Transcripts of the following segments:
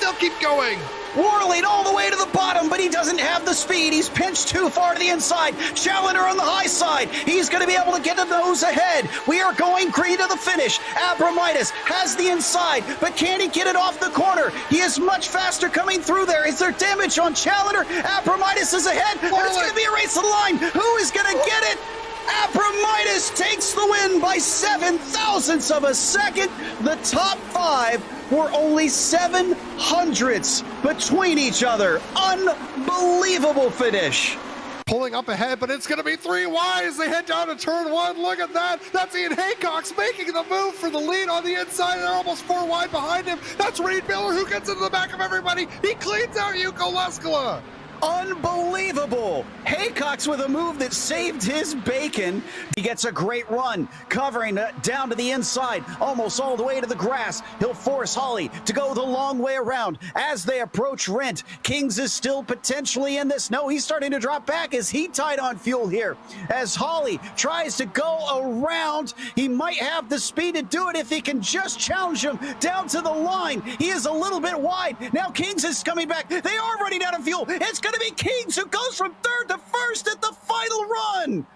still keep going. Whirling all the way to the bottom, but he doesn't have the speed. He's pinched too far to the inside. Challenger on the high side. He's going to be able to get the nose ahead. We are going green to the finish. Abramitis has the inside, but can he get it off the corner? He is much faster coming through there. Is there damage on Challenger? Abramitis is ahead, but it's going to be a race to the line. Who is going to get it? Abramitis takes the win by 7 thousandths of a second. The top 5 were only 700ths between each other. Unbelievable finish. Pulling up ahead, but it's going to be 3 wide as they head down to turn 1. Look at that. That's Ian Haycock's making the move for the lead on the inside. They're almost 4 wide behind him. That's Reed Miller who gets into the back of everybody. He cleans out Yuko Leskala. Unbelievable. Haycock's with a move that saved his bacon. He gets a great run, covering down to the inside, almost all the way to the grass. He'll force Holly to go the long way around. As they approach Rent, Kings is still potentially in this. No, he's starting to drop back as he tied on fuel here. As Holly tries to go around, he might have the speed to do it if he can just challenge him down to the line. He is a little bit wide. Now Kings is coming back. They are running out of fuel. It's going to be Kings who goes from 3rd to 1st at the final run.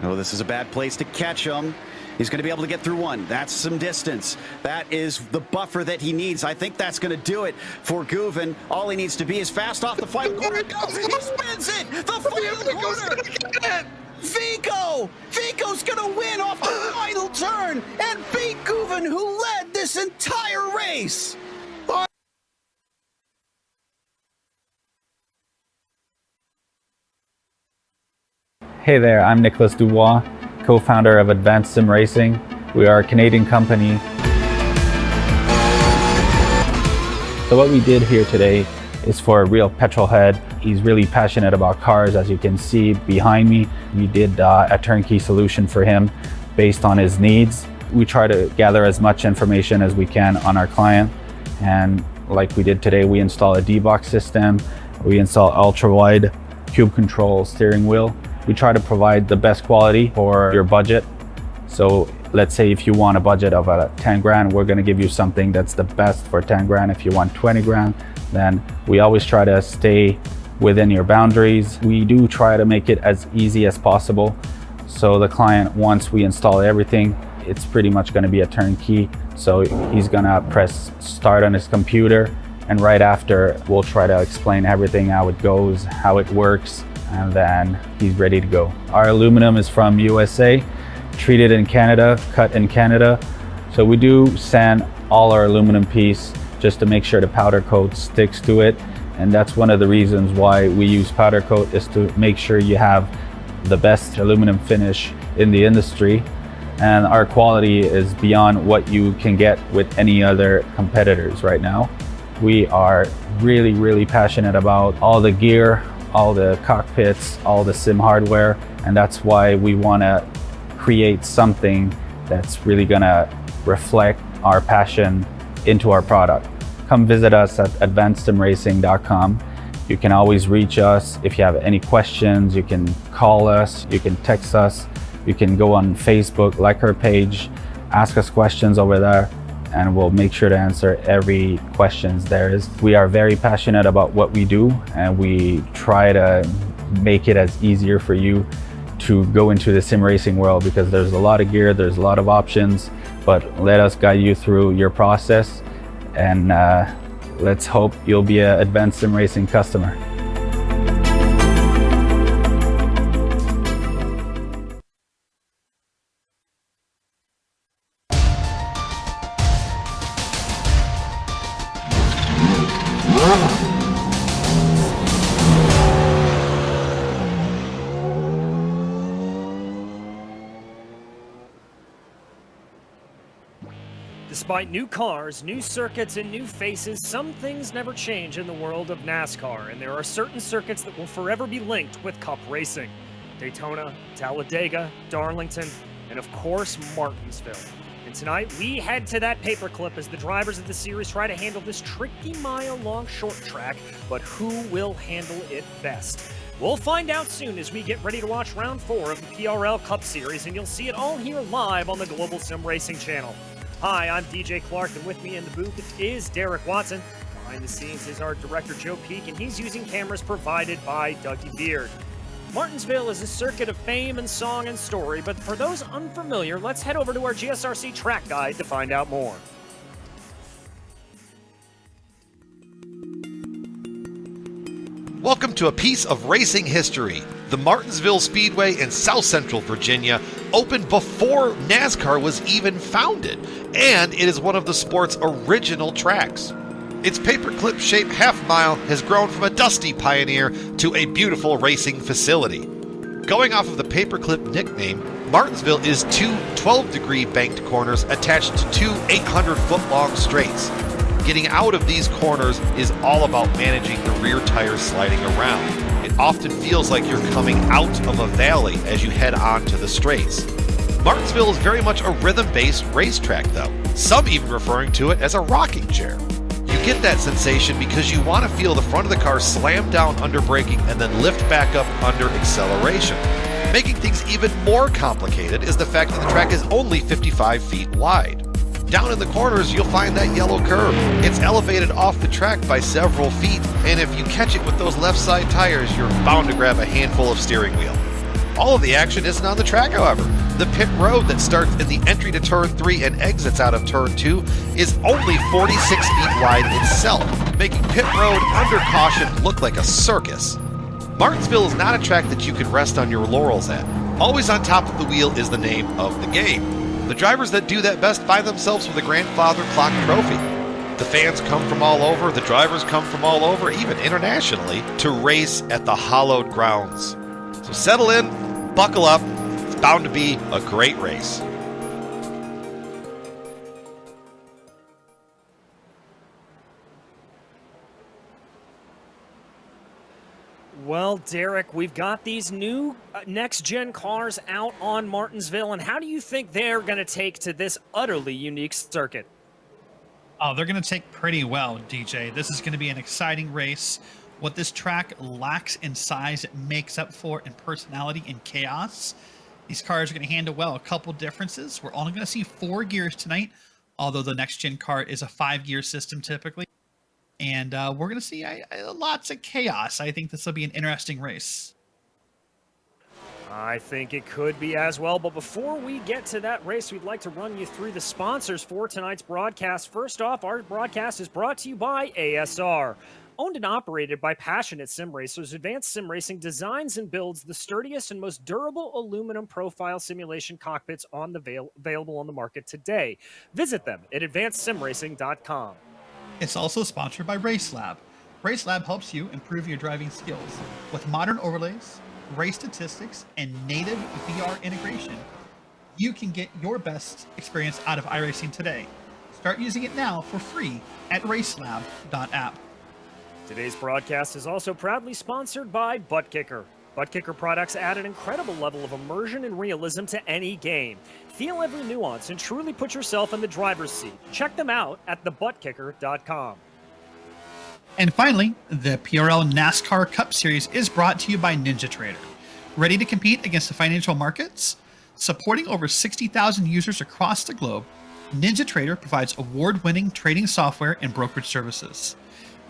Oh, this is a bad place to catch him. He's going to be able to get through 1. That's some distance. That is the buffer that he needs. I think that's going to do it for Guven. All he needs to be is fast off the final corner. It goes. He spins it. The final corner. Vico's going to win off the final turn and beat Guven, who led this entire race. Hey there, I'm Nicholas Dubois, co-founder of Advanced SimRacing. We are a Canadian company. So what we did here today is for a real petrol head. He's really passionate about cars, as you can see behind me. We did a turnkey solution for him based on his needs. We try to gather as much information as we can on our client. And like we did today, we install a D-Box system. We install ultra-wide cube control steering wheel. We try to provide the best quality for your budget. So let's say if you want a budget of 10 grand, we're gonna give you something that's the best for 10 grand. If you want 20 grand, then we always try to stay within your boundaries. We do try to make it as easy as possible. So the client, once we install everything, it's pretty much gonna be a turnkey. So he's gonna press start on his computer, and right after, we'll try to explain everything, how it goes, how it works, and then he's ready to go. Our aluminum is from USA, treated in Canada, cut in Canada. So we do sand all our aluminum piece just to make sure the powder coat sticks to it. And that's one of the reasons why we use powder coat, is to make sure you have the best aluminum finish in the industry. And our quality is beyond what you can get with any other competitors right now. We are really, really passionate about all the gear, all the cockpits, all the sim hardware, and that's why we want to create something that's really gonna reflect our passion into our product. Come visit us at advancedsimracing.com. You can always reach us if you have any questions. You can call us, you can text us, you can go on Facebook, like our page, ask us questions over there, and we'll make sure to answer every questions there is. We are very passionate about what we do, and we try to make it as easier for you to go into the sim racing world, because there's a lot of gear, there's a lot of options, but let us guide you through your process, and let's hope you'll be an Advanced Sim Racing customer. Despite new cars, new circuits, and new faces, some things never change in the world of NASCAR, and there are certain circuits that will forever be linked with Cup racing. Daytona, Talladega, Darlington, and of course, Martinsville. And tonight, we head to that paperclip as the drivers of the series try to handle this tricky mile-long short track, but who will handle it best? We'll find out soon as we get ready to watch round 4 of the PRL Cup Series, and you'll see it all here live on the Global Sim Racing channel. Hi, I'm DJ Clark, and with me in the booth is Derek Watson. Behind the scenes is our director, Joe Peak, and he's using cameras provided by Dougie Beard. Martinsville is a circuit of fame and song and story, but for those unfamiliar, let's head over to our Gsrc track guide to find out more. Welcome to a piece of racing history. The Martinsville Speedway in South Central Virginia opened before NASCAR was even founded, and it is one of the sport's original tracks. Its paperclip-shaped half-mile has grown from a dusty pioneer to a beautiful racing facility. Going off of the paperclip nickname, Martinsville is two 12-degree banked corners attached to two 800-foot-long straights. Getting out of these corners is all about managing the rear tires sliding around. It often feels like you're coming out of a valley as you head onto the straights. Martinsville is very much a rhythm-based racetrack though, some even referring to it as a rocking chair. You get that sensation because you want to feel the front of the car slam down under braking and then lift back up under acceleration. Making things even more complicated is the fact that the track is only 55 feet wide. Down in the corners, you'll find that yellow curb. It's elevated off the track by several feet, and if you catch it with those left side tires, you're bound to grab a handful of steering wheel. All of the action isn't on the track, however. The pit road that starts in the entry to Turn 3 and exits out of Turn 2 is only 46 feet wide itself, making pit road under caution look like a circus. Martinsville is not a track that you can rest on your laurels at. Always on top of the wheel is the name of the game. The drivers that do that best find themselves with a grandfather clock trophy. The fans come from all over, the drivers come from all over, even internationally, to race at the hallowed grounds. So settle in, buckle up, it's bound to be a great race. Well, Derek, we've got these new next-gen cars out on Martinsville, and how do you think they're going to take to this utterly unique circuit? Oh, they're going to take pretty well, DJ. This is going to be an exciting race. What this track lacks in size, it makes up for in personality and chaos. These cars are going to handle well. A couple differences. We're only going to see 4 gears tonight, although the next-gen car is a 5-gear system typically. And we're going to see lots of chaos. I think this will be an interesting race. I think it could be as well. But before we get to that race, we'd like to run you through the sponsors for tonight's broadcast. First off, our broadcast is brought to you by ASR. Owned and operated by passionate SimRacers, Advanced SimRacing designs and builds the sturdiest and most durable aluminum profile simulation cockpits available on the market today. Visit them at advancedsimracing.com. It's also sponsored by RaceLab. RaceLab helps you improve your driving skills with modern overlays, race statistics, and native VR integration. You can get your best experience out of iRacing today. Start using it now for free at RaceLab.app. Today's broadcast is also proudly sponsored by ButtKicker. ButtKicker products add an incredible level of immersion and realism to any game. Feel every nuance and truly put yourself in the driver's seat. Check them out at thebuttkicker.com. And finally, the PRL NASCAR Cup Series is brought to you by NinjaTrader. Ready to compete against the financial markets? Supporting over 60,000 users across the globe, NinjaTrader provides award-winning trading software and brokerage services.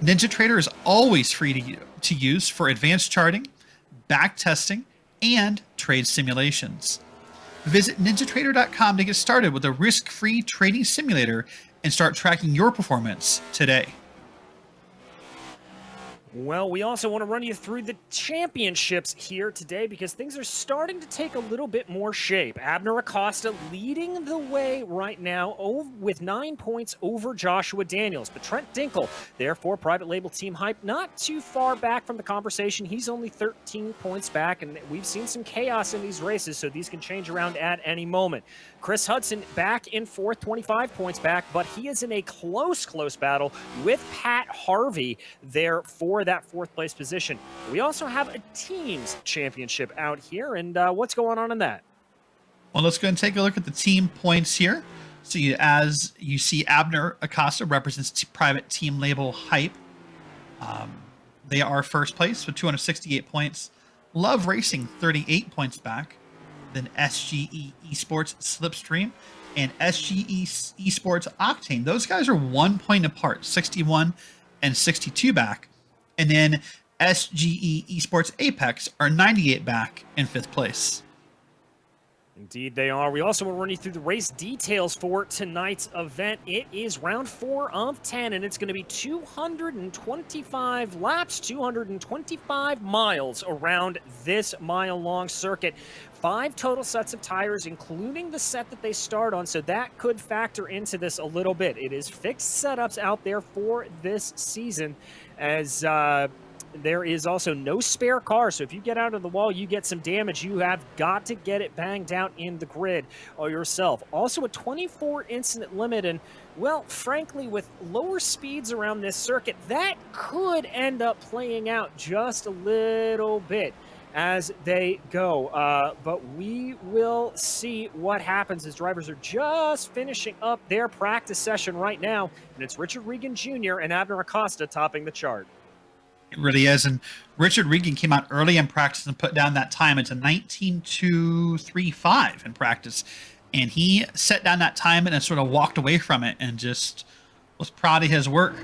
NinjaTrader is always free to use for advanced charting, back testing, and trade simulations. Visit ninjatrader.com to get started with a risk-free trading simulator and start tracking your performance today. Well, we also want to run you through the championships here today because things are starting to take a little bit more shape. Abner Acosta leading the way right now with 9 points over Joshua Daniels. But Trent Dinkle, therefore, private label team hype, not too far back from the conversation. He's only 13 points back, and we've seen some chaos in these races, so these can change around at any moment. Chris Hudson back in fourth, 25 points back, but he is in a close battle with Pat Harvey there for that fourth place position. We also have a teams championship out here, and what's going on in that? Well, let's go and take a look at the team points here. So as you see, Abner Acosta represents private team label hype. They are first place with 268 points. Love Racing, 38 points back. Then SGE eSports Slipstream and SGE eSports Octane. Those guys are 1 point apart, 61 and 62 back. And then SGE Esports Apex are 98 back in 5th place. Indeed they are. We also will run you through the race details for tonight's event. It is round 4 of 10, and it's going to be 225 laps, 225 miles around this mile-long circuit. 5 total sets of tires, including the set that they start on, so that could factor into this a little bit. It is fixed setups out there for this season, as there is also no spare car, so if you get out of the wall, you get some damage, you have got to get it banged out in the grid yourself. Also a 24 incident limit, and well, frankly, with lower speeds around this circuit, that could end up playing out just a little bit as they go. But we will see what happens as drivers are just finishing up their practice session right now, and it's Richard Regan Jr. and Abner Acosta topping the chart. It really is. And Richard Regan came out early in practice and put down that time. It's a 19.235 in practice. And he set down that time and then sort of walked away from it and just was proud of his work.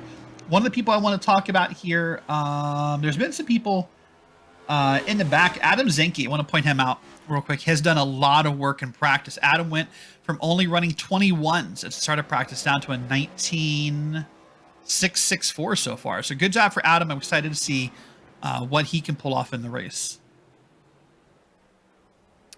One of the people I want to talk about here, there's been some people in the back. Adam Zinke, I want to point him out real quick, has done a lot of work in practice. Adam went from only running 21s at the start of practice down to a 19.664 so far. So good job for Adam. I'm excited to see what he can pull off in the race.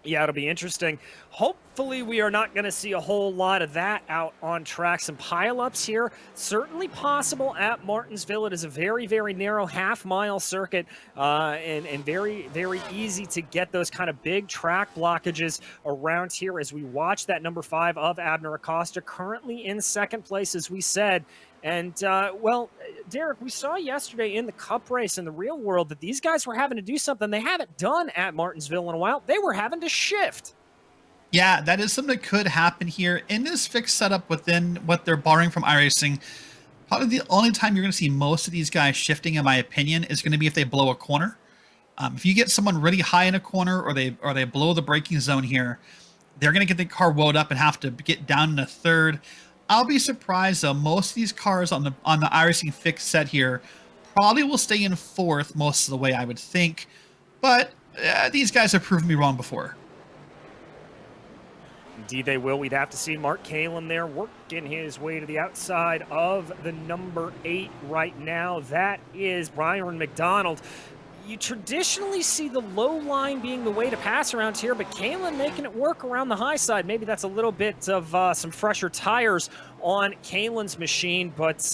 Yeah, it'll be interesting. Hopefully we are not going to see a whole lot of that out on track. Some pileups here, certainly possible at Martinsville. It is a very, very narrow half-mile circuit and very, very easy to get those kind of big track blockages around here as we watch that number 5 of Abner Acosta, currently in 2nd place, as we said. And, well, Derek, we saw yesterday in the Cup race in the real world that these guys were having to do something they haven't done at Martinsville in a while. They were having to shift. Yeah, that is something that could happen here. In this fixed setup within what they're borrowing from iRacing, probably the only time you're going to see most of these guys shifting, in my opinion, is going to be if they blow a corner. If you get someone really high in a corner or they blow the braking zone here, they're going to get the car woed up and have to get down in a third. I'll be surprised though. Most of these cars on the iRacing fixed set here probably will stay in 4th most of the way, I would think. But these guys have proven me wrong before. Indeed they will. We'd have to see Mark Kalin there working his way to the outside of the number 8 right now. That is Byron Mcdonald. You traditionally see the low line being the way to pass around here, but Kalin making it work around the high side. Maybe that's a little bit of some fresher tires on Kalin's machine, but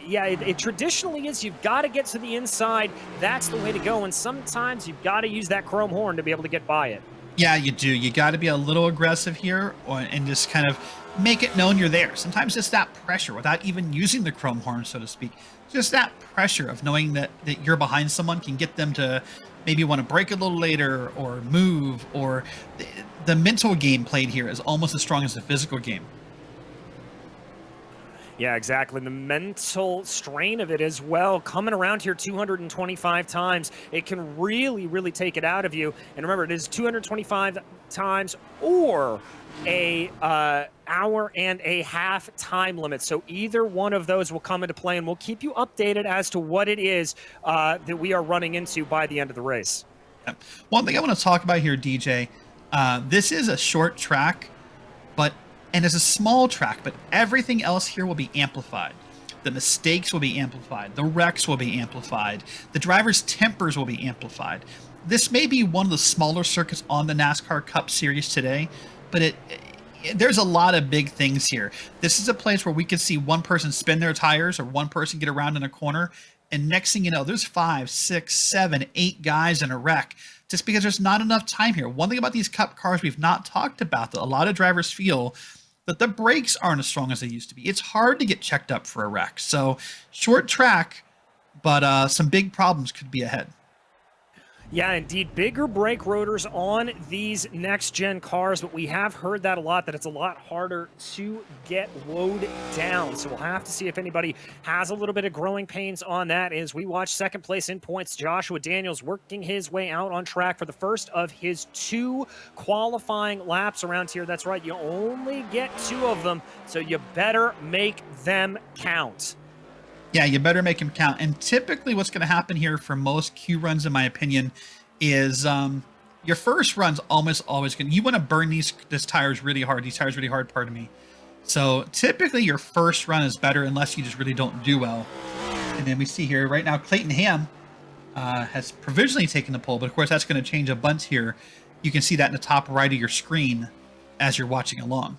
yeah, it traditionally is you've got to get to the inside. That's the way to go, and sometimes you've got to use that chrome horn to be able to get by it. Yeah, you do. You got to be a little aggressive here and just kind of make it known you're there. Sometimes it's that pressure without even using the chrome horn, so to speak. Just that pressure of knowing that you're behind someone can get them to maybe want to brake a little later or move, or the mental game played here is almost as strong as the physical game. Yeah, exactly. The mental strain of it as well. Coming around here 225 times, it can really, really take it out of you. And remember, it is 225 times or a hour and a half time limit. So either one of those will come into play, and we'll keep you updated as to what it is that we are running into by the end of the race. One thing I want to talk about here, DJ, this is a short track, and it's a small track, but everything else here will be amplified. The mistakes will be amplified. The wrecks will be amplified. The drivers' tempers will be amplified. This may be one of the smaller circuits on the NASCAR Cup Series today, but there's a lot of big things here. This is a place where we could see one person spin their tires or one person get around in a corner, and next thing you know, there's 5, 6, 7, 8 guys in a wreck just because there's not enough time here. One thing about these Cup cars we've not talked about that a lot of drivers feel, that the brakes aren't as strong as they used to be. It's hard to get checked up for a wreck. So short track, but some big problems could be ahead. Yeah, indeed. Bigger brake rotors on these next-gen cars, but we have heard that a lot, that it's a lot harder to get woed down. So we'll have to see if anybody has a little bit of growing pains on that as we watch 2nd place in points. Joshua Daniels working his way out on track for the first of his 2 qualifying laps around here. That's right, you only get 2 of them, so you better make them count. Yeah, you better make them count. And typically what's going to happen here for most Q runs, in my opinion, is your first run's almost always going to, you want to burn these tires really hard, pardon me. So typically your first run is better unless you just really don't do well. And then we see here right now, Clayton Ham has provisionally taken the pole, but of course that's going to change a bunch here. You can see that in the top right of your screen as you're watching along.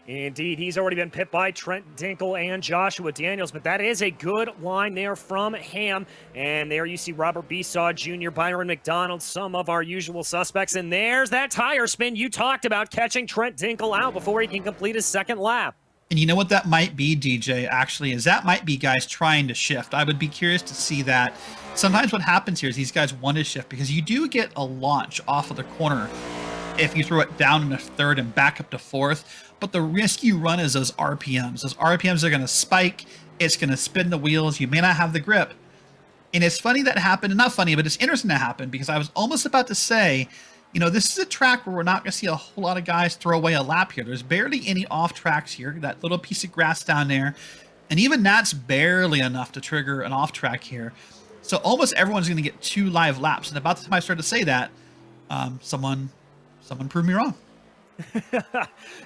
Indeed, he's already been pipped by Trent Dinkle and Joshua Daniels, but that is a good line there from Ham. And there you see Robert Besaw Jr., Byron McDonald, some of our usual suspects. And there's that tire spin you talked about, catching Trent Dinkle out before he can complete his second lap. And you know what that might be, DJ, actually, is that might be guys trying to shift. I would be curious to see that. Sometimes what happens here is these guys want to shift because you do get a launch off of the corner if you throw it down in a third and back up to fourth. But the risk you run is those RPMs. Those RPMs are going to spike. It's going to spin the wheels. You may not have the grip. And it's funny that happened. Not funny, but it's interesting that happened because I was almost about to say, you know, this is a track where we're not going to see a whole lot of guys throw away a lap here. There's barely any off tracks here. That little piece of grass down there. And even that's barely enough to trigger an off track here. So almost everyone's going to get 2 live laps. And about the time I started to say that, someone proved me wrong.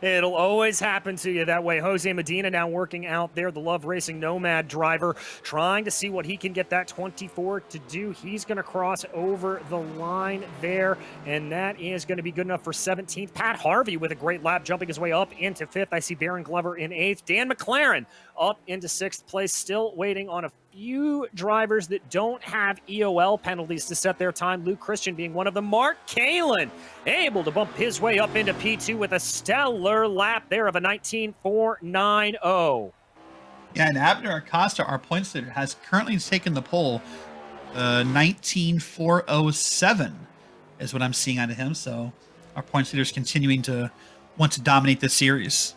It'll always happen to you that way. Jose Medina now working out there, the Love Racing Nomad driver, trying to see what he can get that 24 to do. He's going to cross over the line there, and that is going to be good enough for 17th. Pat Harvey with a great lap, jumping his way up into 5th. I see Baron Glover in 8th. Dan McLaren up into 6th place, still waiting on a few drivers that don't have EOL penalties to set their time. Luke Christian being one of them. Mark Kalin able to bump his way up into P2 with a stellar lap there of a 19.490. Yeah, and Abner Acosta, our points leader, has currently taken the pole. 19.407 is what I'm seeing out of him. So our points leader is continuing to want to dominate this series.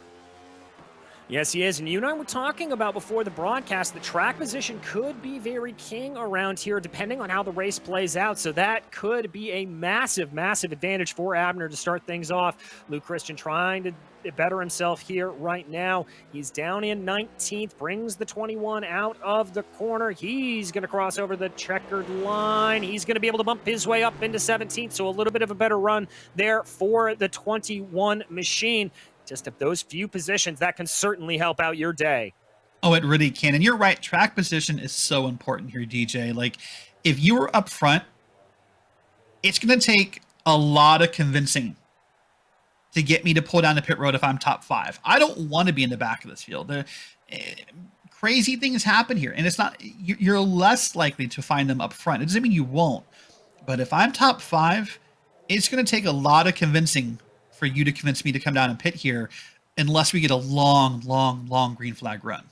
Yes, he is. And you and I were talking about before the broadcast, the track position could be very king around here depending on how the race plays out. So that could be a massive, massive advantage for Abner to start things off. Luke Christian trying to better himself here right now. He's down in 19th, brings the 21 out of the corner. He's going to cross over the checkered line. He's going to be able to bump his way up into 17th. So a little bit of a better run there for the 21 machine. Just of those few positions, that can certainly help out your day. Oh, it really can. And you're right. Track position is so important here, DJ. Like, if you were up front, it's going to take a lot of convincing to get me to pull down the pit road if I'm top 5. I don't want to be in the back of this field. Crazy things happen here. And it's not, you're less likely to find them up front. It doesn't mean you won't. But if I'm top 5, it's going to take a lot of convincing for you to convince me to come down and pit here unless we get a long green flag run.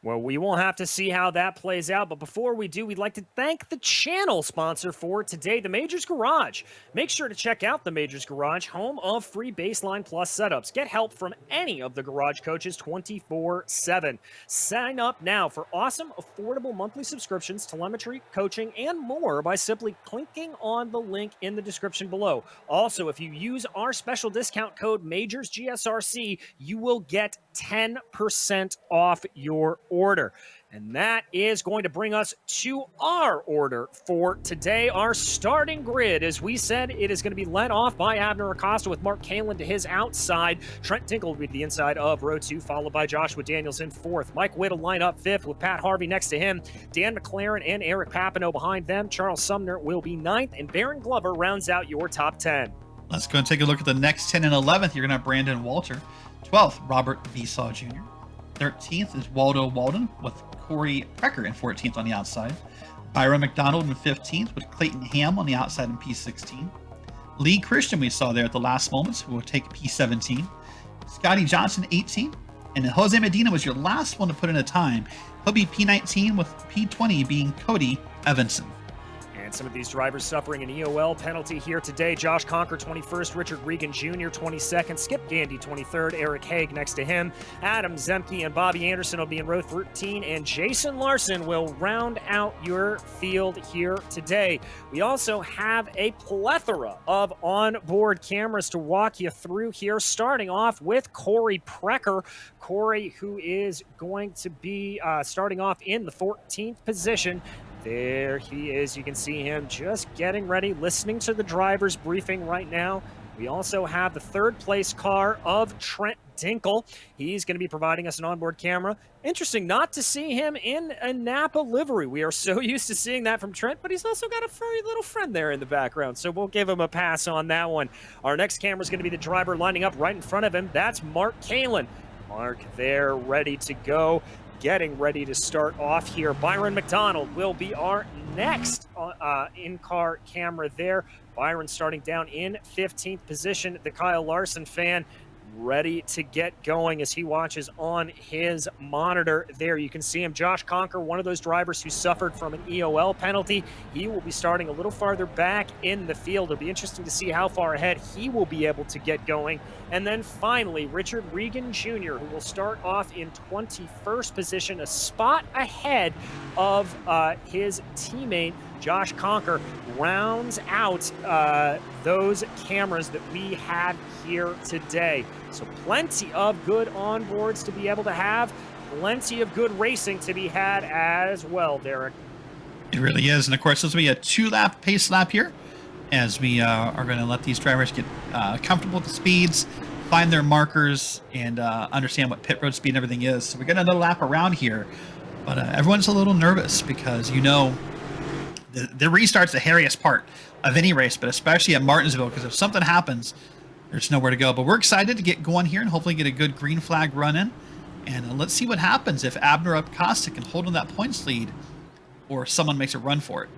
Well, we will have to see how that plays out. But before we do, we'd like to thank the channel sponsor for today, the Majors Garage. Make sure to check out the Majors Garage, home of free Baseline Plus setups. Get help from any of the garage coaches 24/7. Sign up now for awesome, affordable monthly subscriptions, telemetry, coaching, and more by simply clicking on the link in the description below. Also, if you use our special discount code Majors Gsrc, you will get 10% off your order. And that is going to bring us to our order for today. Our starting grid, as we said, it is going to be led off by Abner Acosta with Mark Kalin to his outside. Trent Dinkle with the inside of row 2, followed by Joshua Daniels in 4th. Mike Whittle line up 5th with Pat Harvey next to him. Dan McLaren and Eric Papano behind them. Charles Sumner will be 9th, and Baron Glover rounds out your top 10. Let's go and take a look at the next 10 and 11th. You're going to have Brandon Walter. 12th, Robert Besaw Jr. 13th is Waldo Walden with Corey Precker in 14th on the outside. Byron McDonald in 15th with Clayton Ham on the outside in P16. Lee Christian we saw there at the last moments who will take P17. Scotty Johnson 18. And then Jose Medina was your last one to put in a time. He'll be P19 with P20 being Cody Evanson. And some of these drivers suffering an EOL penalty here today. Josh Conker, 21st. Richard Regan Jr., 22nd. Skip Gandy, 23rd. Eric Haig next to him. Adam Zemke and Bobby Anderson will be in row 13. And Jason Larson will round out your field here today. We also have a plethora of onboard cameras to walk you through here, starting off with Corey Precker. Corey, who is going to be starting off in the 14th position. There he is. You can see him just getting ready, listening to the driver's briefing right now. We also have the third place car of Trent Dinkle. He's going to be providing us an onboard camera. Interesting not to see him in a Napa livery. We are so used to seeing that from Trent, but he's also got a furry little friend there in the background, so we'll give him a pass on that one. Our next camera is going to be the driver lining up right in front of him. That's Mark Kalin. Mark there, ready to go. Getting ready to start off here. Byron Mcdonald will be our next in-car camera there. Byron starting down in 15th position. The Kyle Larson fan ready to get going as he watches on his monitor there. You can see him. Josh Conker, one of those drivers who suffered from an EOL penalty. He will be starting a little farther back in the field. It'll be interesting to see how far ahead he will be able to get going. And then finally, Richard Regan Jr., who will start off in 21st position, a spot ahead of his teammate, Josh Conker, rounds out those cameras that we have here today. So plenty of good onboards to be able to have, plenty of good racing to be had as well, Derek. It really is. And of course, this will be a 2-lap pace lap here as we are going to let these drivers get comfortable with the speeds, find their markers, and understand what pit road speed and everything is. So we got another lap around here, but everyone's a little nervous because, you know, the restart's the hairiest part of any race, but especially at Martinsville, because if something happens, there's nowhere to go. But we're excited to get going here and hopefully get a good green flag run in. And let's see what happens if Abner Acosta can hold on that points lead or someone makes a run for it.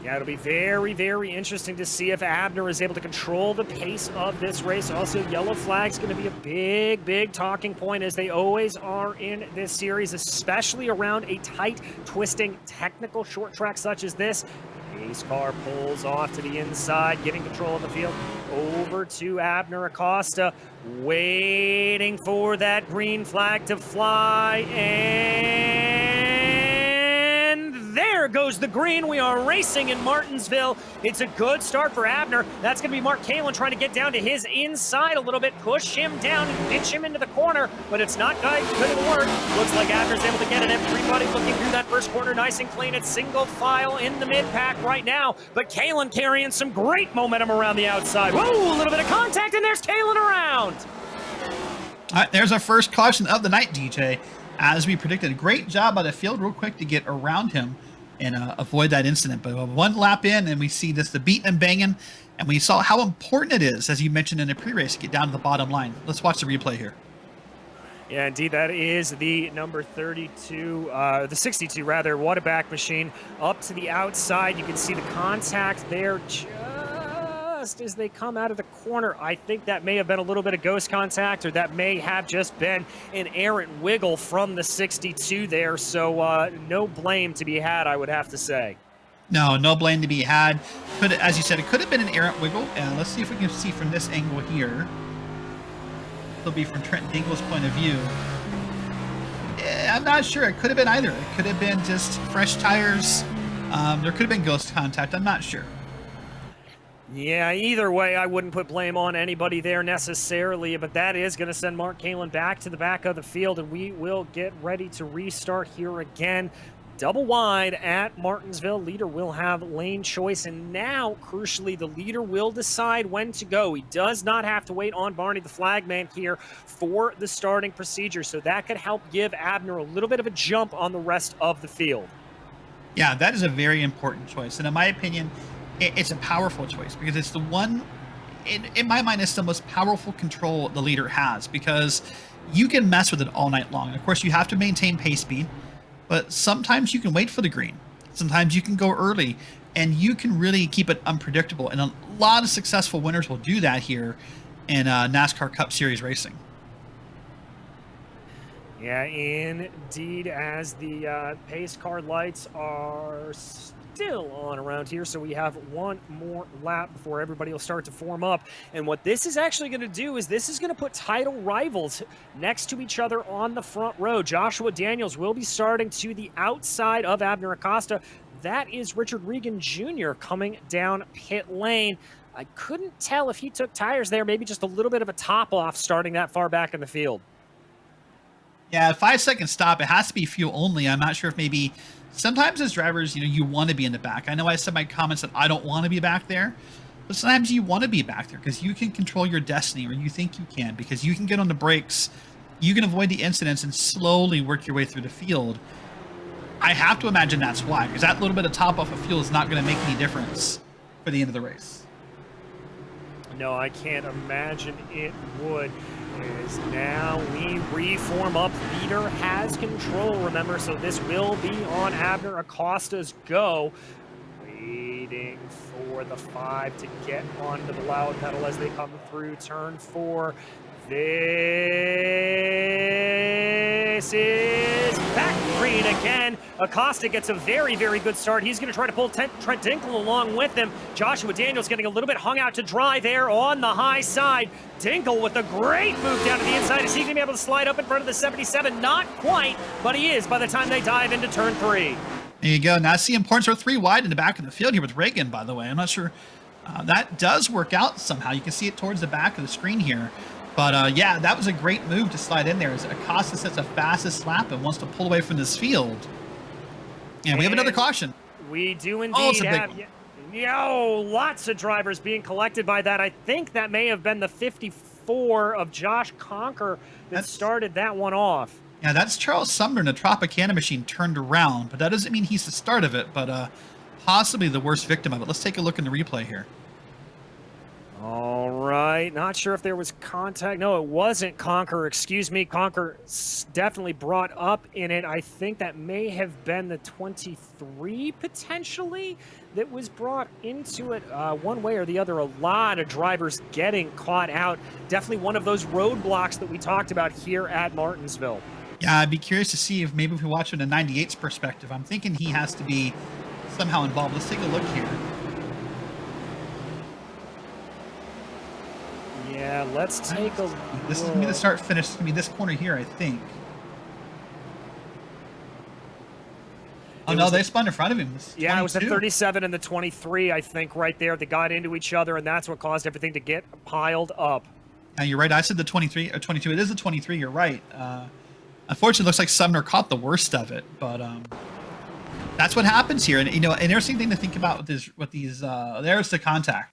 Yeah, it'll be very, very interesting to see if Abner is able to control the pace of this race. Also, yellow flag's going to be a big, big talking point, as they always are in this series, especially around a tight, twisting, technical short track such as this. Pace car pulls off to the inside, getting control of the field. Over to Abner Acosta, waiting for that green flag to fly, and there goes the green. We are racing in Martinsville. It's a good start for Abner. That's going to be Mark Kalin trying to get down to his inside a little bit, push him down and pitch him into the corner, but it's not good to work. Looks like Abner's able to get it. Everybody looking through that first corner nice and clean. It's single file in the mid-pack right now, but Kalin carrying some great momentum around the outside. Whoa, a little bit of contact, and there's Kalin around. All right, there's our first caution of the night, DJ. As we predicted, great job by the field real quick to get around him and avoid that incident. But one lap in, and we see this, the beating and banging, and we saw how important it is, as you mentioned in the pre-race, to get down to the bottom line. Let's watch the replay here. Yeah, indeed, that is the number 32, the 62 rather, Waterback machine up to the outside. You can see the contact there just as they come out of the corner. I think that may have been a little bit of ghost contact, or that may have just been an errant wiggle from the 62 there. So no blame to be had, I would have to say. No blame to be had. As you said, it could have been an errant wiggle. And let's see if we can see from this angle here. It'll be from Trent Dinkle's point of view. I'm not sure. It could have been either. It could have been just fresh tires. There could have been ghost contact. I'm not sure. Yeah, either way, I wouldn't put blame on anybody there necessarily, but that is going to send Mark Kalin back to the back of the field, and we will get ready to restart here again. Double wide at Martinsville. Leader will have lane choice, and now, crucially, the leader will decide when to go. He does not have to wait on Barney, the flagman, here for the starting procedure, so that could help give Abner a little bit of a jump on the rest of the field. Yeah, that is a very important choice, and in my opinion, it's a powerful choice because it's the one, in my mind, it's the most powerful control the leader has, because you can mess with it all night long. And of course, you have to maintain pace speed, but sometimes you can wait for the green. Sometimes you can go early, and you can really keep it unpredictable. And a lot of successful winners will do that here in NASCAR Cup Series racing. Yeah, indeed, as the pace car lights are still on around here, so we have one more lap before everybody will start to form up. And what this is actually going to do is this is going to put title rivals next to each other on the front row. Joshua Daniels will be starting to the outside of Abner Acosta. That is Richard Regan Jr. coming down pit lane. I couldn't tell if he took tires there, maybe just a little bit of a top off starting that far back in the field. Yeah, 5-second stop. It has to be fuel only. I'm not sure if maybe sometimes as drivers, you want to be in the back. I know I said in my comments that I don't want to be back there, but sometimes you want to be back there because you can control your destiny, or you think you can, because you can get on the brakes, you can avoid the incidents and slowly work your way through the field. I have to imagine that's why, because that little bit of top off of fuel is not going to make any difference for the end of the race. No, I can't imagine it would. As now we reform up. Leader has control, remember, so this will be on Abner Acosta's go. Waiting for the 5 to get onto the loud pedal as they come through turn 4. This is back green again. Acosta gets a very, very good start. He's going to try to pull Trent Dinkle along with him. Joshua Daniels getting a little bit hung out to dry there on the high side. Dinkle with a great move down to the inside. Is he going to be able to slide up in front of the 77? Not quite, but he is by the time they dive into turn 3. There you go. Now I see importance for 3 wide in the back of the field here with Reagan, by the way. I'm not sure that does work out somehow. You can see it towards the back of the screen here. But yeah, that was a great move to slide in there as Acosta sets a fastest lap and wants to pull away from this field. And we have another caution. We do indeed have... lots of drivers being collected by that. I think that may have been the 54 of Josh Conker that started that one off. Yeah, that's Charles Sumner in the Tropicana machine turned around, but that doesn't mean he's the start of it, but possibly the worst victim of it. Let's take a look in the replay here. All right, not sure if there was contact. No, it wasn't Conker, excuse me. Conker definitely brought up in it. I think that may have been the 23 potentially that was brought into it one way or the other. A lot of drivers getting caught out. Definitely one of those roadblocks that we talked about here at Martinsville. Yeah, I'd be curious to see if maybe if we watch it in a 98's perspective. I'm thinking he has to be somehow involved. Let's take a look here. Yeah, let's take a look. This is going to be the start finish. It's going to be this corner here, I think. Oh, no, they spun in front of him. Yeah, it was the 37 and the 23, I think, right there. They got into each other, and that's what caused everything to get piled up. Yeah, you're right. I said the 23 or 22. It is the 23. You're right. Unfortunately, it looks like Sumner caught the worst of it, but that's what happens here. And, an interesting thing to think about with these, there's the contact.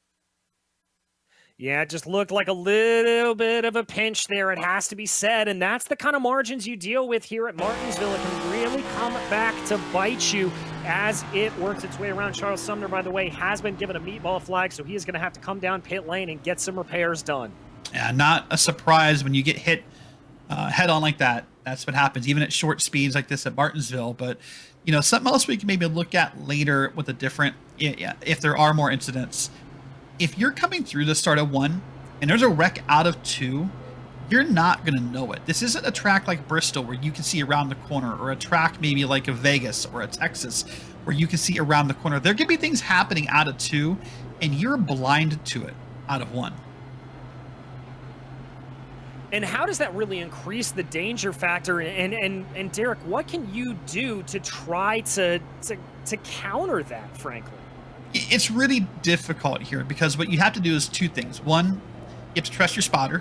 Yeah, it just looked like a little bit of a pinch there, it has to be said, and that's the kind of margins you deal with here at Martinsville. It can really come back to bite you as it works its way around. Charles Sumner, by the way, has been given a meatball flag, so he is going to have to come down pit lane and get some repairs done. Yeah, not a surprise when you get hit head-on like that. That's what happens, even at short speeds like this at Martinsville. But, something else we can maybe look at later with a different, if there are more incidents. If you're coming through the start of 1 and there's a wreck out of 2, you're not going to know it. This isn't a track like Bristol where you can see around the corner, or a track maybe like a Vegas or a Texas where you can see around the corner. There could be things happening out of 2 and you're blind to it out of 1. And how does that really increase the danger factor? And Derek, what can you do to try to counter that, frankly? It's really difficult here because what you have to do is 2 things. 1, you have to trust your spotter,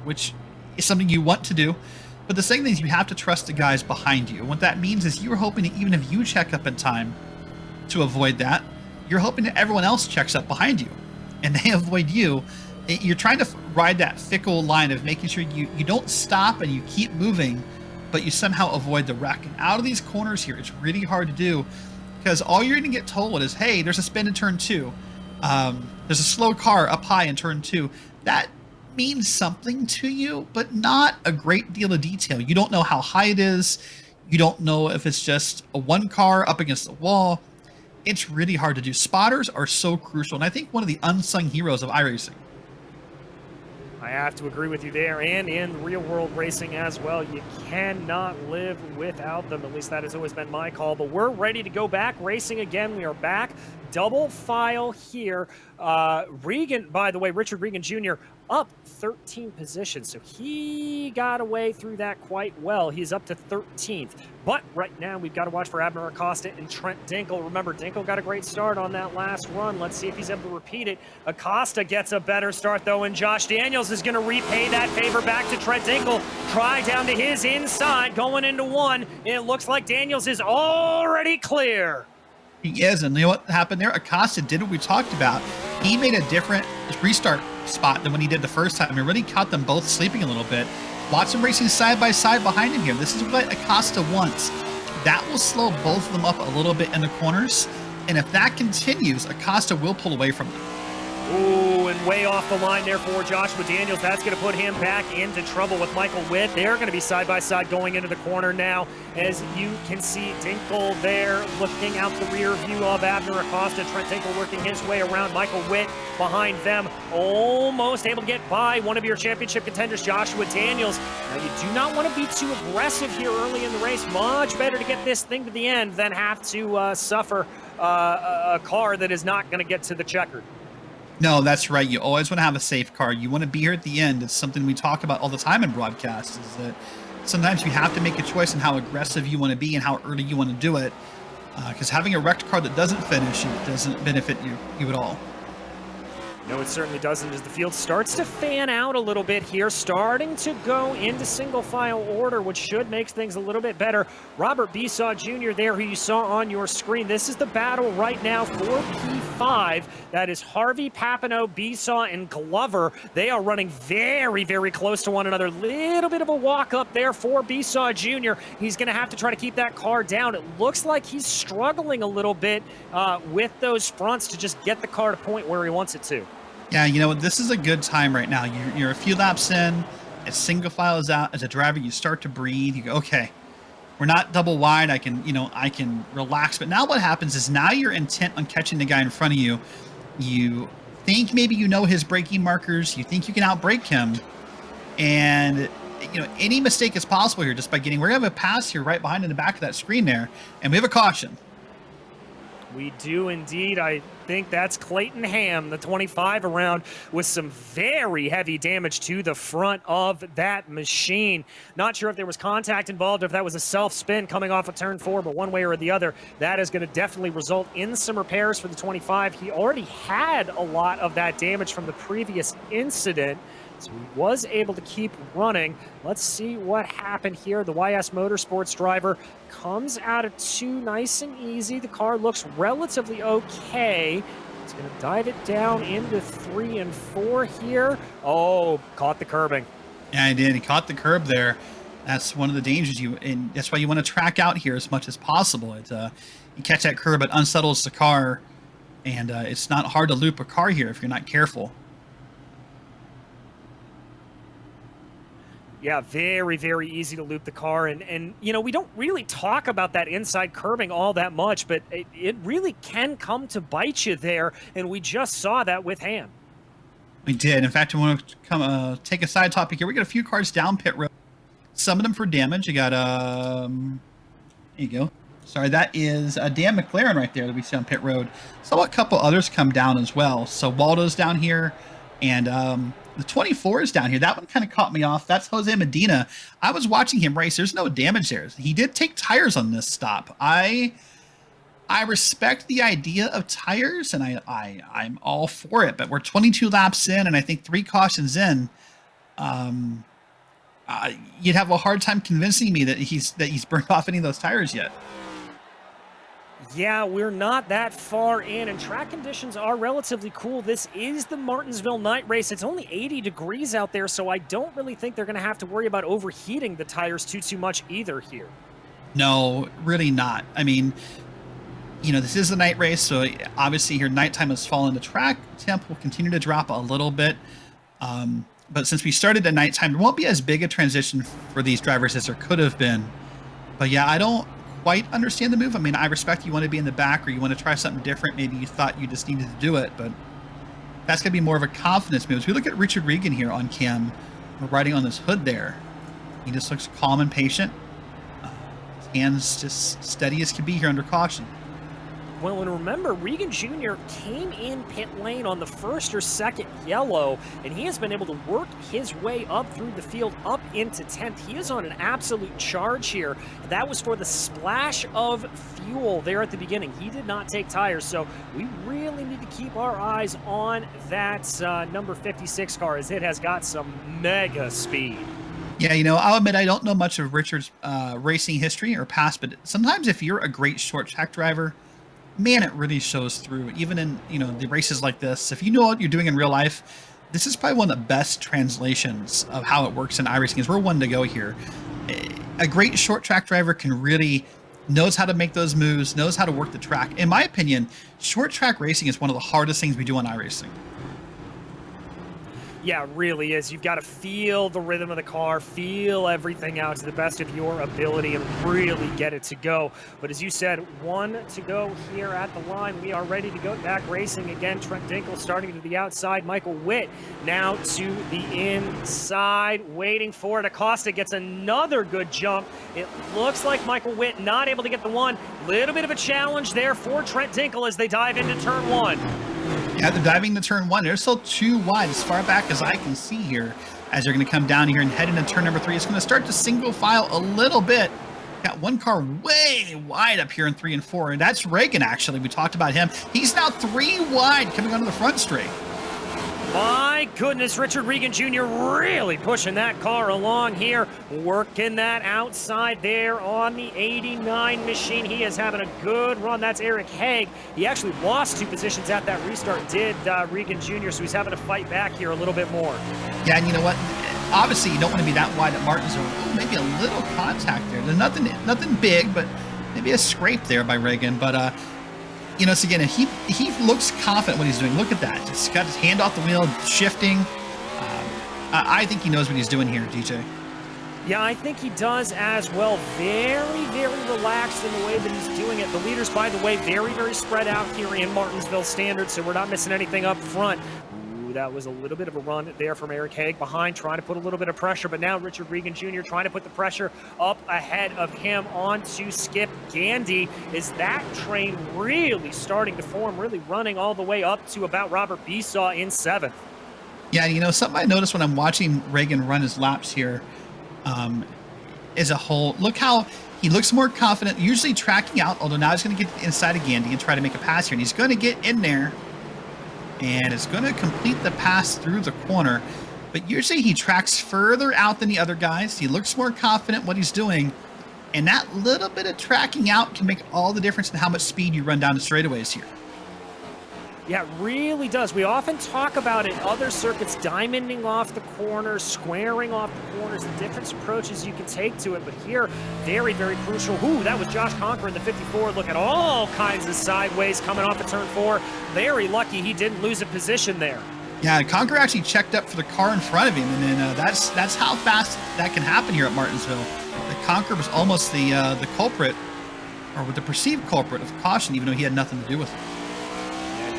which is something you want to do. But the second thing is you have to trust the guys behind you. And what that means is you're hoping that even if you check up in time to avoid that, you're hoping that everyone else checks up behind you and they avoid you. You're trying to ride that fickle line of making sure you don't stop and you keep moving, but you somehow avoid the wreck. And out of these corners here, it's really hard to do. Because all you're going to get told is, hey, there's a spin in turn 2. There's a slow car up high in turn 2. That means something to you, but not a great deal of detail. You don't know how high it is. You don't know if it's just a 1 car up against the wall. It's really hard to do. Spotters are so crucial, and I think one of the unsung heroes of iRacing. I have to agree with you there, and in real-world racing as well. You cannot live without them. At least that has always been my call. But we're ready to go back racing again. We are back. Double file here. Regan, by the way, Richard Regan Jr. up 13 positions, so he got away through that quite well. He's up to 13th. But right now, we've got to watch for Abner Acosta and Trent Dinkle. Remember, Dinkle got a great start on that last run. Let's see if he's able to repeat it. Acosta gets a better start, though, and Josh Daniels is going to repay that favor back to Trent Dinkle. Try down to his inside, going into one. It looks like Daniels is already clear. He is, and you know what happened there? Acosta did what we talked about. He made a different restart spot than when he did the first time. It really caught them both sleeping a little bit. Watch them racing side by side behind him here. This is what Acosta wants. That will slow both of them up a little bit in the corners, and if that continues, Acosta will pull away from them. Ooh, and way off the line there for Joshua Daniels. That's going to put him back into trouble with Michael Witt. They're going to be side by side going into the corner now. As you can see, Dinkle there looking out the rear view of Abner Acosta. Trent Dinkle working his way around. Michael Witt behind them, almost able to get by one of your championship contenders, Joshua Daniels. Now, you do not want to be too aggressive here early in the race. Much better to get this thing to the end than have to suffer a car that is not going to get to the checkered. No, that's right. You always want to have a safe car. You want to be here at the end. It's something we talk about all the time in broadcasts, is that sometimes you have to make a choice on how aggressive you want to be and how early you want to do it. Because having a wrecked car that doesn't finish, it doesn't benefit you at all. No, it certainly doesn't, as the field starts to fan out a little bit here, starting to go into single file order, which should make things a little bit better. Robert Besaw Jr. there, who you saw on your screen. This is the battle right now for P5. That is Harvey, Papano, Besaw, and Glover. They are running very, very close to one another. Little bit of a walk up there for Besaw Jr. He's going to have to try to keep that car down. It looks like he's struggling a little bit with those fronts to just get the car to point where he wants it to. Yeah, you know what? This is a good time right now. You're a few laps in. As single file is out, as a driver, you start to breathe. You go, okay, we're not double wide. I can relax. But now what happens is now you're intent on catching the guy in front of you. You think maybe you know his braking markers. You think you can outbrake him, and any mistake is possible here just by getting. We're gonna have a pass here right behind in the back of that screen there, and we have a caution. We do indeed. I think that's Clayton Ham, the 25 around, with some very heavy damage to the front of that machine. Not sure if there was contact involved or if that was a self-spin coming off of turn 4, but one way or the other, that is going to definitely result in some repairs for the 25. He already had a lot of that damage from the previous incident, so he was able to keep running. Let's see what happened here. The YS Motorsports driver comes out of 2 nice and easy. The car looks relatively okay. He's going to dive it down into 3 and 4 here. Oh, caught the curbing. Yeah, he did. He caught the curb there. That's one of the dangers, and that's why you want to track out here as much as possible. You catch that curb, it unsettles the car, and it's not hard to loop a car here if you're not careful. Yeah, very, very easy to loop the car. And we don't really talk about that inside curbing all that much, but it really can come to bite you there. And we just saw that with Ham. We did. In fact, I want to take a side topic here. We got a few cars down pit road. Some of them for damage. You got, there you go. Sorry, that is Dan McLaren right there that we see on pit road. Saw a couple others come down as well. So Waldo's down here, and the 24 is down here. That one kind of caught me off. That's Jose Medina. I was watching him race. There's no damage there. He did take tires on this stop. I respect the idea of tires, and I'm all for it. But we're 22 laps in, and I think 3 cautions in. You'd have a hard time convincing me that he's burned off any of those tires yet. Yeah, we're not that far in, and track conditions are relatively cool. This is the Martinsville night race. It's only 80 degrees out there, so I don't really think they're going to have to worry about overheating the tires too much either here. No, really not. I mean, this is the night race, so obviously here nighttime has fallen. The track temp will continue to drop a little bit, but since we started at nighttime, there won't be as big a transition for these drivers as there could have been. But yeah, I don't quite understand the move. I mean, I respect you want to be in the back or you want to try something different. Maybe you thought you just needed to do it, but That's going to be more of a confidence move. As we look at Richard Regan here on cam, riding on this hood there. He just looks calm and patient. His hands just steady as can be here under caution. Well, and remember, Regan Jr. came in pit lane on the first or second yellow, and he has been able to work his way up through the field, up into 10th. He is on an absolute charge here. That was for the splash of fuel there at the beginning. He did not take tires, so we really need to keep our eyes on that number 56 car, as it has got some mega speed. Yeah, you know, I'll admit I don't know much of Richard's racing history or past, but sometimes if you're a great short track driver, man, it really shows through. Even in, you know, the races like this, if you know what you're doing in real life, this is probably one of the best translations of how it works in iRacing. Is we're one to go here. A great short track driver can really knows how to make those moves, knows how to work the track. In my opinion, short track racing is one of the hardest things we do on iRacing. Yeah, it really is. You've got to feel the rhythm of the car, feel everything out to the best of your ability, and really get it to go. But as you said, 1 to go here at the line. We are ready to go back racing again. Trent Dinkel starting to the outside. Michael Witt now to the inside, waiting for it. Acosta gets another good jump. It looks like Michael Witt not able to get the one. Little bit of a challenge there for Trent Dinkel as they dive into turn 1. Yeah, they're diving to turn 1. They're still too wide as far back as I can see here. As they're going to come down here and head into turn number 3. It's going to start to single file a little bit. Got one car way wide up here in 3 and 4, and that's Regan, actually. We talked about him. He's now 3 wide coming onto the front straight. My goodness, Richard Regan Jr. really pushing that car along here, working that outside there on the 89 machine. He is having a good run. That's Eric Haig. He actually lost 2 positions at that restart, did Regan Jr., so he's having to fight back here a little bit more. Yeah, and you know what? Obviously, you don't want to be that wide at Martinsville. Ooh, maybe a little contact there. There's nothing big, but maybe a scrape there by Regan. But you know, so again, he looks confident what he's doing. Look at that. He's got his hand off the wheel, shifting. I think he knows what he's doing here, DJ. Yeah, I think he does as well. Very, very relaxed in the way that he's doing it. The leaders, by the way, very, very spread out here in Martinsville Standard, so we're not missing anything up front. That was a little bit of a run there from Eric Haig behind, trying to put a little bit of pressure, but now Richard Regan Jr. trying to put the pressure up ahead of him onto Skip Gandy. Is that train really starting to form, really running all the way up to about Robert Besaw in 7th? Yeah, you know, something I noticed when I'm watching Regan run his laps here as a whole, look how he looks more confident, usually tracking out, although now he's going to get inside of Gandy and try to make a pass here, and he's going to get in there. And it's going to complete the pass through the corner. But usually he tracks further out than the other guys. He looks more confident what he's doing. And that little bit of tracking out can make all the difference in how much speed you run down the straightaways here. Yeah, it really does. We often talk about in other circuits, diamonding off the corners, squaring off the corners, the different approaches you can take to it. But here, very, very crucial. Ooh, that was Josh Conker in the 54. Look at all kinds of sideways coming off of turn 4. Very lucky he didn't lose a position there. Yeah, Conker actually checked up for the car in front of him, and then that's how fast that can happen here at Martinsville. The Conker was almost the culprit, or the perceived culprit of caution, even though he had nothing to do with it.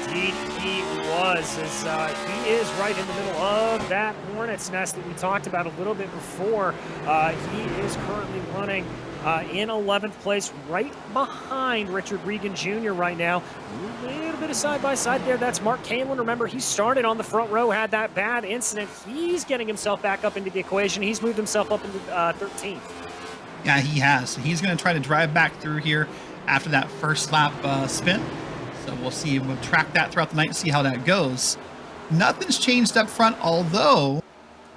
Indeed he was, as he is right in the middle of that hornet's nest that we talked about a little bit before. He is currently running in 11th place, right behind Richard Regan Jr. right now. A little bit of side-by-side there. That's Mark Kalin. Remember, he started on the front row, had that bad incident. He's getting himself back up into the equation. He's moved himself up into 13th. Yeah, he has. He's going to try to drive back through here after that first lap spin. So we'll see. We'll track that throughout the night and see how that goes. Nothing's changed up front, although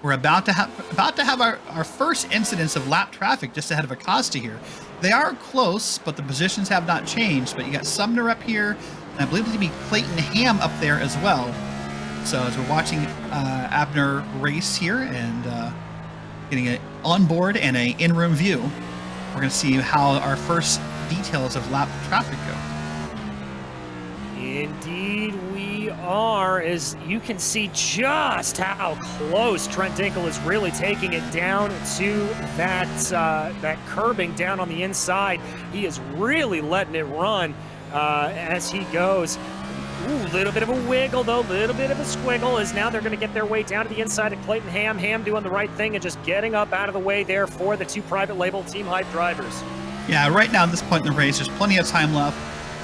we're about to have our first incidence of lap traffic just ahead of Acosta here. They are close, but the positions have not changed. But you got Sumner up here, and I believe it's going to be Clayton Ham up there as well. So as we're watching Abner race here and getting an onboard and an in-room view, we're going to see how our first details of lap traffic go. Indeed we are, as you can see just how close Trent Dinkel is really taking it down to that curbing down on the inside. He is really letting it run as he goes. Ooh, little bit of a wiggle, though, little bit of a squiggle, as now they're going to get their way down to the inside of Clayton Ham. Ham doing the right thing and just getting up out of the way there for the two private label Team Hype drivers. Yeah, right now at this point in the race, there's plenty of time left,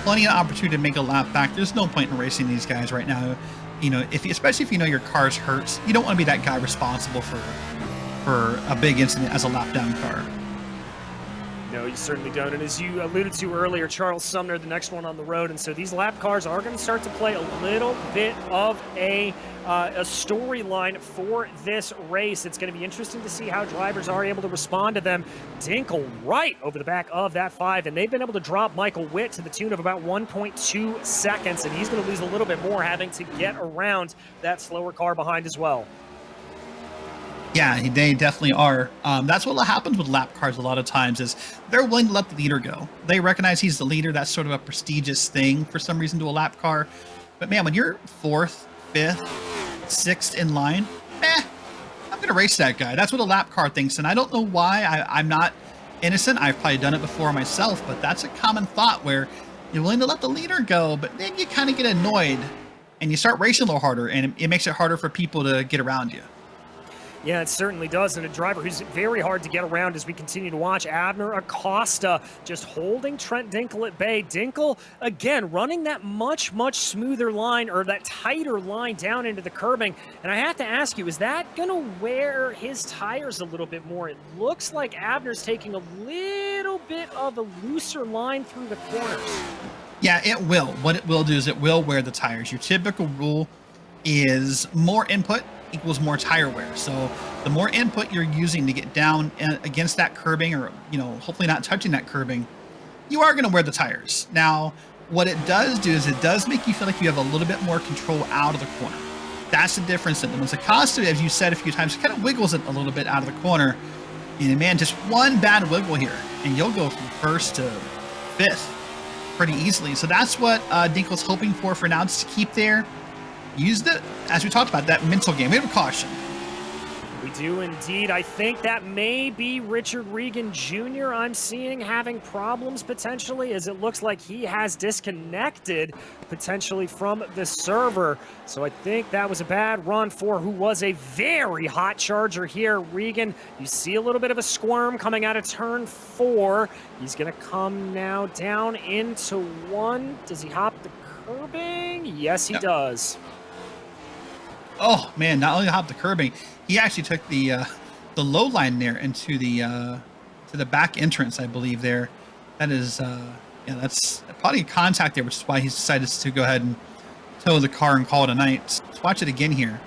plenty of opportunity to make a lap back. There's no point in racing these guys right now. You know, especially if you know your car's hurts, you don't want to be that guy responsible for a big incident as a lap down car. No, you certainly don't. And as you alluded to earlier, Charles Sumner, the next one on the road. And so these lap cars are going to start to play a little bit of a storyline for this race. It's going to be interesting to see how drivers are able to respond to them. Dinkle right over the back of that 5, and they've been able to drop Michael Witt to the tune of about 1.2 seconds, and he's going to lose a little bit more having to get around that slower car behind as well. Yeah, they definitely are. That's what happens with lap cars a lot of times is they're willing to let the leader go. They recognize he's the leader. That's sort of a prestigious thing for some reason to a lap car. But man, when you're 4th, 5th, 6th in line, I'm going to race that guy. That's what a lap car thinks. And I don't know why. I'm not innocent. I've probably done it before myself, but that's a common thought where you're willing to let the leader go, but then you kind of get annoyed and you start racing a little harder, and it makes it harder for people to get around you. Yeah, it certainly does. And a driver who's very hard to get around as we continue to watch, Abner Acosta, just holding Trent Dinkle at bay. Dinkle, again, running that much smoother line, or that tighter line down into the curbing. And I have to ask you, is that going to wear his tires a little bit more? It looks like Abner's taking a little bit of a looser line through the corners. Yeah, it will. What it will do is it will wear the tires. Your typical rule is more input equals more tire wear. So the more input you're using to get down against that curbing, or, you know, hopefully not touching that curbing, you are going to wear the tires. Now, what it does do is it does make you feel like you have a little bit more control out of the corner. That's the difference. And when Acosta, as you said a few times, kind of wiggles it a little bit out of the corner. And man, just one bad wiggle here, and you'll go from 1st to 5th pretty easily. So that's what Dinkle's hoping for now, just to keep there. Use the, as we talked about, that mental game. We have a caution. We do indeed. I think that may be Richard Regan Jr. I'm seeing having problems potentially, as it looks like he has disconnected potentially from the server. So I think that was a bad run for who was a very hot charger here. Regan, you see a little bit of a squirm coming out of turn 4. He's going to come now down into 1. Does he hop the curbing? Yes, he does. Oh man, not only hopped the curbing, he actually took the low line there into the back entrance, I believe there. That is that's probably a contact there, which is why he's decided to go ahead and tow the car and call it a night. Let's watch it again here.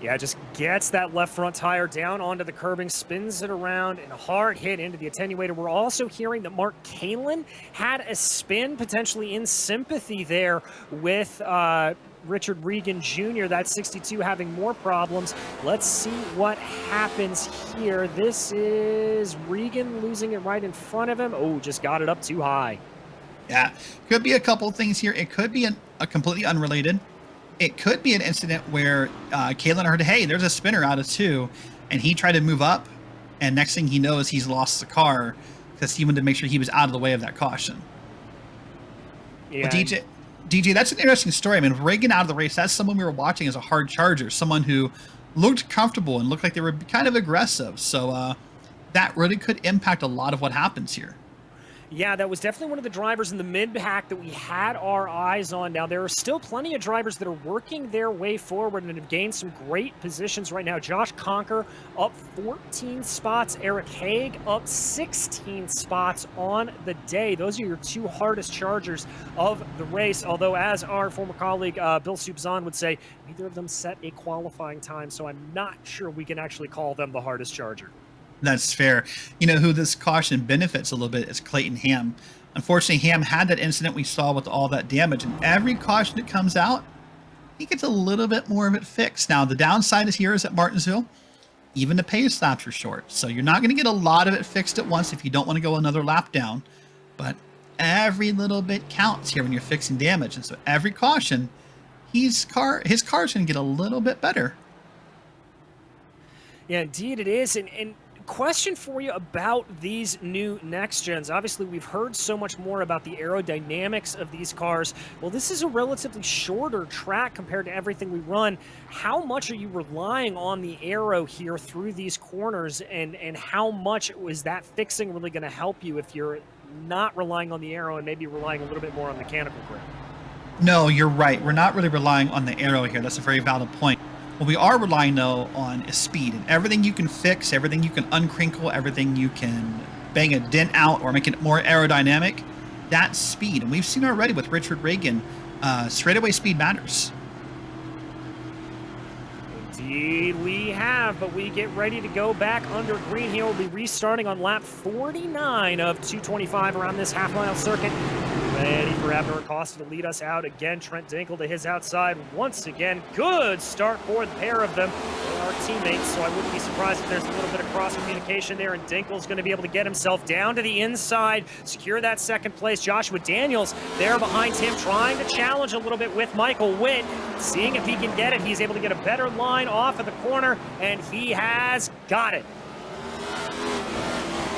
Yeah, just gets that left front tire down onto the curbing, spins it around, and a hard hit into the attenuator. We're also hearing that Mark Kalin had a spin, potentially in sympathy there with Richard Regan Jr., that 62, having more problems. Let's see what happens here. This is Regan losing it right in front of him. Oh, just got it up too high. Yeah, could be a couple of things here. It could be a completely unrelated. It could be an incident where Kalin heard, hey, there's a spinner out of 2, and he tried to move up, and next thing he knows, he's lost the car because he wanted to make sure he was out of the way of that caution. Yeah. Well, DJ, that's an interesting story. I mean, with Reagan out of the race, that's someone we were watching as a hard charger, someone who looked comfortable and looked like they were kind of aggressive. So that really could impact a lot of what happens here. Yeah, that was definitely one of the drivers in the mid-pack that we had our eyes on. Now, there are still plenty of drivers that are working their way forward and have gained some great positions right now. Josh Conker up 14 spots. Eric Haig up 16 spots on the day. Those are your 2 hardest chargers of the race. Although, as our former colleague Bill Subzan would say, neither of them set a qualifying time, so I'm not sure we can actually call them the hardest charger. That's fair. You know who this caution benefits a little bit is Clayton Ham. Unfortunately, Ham had that incident we saw with all that damage, and every caution that comes out, he gets a little bit more of it fixed. Now, the downside is here is at Martinsville, even the pace laps are short, so you're not going to get a lot of it fixed at once if you don't want to go another lap down, but every little bit counts here when you're fixing damage, and so every caution, his car's going to get a little bit better. Yeah, indeed it is, and question for you about these new next gens. Obviously, we've heard so much more about the aerodynamics of these cars. Well, this is a relatively shorter track compared to everything we run. How much are you relying on the aero here through these corners, and how much is that fixing really going to help you if you're not relying on the aero and maybe relying a little bit more on mechanical grip? No, you're right. We're not really relying on the aero here. That's a very valid point. What we are relying, though, on is speed. And everything you can fix, everything you can uncrinkle, everything you can bang a dent out or make it more aerodynamic, that's speed. And we've seen already with Richard Regan, straightaway speed matters. Indeed we have, but we get ready to go back under green here. We'll be restarting on lap 49 of 225 around this half-mile circuit. Ready for Abner Acosta to lead us out again. Trent Dinkle to his outside once again. Good start for the pair of them. They are teammates, so I wouldn't be surprised if there's a little bit of cross-communication there, and Dinkle's going to be able to get himself down to the inside, secure that second place. Joshua Daniels there behind him, trying to challenge a little bit with Michael Witt, seeing if he can get it. He's able to get a better line off of the corner, and he has got it.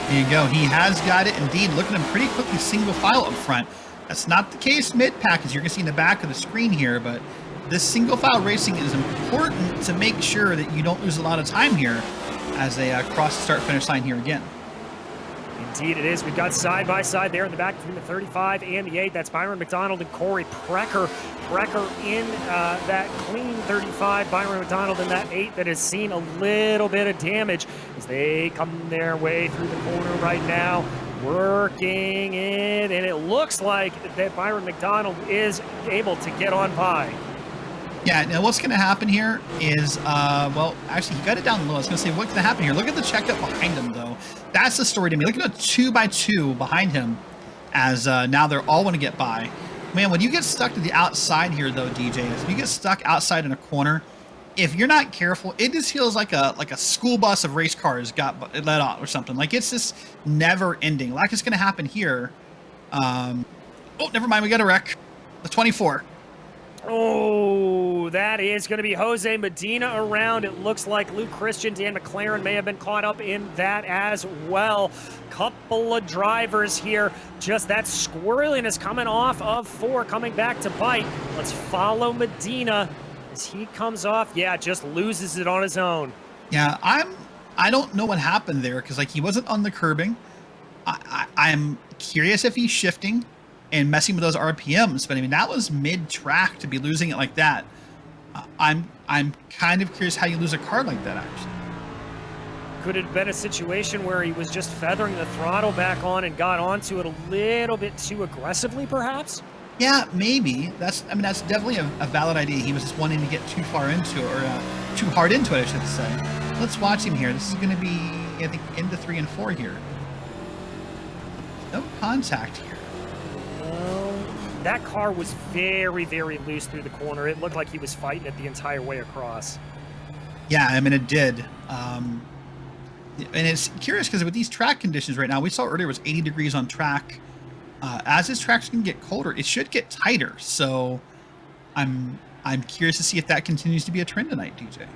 There you go. He has got it indeed. Look at him pretty quickly single file up front. That's not the case mid-pack, as you're going to see in the back of the screen here, but this single file racing is important to make sure that you don't lose a lot of time here as they cross the start-finish line here again. Indeed it is. We've got side-by-side there in the back between the 35 and the 8. That's Byron Mcdonald and Corey Precker. Precker in that clean 35. Byron Mcdonald in that 8 that has seen a little bit of damage as they come their way through the corner right now. Working it, and it looks like that Byron Mcdonald is able to get on by. Yeah, now what's going to happen here is, well, actually, he got it down low. I was going to say, what's going to happen here? Look at the checkup behind him, though. That's the story to me. Look at a 2x2 behind him as now they're all want to get by. Man, when you get stuck to the outside here, though, DJ, if you get stuck outside in a corner, if you're not careful, it just feels like a school bus of race cars got let out or something. Like, it's just never ending. Like it's going to happen here. Oh, never mind. We got a wreck. The 24. Oh, that is going to be Jose Medina around. It looks like Luke Christian, Dan McLaren may have been caught up in that as well. Couple of drivers here. Just that squirreliness coming off of 4, coming back to bite. Let's follow Medina. As he comes off, yeah, just loses it on his own. Yeah, I don't know what happened there because like he wasn't on the curbing. I'm curious if he's shifting and messing with those RPMs, but I mean that was mid-track to be losing it like that. I'm kind of curious how you lose a car like that actually. Could it have been a situation where he was just feathering the throttle back on and got onto it a little bit too aggressively, perhaps? Yeah, maybe. That's definitely a valid idea. He was just wanting to get too far into it, or too hard into it, I should say. Let's watch him here. This is going to be, I think, into 3 and 4 here. No contact here. Well, that car was very, very loose through the corner. It looked like he was fighting it the entire way across. Yeah, I mean, it did. And it's curious because with these track conditions right now, we saw earlier it was 80 degrees on track. As this track's going to get colder, it should get tighter. So I'm curious to see if that continues to be a trend tonight, DJ.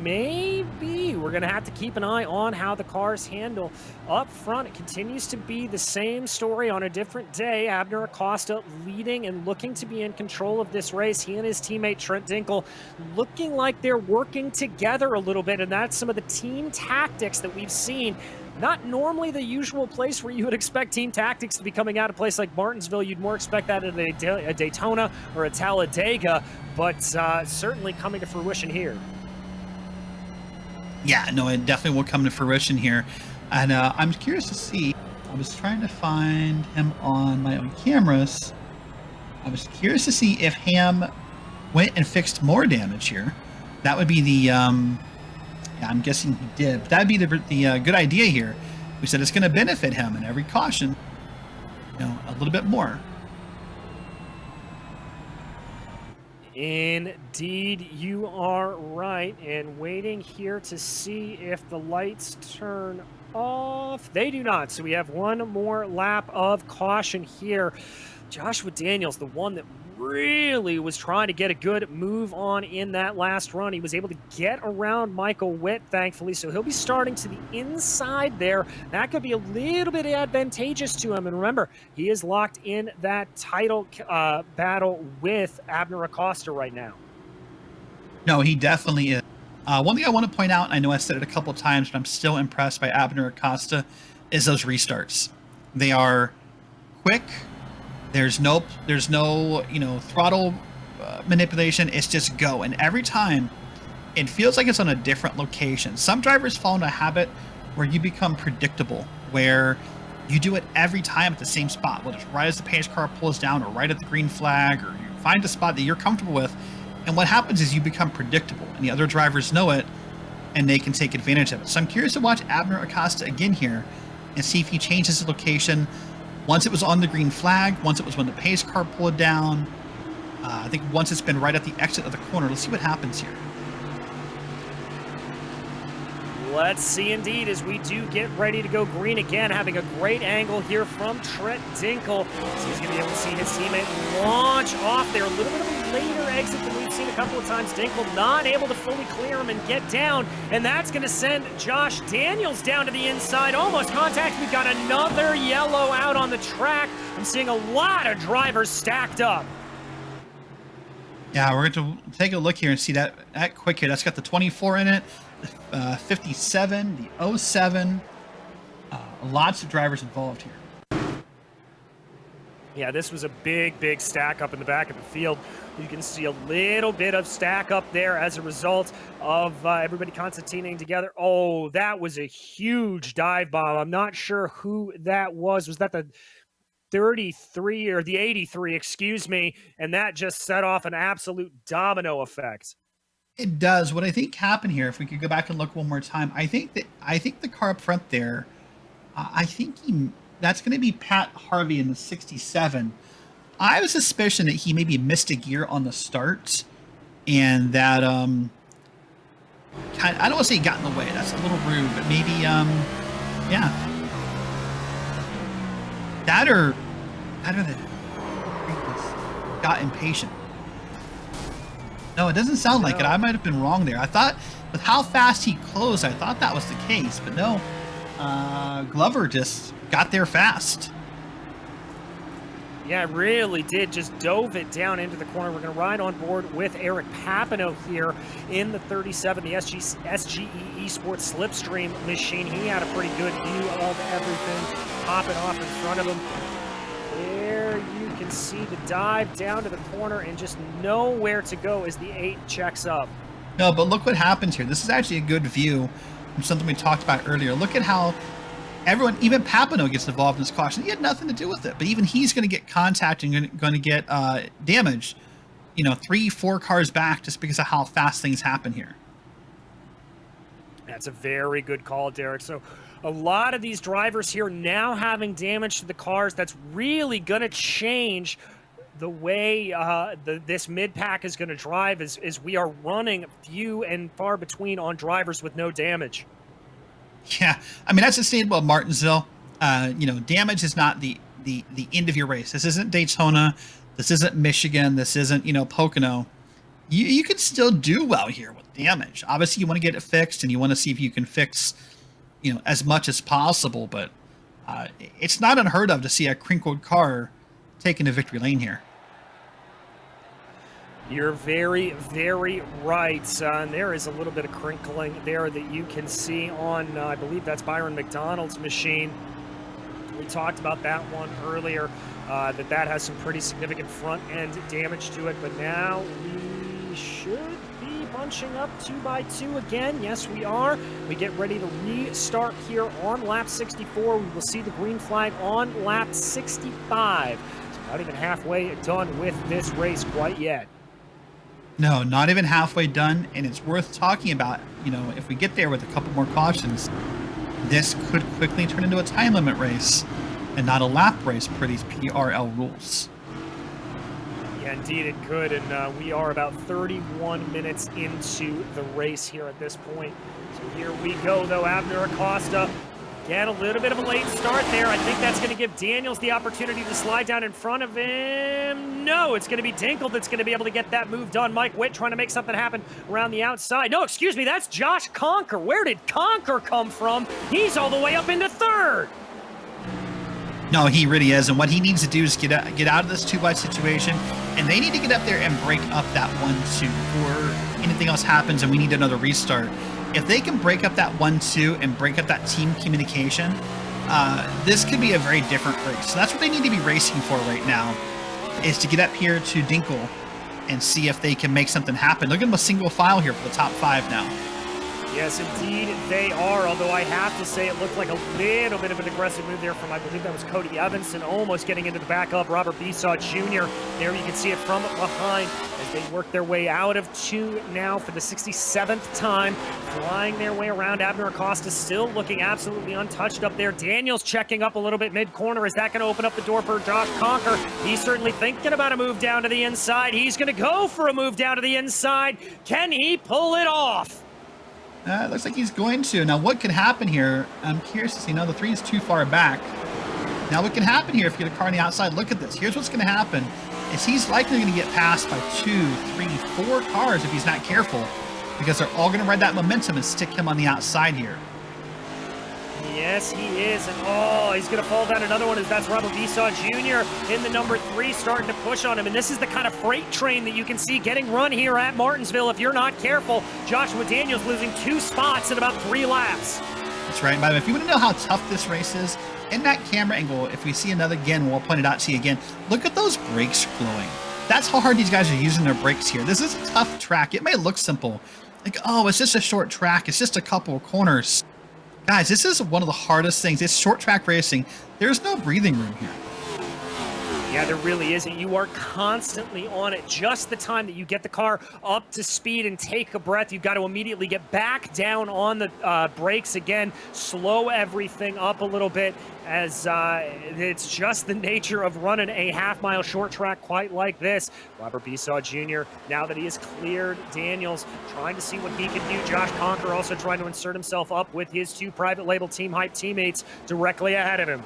Maybe. We're going to have to keep an eye on how the cars handle. Up front, it continues to be the same story on a different day. Abner Acosta leading and looking to be in control of this race. He and his teammate Trent Dinkle looking like they're working together a little bit, and that's some of the team tactics that we've seen. Not normally the usual place where you would expect team tactics to be coming out of a place like Martinsville. You'd more expect that at a Daytona or a Talladega, but certainly coming to fruition here. Yeah, no, it definitely will come to fruition here. And I'm curious to see. I was trying to find him on my own cameras. I was curious to see if Ham went and fixed more damage here. That would be the... yeah, I'm guessing he did. But that would be the good idea here. We said it's going to benefit him in every caution. You know, a little bit more. Indeed, you are right. And waiting here to see if the lights turn off. They do not. So we have one more lap of caution here. Joshua Daniels, the one that really was trying to get a good move on in that last run. He was able to get around Michael Witt, thankfully, so he'll be starting to the inside there. That could be a little bit advantageous to him. And remember, he is locked in that title battle with Abner Acosta right now. No, he definitely is. One thing I want to point out, and I know I said it a couple times, but I'm still impressed by Abner Acosta, is those restarts. They are quick. There's no throttle manipulation. It's just go. And every time, it feels like it's on a different location. Some drivers fall into a habit where you become predictable, where you do it every time at the same spot, whether it's right as the pace car pulls down or right at the green flag, or you find a spot that you're comfortable with. And what happens is you become predictable, and the other drivers know it, and they can take advantage of it. So I'm curious to watch Abner Acosta again here and see if he changes his location. Once it was on the green flag, once it was when the pace car pulled down. I think once it's been right at the exit of the corner. Let's see what happens here. Let's see indeed as we do get ready to go green again, having a great angle here from Trent Dinkel. So he's going to be able to see his teammate launch off there. A little bit of a later exit than we've seen a couple of times. Dinkel not able to fully clear him and get down, and that's going to send Josh Daniels down to the inside. Almost contact. We've got another yellow out on the track. I'm seeing a lot of drivers stacked up. Yeah, we're going to take a look here and see that quick here. That's got the 24 in it. 57, the 07, lots of drivers involved here. Yeah, this was a big stack up in the back of the field. You can see a little bit of stack up there as a result of everybody concertinating together. Oh, that was a huge dive bomb. I'm not sure who that was. Was that the 33 or the 83, excuse me? And that just set off an absolute domino effect. It does. What I think happened here, if we could go back and look one more time, I think the car up front there, that's going to be Pat Harvey in the 67. I have a suspicion that he maybe missed a gear on the start, and that I don't want to say he got in the way. That's a little rude, but maybe yeah, that or got impatient. No, it doesn't sound like it. I might have been wrong there. I thought with how fast he closed, I thought that was the case, but no. Glover just got there fast. Yeah, it really did. Just dove it down into the corner. We're going to ride on board with Eric Papano here in the 37, the SGE eSports Slipstream machine. He had a pretty good view of everything popping off in front of him. There you can see the dive down to the corner and just nowhere to go as the 8 checks up. No, but look what happens here. This is actually a good view from something we talked about earlier. Look at how everyone, even Papano gets involved in this caution. He had nothing to do with it, but even he's going to get contact and going to get damage, 3-4 cars back just because of how fast things happen here. That's a very good call, Derek. So a lot of these drivers here now having damage to the cars. That's really going to change the way this mid-pack is going to drive as we are running few and far between on drivers with no damage. Yeah, I mean, that's the same about Martinsville. Damage is not the end of your race. This isn't Daytona. This isn't Michigan. This isn't, Pocono. You can still do well here with damage. Obviously, you want to get it fixed, and you want to see if you can fix, as much as possible. But it's not unheard of to see a crinkled car taking a victory lane here. You're very, very right. And there is a little bit of crinkling there that you can see on, I believe that's Byron Mcdonald's machine. We talked about that one earlier, that has some pretty significant front end damage to it. But now we should be bunching up 2x2 again. Yes, we are. We get ready to restart here on lap 64. We will see the green flag on lap 65. So not even halfway done with this race quite yet. No, not even halfway done, and it's worth talking about. If we get there with a couple more cautions, this could quickly turn into a time limit race and not a lap race per these PRL rules. Yeah, indeed it could, and we are about 31 minutes into the race here at this point. So here we go, though. Abner Acosta Again, a little bit of a late start there. I think that's going to give Daniels the opportunity to slide down in front of him. No, it's going to be Dinkle that's going to be able to get that move done. Mike Witt trying to make something happen around the outside. No, excuse me, that's Josh Conker. Where did Conker come from? He's all the way up into third. No, he really is. And what he needs to do is get out of this 2-wide situation. And they need to get up there and break up that 1-2 before anything else happens and we need another restart. If they can break up that 1-2 and break up that team communication, this could be a very different race. So that's what they need to be racing for right now, is to get up here to Dinkle and see if they can make something happen. Look at them a single file here for the top 5 now. Yes, indeed, they are, although I have to say it looked like a little bit of an aggressive move there from, I believe that was Cody Evanson, almost getting into the back of Robert Besaw Jr. There you can see it from behind as they work their way out of 2 now for the 67th time, flying their way around. Abner Acosta still looking absolutely untouched up there. Daniels checking up a little bit mid-corner. Is that going to open up the door for Josh Conker? He's certainly thinking about a move down to the inside. He's going to go for a move down to the inside. Can he pull it off? It looks like he's going to. Now, what could happen here? I'm curious to see. No, the 3 is too far back. Now, what can happen here if you get a car on the outside? Look at this. Here's what's going to happen. Is he's likely going to get passed by 2, 3, 4 cars if he's not careful, because they're all going to ride that momentum and stick him on the outside here. Yes, he is. And oh, he's going to fall down another one as that's Robert Besaw Jr. in the number 3 starting to push on him. And this is the kind of freight train that you can see getting run here at Martinsville if you're not careful. Joshua Daniels losing 2 spots in about 3 laps. That's right. By the way, if you want to know how tough this race is, in that camera angle, if we see another again, we'll point it out to you again. Look at those brakes glowing. That's how hard these guys are using their brakes here. This is a tough track. It may look simple. Like, oh, it's just a short track. It's just a couple of corners. Guys, this is one of the hardest things. It's short track racing. There's no breathing room here. Yeah, there really isn't. You are constantly on it. Just the time that you get the car up to speed and take a breath, you've got to immediately get back down on the brakes again, slow everything up a little bit, as it's just the nature of running a half-mile short track quite like this. Robert Besaw Jr., now that he has cleared Daniels, trying to see what he can do. Josh Conker also trying to insert himself up with his 2 private label Team Hype teammates directly ahead of him.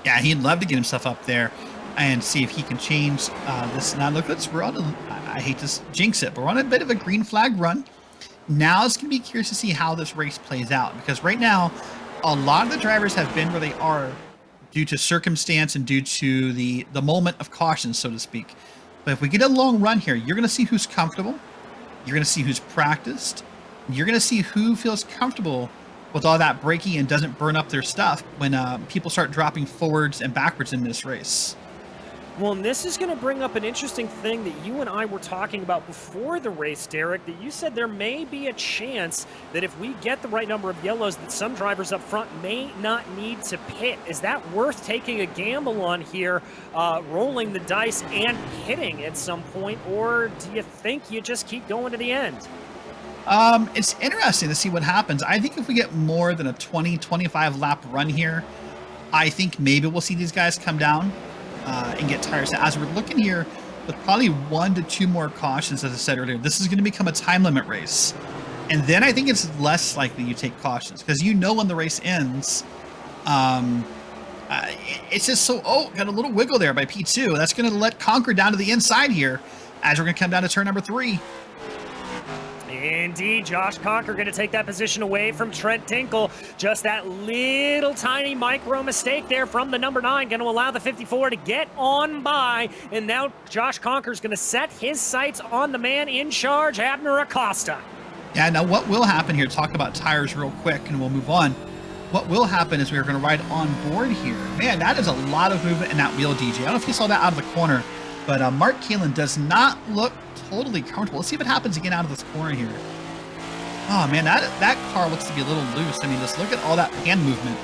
Yeah, he'd love to get himself up there and see if he can change this. Now look, we're on I hate to jinx it, but we're on a bit of a green flag run. Now it's going to be curious to see how this race plays out, because right now a lot of the drivers have been where they are due to circumstance and due to the moment of caution, so to speak. But if we get a long run here, you're going to see who's comfortable. You're going to see who's practiced. You're going to see who feels comfortable with all that braking and doesn't burn up their stuff when people start dropping forwards and backwards in this race. Well, and this is going to bring up an interesting thing that you and I were talking about before the race, Derek, that you said there may be a chance that if we get the right number of yellows, that some drivers up front may not need to pit. Is that worth taking a gamble on here, rolling the dice and pitting at some point, or do you think you just keep going to the end? It's interesting to see what happens. I think if we get more than a 20-25 lap run here, I think maybe we'll see these guys come down and get tires. As we're looking here, with probably 1 to 2 more cautions, as I said earlier, this is going to become a time limit race. And then I think it's less likely you take cautions, because you know when the race ends, it's just so, got a little wiggle there by P2. That's going to let Conker down to the inside here as we're going to come down to turn number 3. Indeed, Josh Conker going to take that position away from Trent Dinkle. Just that little tiny micro mistake there from the number 9 going to allow the 54 to get on by. And now Josh Conker's going to set his sights on the man in charge, Abner Acosta. Yeah, now what will happen here, talk about tires real quick and we'll move on. What will happen is we're going to ride on board here. Man, that is a lot of movement in that wheel, DJ. I don't know if you saw that out of the corner, but Mark Kalin does not look totally comfortable. Let's see what happens again out of this corner here. Oh man, that car looks to be a little loose. I mean, just look at all that hand movement.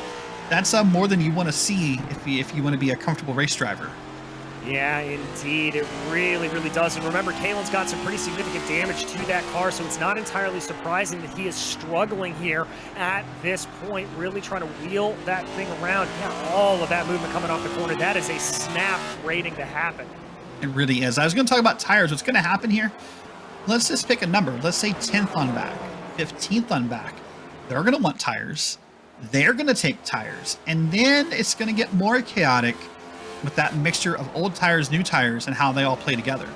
That's more than you want to see if you want to be a comfortable race driver. Yeah, indeed, it really, really does. And remember, Kalen's got some pretty significant damage to that car, so it's not entirely surprising that he is struggling here at this point, really trying to wheel that thing around. Yeah, all of that movement coming off the corner. That is a snap waiting to happen. It really is. I was going to talk about tires. What's going to happen here? Let's just pick a number. Let's say 10th on back, 15th on back. They're going to want tires. they're going to take tires, and then it's going to get more chaotic with that mixture of old tires, new tires, and how they all play together.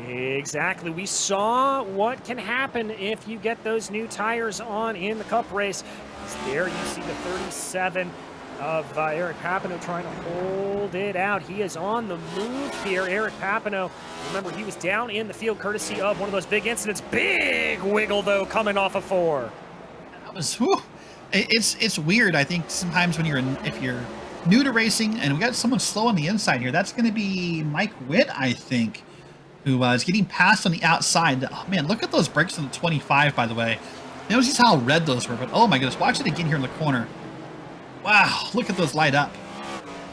Exactly. We saw what can happen if you get those new tires on in the Cup race. There you see the 37 of Eric Papano trying to hold it out. He is on the move here. Eric Papano, remember, he was down in the field courtesy of one of those big incidents. Big wiggle, though, coming off of 4. That was, whew. It's weird. I think sometimes when if you're new to racing, and we got someone slow on the inside here, that's going to be Mike Witt, I think, who is getting passed on the outside. Oh, man, look at those brakes on the 25, by the way. Notice how red those were, but oh my goodness, watch it again here in the corner. Wow, look at those light up.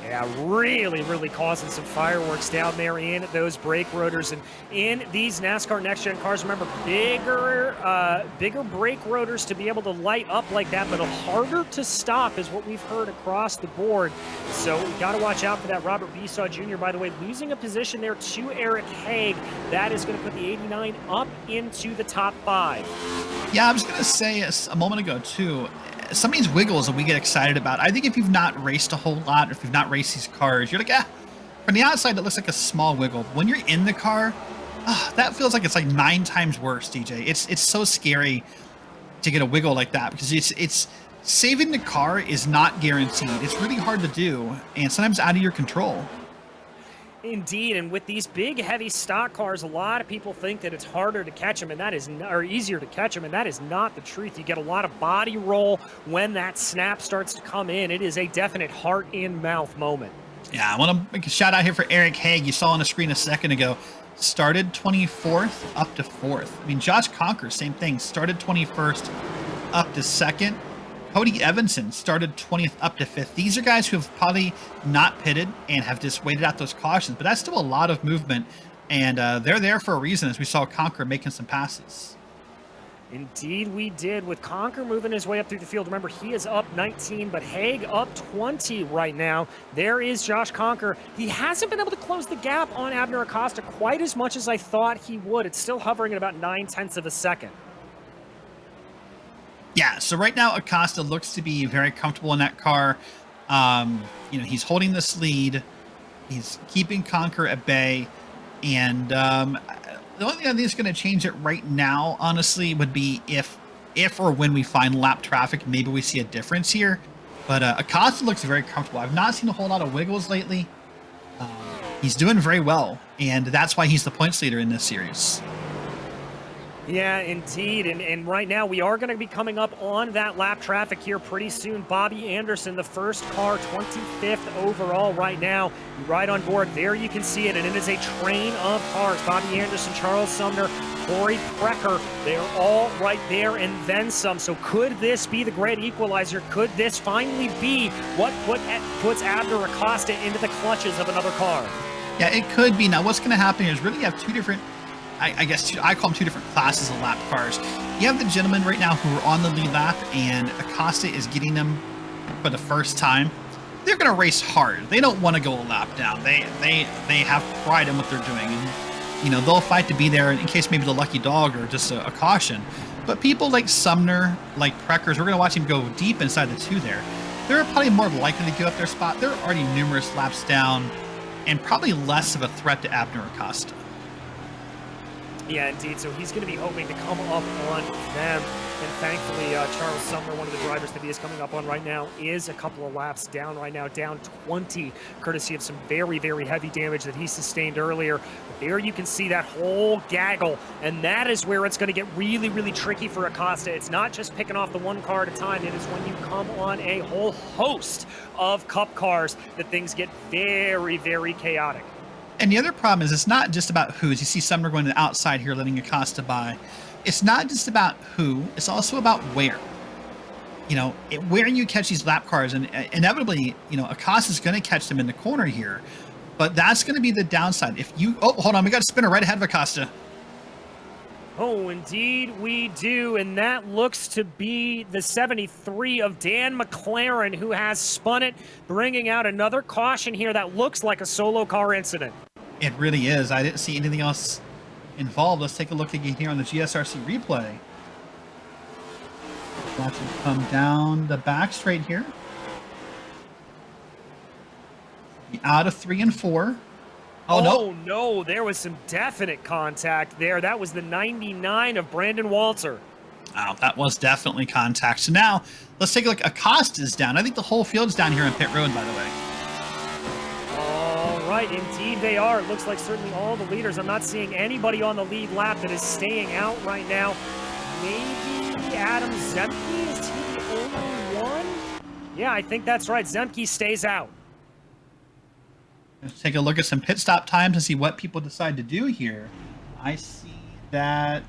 Yeah, really causing some fireworks down there in those brake rotors. And in these NASCAR Next Gen cars, remember, bigger brake rotors to be able to light up like that, but harder to stop is what we've heard across the board. So we got to watch out for that. Robert Besaw Jr., by the way, losing a position there to Eric Haig. That is going to put the 89 up into the top 5. Yeah, I was going to say a moment ago, too, some of these wiggles that we get excited about, I think if you've not raced a whole lot, or if you've not raced these cars, you're like, from the outside, it looks like a small wiggle. When you're in the car, that feels like it's like 9 times worse, DJ. It's so scary to get a wiggle like that, because it's saving the car is not guaranteed. It's really hard to do, and sometimes out of your control. Indeed, and with these big, heavy stock cars, a lot of people think that it's harder to catch them, and that is or easier to catch them, and that is not the truth. You get a lot of body roll when that snap starts to come in. It is a definite heart-in-mouth moment. Yeah, I want to make a shout out here for Eric Haig. You saw on the screen a second ago, started 24th up to 4th. I mean, Josh Conker, same thing, started 21st up to 2nd. Cody Evanson started 20th up to 5th. These are guys who have probably not pitted and have just waited out those cautions, but that's still a lot of movement, and they're there for a reason, as we saw Conker making some passes. Indeed we did, with Conker moving his way up through the field. Remember, he is up 19, but Haig up 20 right now. There is Josh Conker. He hasn't been able to close the gap on Abner Acosta quite as much as I thought he would. It's still hovering at about 9/10 of a second. Yeah, so right now Acosta looks to be very comfortable in that car. He's holding this lead. He's keeping Conker at bay. And the only thing I think is going to change it right now, honestly, would be if or when we find lap traffic, maybe we see a difference here. But Acosta looks very comfortable. I've not seen a whole lot of wiggles lately. He's doing very well, and that's why he's the points leader in this series. Yeah, indeed. And right now we are going to be coming up on that lap traffic here pretty soon. Bobby Anderson, the first car, 25th overall right now. Right on board. There you can see it. And it is a train of cars. Bobby Anderson, Charles Sumner, Corey Precker. They're all right there and then some. So could this be the great equalizer? Could this finally be what puts Abner Acosta into the clutches of another car? Yeah, it could be. Now, what's going to happen is really you have two different, I guess I call them two different classes of lap cars. You have the gentlemen right now who are on the lead lap, and Acosta is getting them for the first time. They're going to race hard. They don't want to go a lap down. They have pride in what they're doing, and they'll fight to be there in case maybe the lucky dog or just a caution. But people like Sumner, like Preckers, we're going to watch him go deep inside the 2 there. They're probably more likely to give up their spot. They're already numerous laps down, and probably less of a threat to Abner Acosta. Yeah, indeed. So he's going to be hoping to come up on them. And thankfully, Charles Sumner, one of the drivers that he is coming up on right now, is a couple of laps down right now, down 20, courtesy of some very, very heavy damage that he sustained earlier. But there you can see that whole gaggle, and that is where it's going to get really, really tricky for Acosta. It's not just picking off the one car at a time. It is when you come on a whole host of Cup cars that things get very, very chaotic. And the other problem is it's not just about who. As you see Sumner going to the outside here, letting Acosta by. It's not just about who. It's also about where. Where you catch these lap cars. And inevitably, Acosta's going to catch them in the corner here. But that's going to be the downside. If you... Oh, hold on. We got a spinner right ahead of Acosta. Oh, indeed we do. And that looks to be the 73 of Dan McLaren, who has spun it, bringing out another caution here that looks like a solo car incident. It really is. I didn't see anything else involved. Let's take a look again here on the Gsrc replay. Watch him come down the back straight here. Out of 3 and 4. Oh, no, there was some definite contact there. That was the 99 of Brandon Walter. Wow, that was definitely contact. So now, let's take a look. Acosta's down. I think the whole field's down here on pit road, by the way. All right, indeed they are. It looks like certainly all the leaders. I'm not seeing anybody on the lead lap that is staying out right now. Maybe Adam Zemke, is he the only one? Yeah, I think that's right. Zemke stays out. Let's take a look at some pit stop times and see what people decide to do here. I see that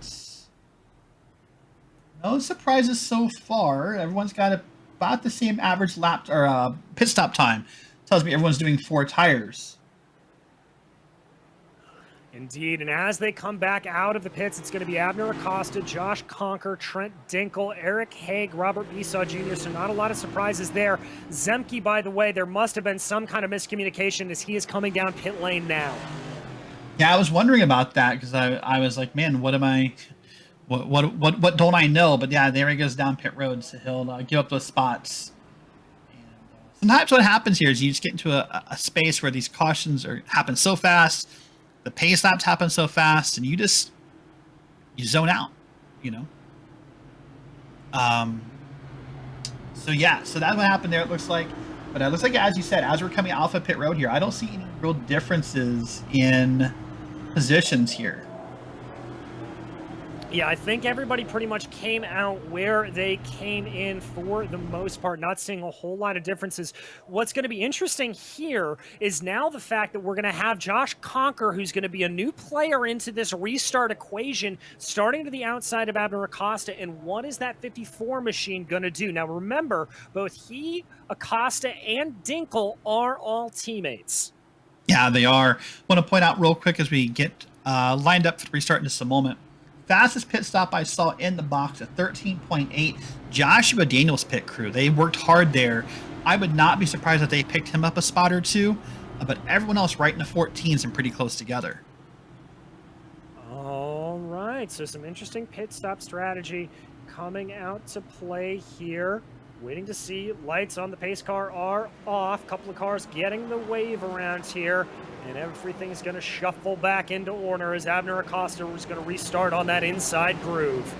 no surprises so far. Everyone's got about the same average lap or pit stop time. Tells me everyone's doing 4 tires. Indeed, and as they come back out of the pits, it's going to be Abner Acosta, Josh Conker, Trent Dinkle, Eric Haig, Robert Esau Jr., so not a lot of surprises there. Zemke, by the way, there must have been some kind of miscommunication as he is coming down pit lane now. Yeah, I was wondering about that because I was like, man, what don't I know? But yeah, there he goes down pit road, so he'll give up those spots. And sometimes what happens here is you just get into a space where these cautions happen so fast. The pace laps happen so fast, and you zone out, you know. So yeah, so that's what happened there. It looks like, but it looks like as you said, as we're coming off of pit road here, I don't see any real differences in positions here. Yeah, I think everybody pretty much came out where they came in for the most part, not seeing a whole lot of differences. What's going to be interesting here is now the fact that we're going to have Josh Conker, who's going to be a new player into this restart equation, starting to the outside of Abner Acosta. And what is that 54 machine going to do? Now, remember, both he, Acosta, and Dinkle are all teammates. Yeah, they are. I want to point out real quick as we get lined up for the restart in just a moment. Fastest pit stop I saw in the box at 13.8. Joshua Daniels' pit crew. They worked hard there. I would not be surprised if they picked him up a spot or two, but everyone else right in the 14s and pretty close together. All right, so some interesting pit stop strategy coming out to play here. Waiting to see. Lights on the pace car are off. Couple of cars getting the wave around here. And everything's going to shuffle back into order as Abner Acosta is going to restart on that inside groove.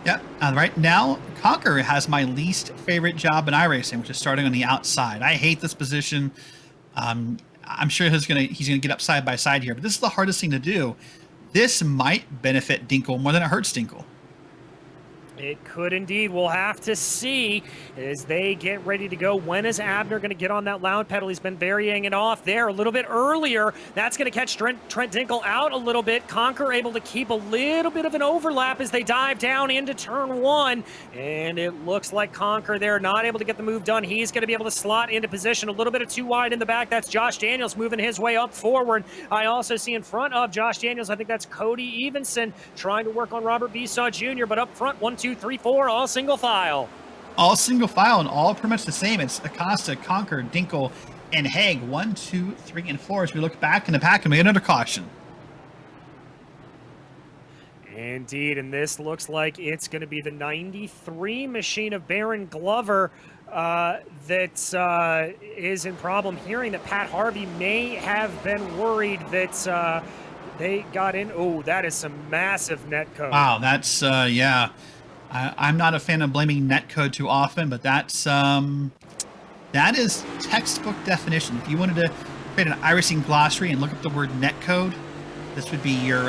Yeah, right now, Conker has my least favorite job in iRacing, which is starting on the outside. I hate this position. I'm sure he's gonna get up side by side here, but this is the hardest thing to do. This might benefit Dinkle more than it hurts Dinkle. It could indeed. We'll have to see as they get ready to go. When is Abner going to get on that loud pedal? He's been varying it off there a little bit earlier. That's going to catch Trent Dinkle out a little bit. Conker able to keep a little bit of an overlap as they dive down into turn 1. And it looks like Conker there not able to get the move done. He's going to be able to slot into position. A little bit of too wide in the back. That's Josh Daniels moving his way up forward. I also see in front of Josh Daniels, I think that's Cody Evenson trying to work on Robert Esau Jr. But up front, 1, 2, 3, 4, all single file. All single file and all pretty much the same. It's Acosta, Conker, Dinkle, and Haig. 1, 2, 3, and 4 as we look back in the pack and we get another caution. Indeed, and this looks like it's going to be the 93 machine of Baron Glover that is in problem. Hearing that Pat Harvey may have been worried that they got in. Oh, that is some massive netcode. Wow, that's, yeah. I'm not a fan of blaming netcode too often, but that is textbook definition. If you wanted to create an iRacing glossary and look up the word netcode, this would be your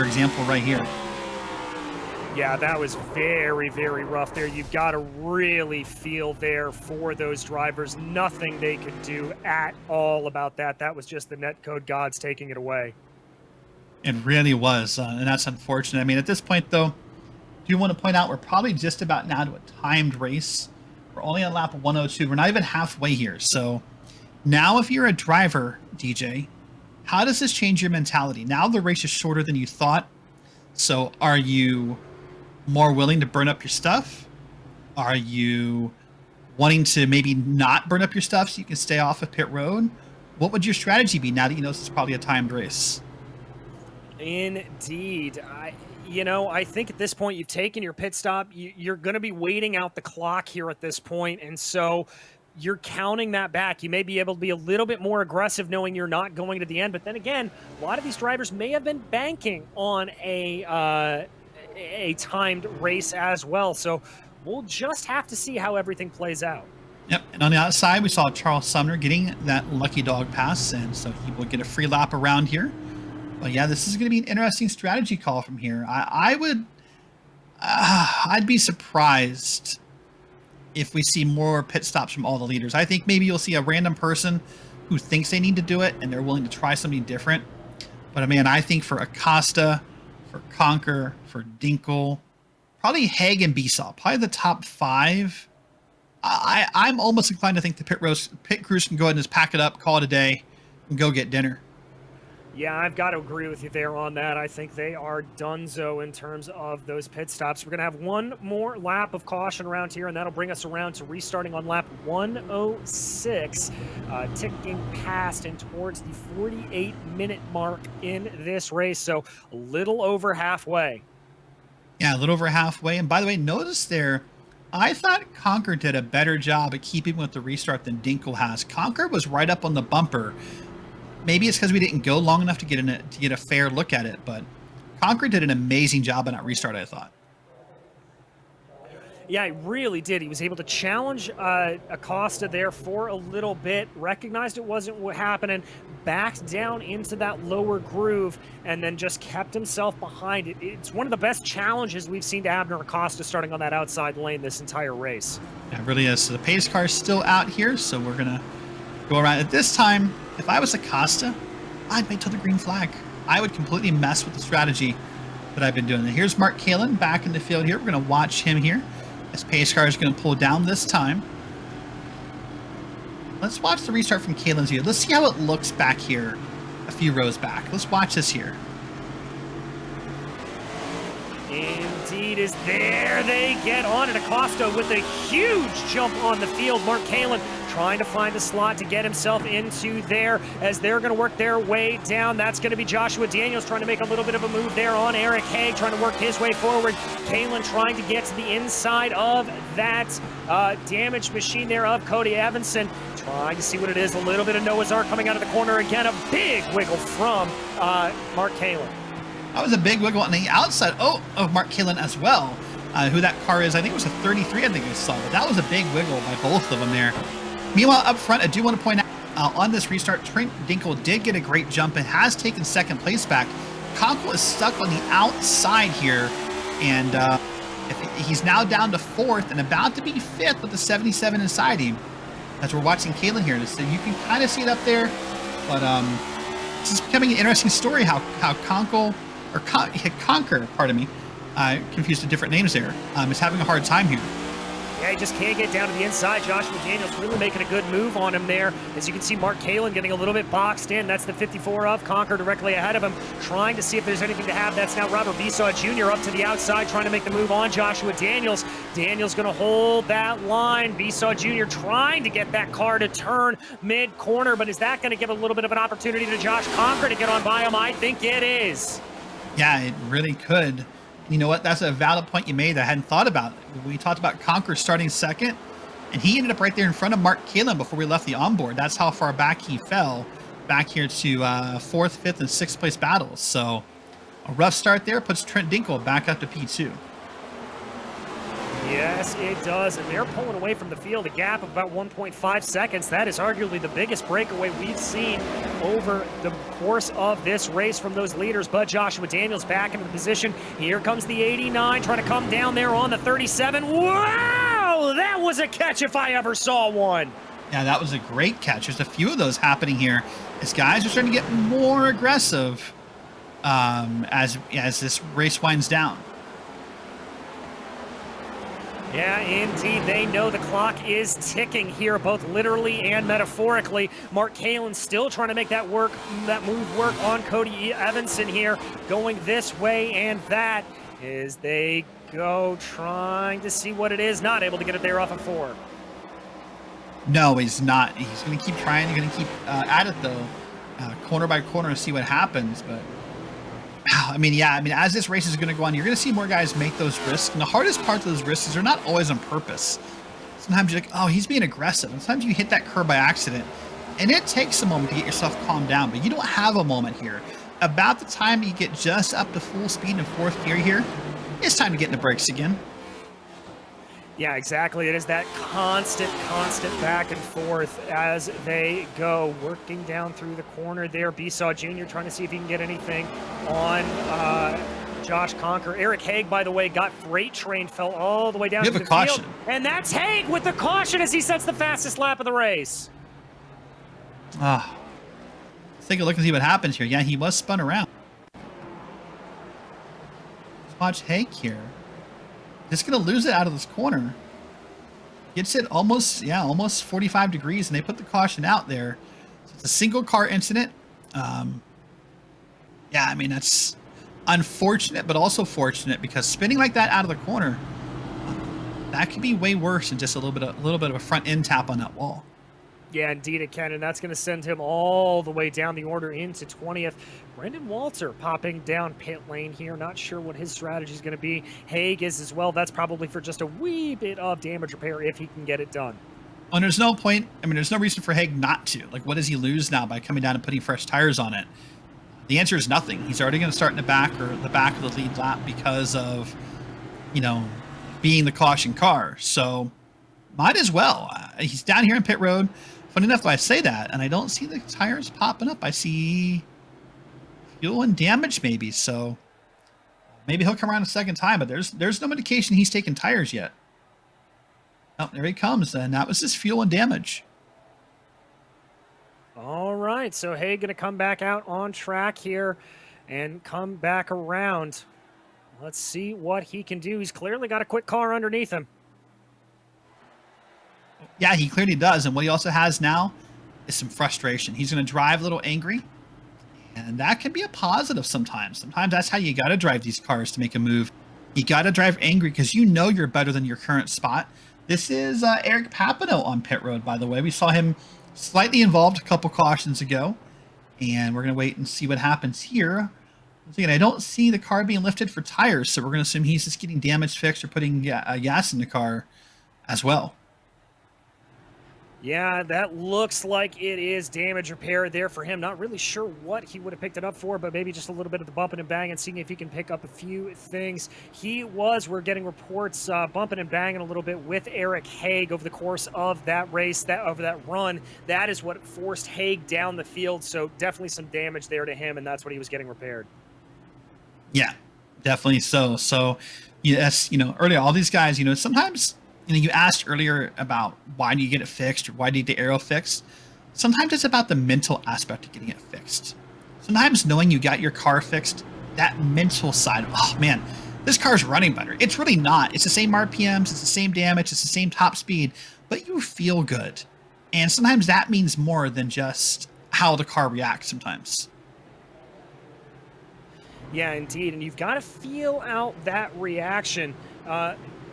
example right here. Yeah, that was very, very rough there. You've got to really feel there for those drivers. Nothing they could do at all about that. That was just the netcode gods taking it away. It really was, and that's unfortunate. I mean, at this point, though, do you want to point out we're probably just about now to a timed race. We're only on lap 102. We're not even halfway here. So now if you're a driver, DJ, how does this change your mentality? Now the race is shorter than you thought. So are you more willing to burn up your stuff? Are you wanting to maybe not burn up your stuff so you can stay off of pit road? What would your strategy be now that you know this is probably a timed race? Indeed. You know, I think at this point you've taken your pit stop. You're going to be waiting out the clock here at this point, and so you're counting that back. You may be able to be a little bit more aggressive knowing you're not going to the end, but then again, a lot of these drivers may have been banking on a timed race as well, so we'll just have to see how everything plays out. Yep, and on the outside, we saw Charles Sumner getting that lucky dog pass, and so he will get a free lap around here. But yeah, this is going to be an interesting strategy call from here. I'd be surprised if we see more pit stops from all the leaders. I think maybe you'll see a random person who thinks they need to do it, and they're willing to try something different. But man, I think for Acosta, for Conker, for Dinkel, probably Haig and Beisaw, probably the top 5. I'm almost inclined to think the pit crews can go ahead and just pack it up, call it a day, and go get dinner. Yeah, I've got to agree with you there on that. I think they are donezo in terms of those pit stops. We're going to have one more lap of caution around here, and that'll bring us around to restarting on lap 106, ticking past and towards the 48-minute mark in this race, so a little over halfway. Yeah, a little over halfway. And by the way, notice there, I thought Conker did a better job at keeping with the restart than Dinkel has. Conker was right up on the bumper. Maybe it's because we didn't go long enough to get a fair look at it, but Conker did an amazing job on that restart, I thought. Yeah, he really did. He was able to challenge Acosta there for a little bit, recognized it wasn't what happening, backed down into that lower groove, and then just kept himself behind it. It's one of the best challenges we've seen to Abner Acosta starting on that outside lane this entire race. Yeah, it really is. So the pace car is still out here, so we're going to go around. At this time, if I was Acosta, I'd wait till the green flag. I would completely mess with the strategy that I've been doing. And here's Mark Kalin back in the field here. We're going to watch him here. This pace car is going to pull down this time. Let's watch the restart from Kalin's view. Let's see how it looks back here a few rows back. Let's watch this here. Indeed is there. They get on it. Acosta with a huge jump on the field. Mark Kalin trying to find a slot to get himself into there as they're going to work their way down. That's going to be Joshua Daniels trying to make a little bit of a move there on Eric Haig, trying to work his way forward. Kalin trying to get to the inside of that damaged machine there of Cody Evanson, trying to see what it is. A little bit of Noah's Ark coming out of the corner again. A big wiggle from Mark Kalin. That was a big wiggle on the outside of Mark Kalin as well. Who that car is, I think it was a 33, I think I saw. But that was a big wiggle by both of them there. Meanwhile, up front, I do want to point out on this restart, Trent Dinkel did get a great jump and has taken second place back. Conkle is stuck on the outside here, and he's now down to 4th and about to be 5th with the 77 inside him. As we're watching Kalin here, so you can kind of see it up there, but this is becoming an interesting story how Conker, pardon me, confused the different names there, is having a hard time here. Yeah, he just can't get down to the inside. Joshua Daniels really making a good move on him there. As you can see, Mark Kalin getting a little bit boxed in. That's the 54 of Conker directly ahead of him, trying to see if there's anything to have. That's now Robert Beisaw Jr. up to the outside, trying to make the move on Joshua Daniels. Daniels going to hold that line. Beisaw Jr. trying to get that car to turn mid-corner, but is that going to give a little bit of an opportunity to Josh Conker to get on by him? I think it is. Yeah, it really could. You know what? That's a valid point you made that I hadn't thought about. We talked about Conker starting second, and he ended up right there in front of Mark Kalin before we left the onboard. That's how far back he fell, back here to 4th, 5th, and 6th place battles. So a rough start there puts Trent Dinkel back up to P2. Yes, it does, and they're pulling away from the field, a gap of about 1.5 seconds. That is arguably the biggest breakaway we've seen over the course of this race from those leaders, but Joshua Daniels back into the position. Here comes the 89, trying to come down there on the 37. Wow, that was a catch if I ever saw one. Yeah, that was a great catch. There's a few of those happening here as guys are starting to get more aggressive as this race winds down. Yeah, indeed. They know the clock is ticking here, both literally and metaphorically. Mark Kalin still trying to make that move work on Cody Evanson here, going this way and that as they go, trying to see what it is. Not able to get it there off of 4. No, he's not. He's going to keep trying. He's going to keep at it, though, corner by corner to see what happens. But I mean, yeah, I mean, as this race is going to go on, you're going to see more guys make those risks. And the hardest part of those risks is they're not always on purpose. Sometimes you're like, oh, he's being aggressive. And sometimes you hit that curb by accident. And it takes a moment to get yourself calmed down. But you don't have a moment here. About the time you get just up to full speed in fourth gear here, it's time to get in the brakes again. Yeah, exactly. It is that constant back and forth as they go, working down through the corner there. Besaw Jr. trying to see if he can get anything on Josh Conker. Eric Haig, by the way, got freight train, fell all the way down to the caution. field. And that's Haig with the caution as he sets the fastest lap of the race. Let's take a look and see what happens here. Yeah, he was spun around. Let's watch Haig here. Just going to lose it out of this corner. Gets it almost 45 degrees, and they put the caution out there. So it's a single car incident. Yeah, I mean, that's unfortunate, but also fortunate, because spinning like that out of the corner, that could be way worse than just a little bit of a front end tap on that wall. Yeah, indeed it can, and that's going to send him all the way down the order into 20th. Brendan Walter popping down pit lane here. Not sure what his strategy is going to be. Haig is as well. That's probably for just a wee bit of damage repair if he can get it done. And there's no point. I mean, there's no reason for Haig not to. Like, what does he lose now by coming down and putting fresh tires on it? The answer is nothing. He's already going to start in the back or the back of the lead lap because of, you know, being the caution car. So might as well. He's down here in pit road. Funny enough, I say that, and I don't see the tires popping up. I see fuel and damage maybe, so maybe he'll come around a second time, but there's no indication he's taking tires yet. Oh, there he comes, and that was just fuel and damage. All right, so Haig going to come back out on track here and come back around. Let's see what he can do. He's clearly got a quick car underneath him. Yeah, he clearly does. And what he also has now is some frustration. He's going to drive a little angry, and that can be a positive sometimes. Sometimes that's how you got to drive these cars to make a move. You got to drive angry because you know you're better than your current spot. This is Eric Papano on pit road, by the way. We saw him slightly involved a couple cautions ago, and we're going to wait and see what happens here. Once again, I don't see the car being lifted for tires, so we're going to assume he's just getting damage fixed or putting gas in the car as well. Yeah, that looks like it is damage repair there for him. Not really sure what he would have picked it up for, but maybe just a little bit of the bumping and banging, seeing if he can pick up a few things. We're getting reports bumping and banging a little bit with Eric Haig over the course of that race, over that run. That is what forced Haig down the field, so definitely some damage there to him, and that's what he was getting repaired. Yeah, definitely so. So, yes, earlier, all these guys, sometimes... you asked earlier about why do you get it fixed or why do you get the aero fixed? Sometimes it's about the mental aspect of getting it fixed. Sometimes knowing you got your car fixed, that mental side of, oh man, this car's running better. It's really not. It's the same RPMs, it's the same damage, it's the same top speed, but you feel good. And sometimes that means more than just how the car reacts sometimes. Yeah, indeed. And you've got to feel out that reaction.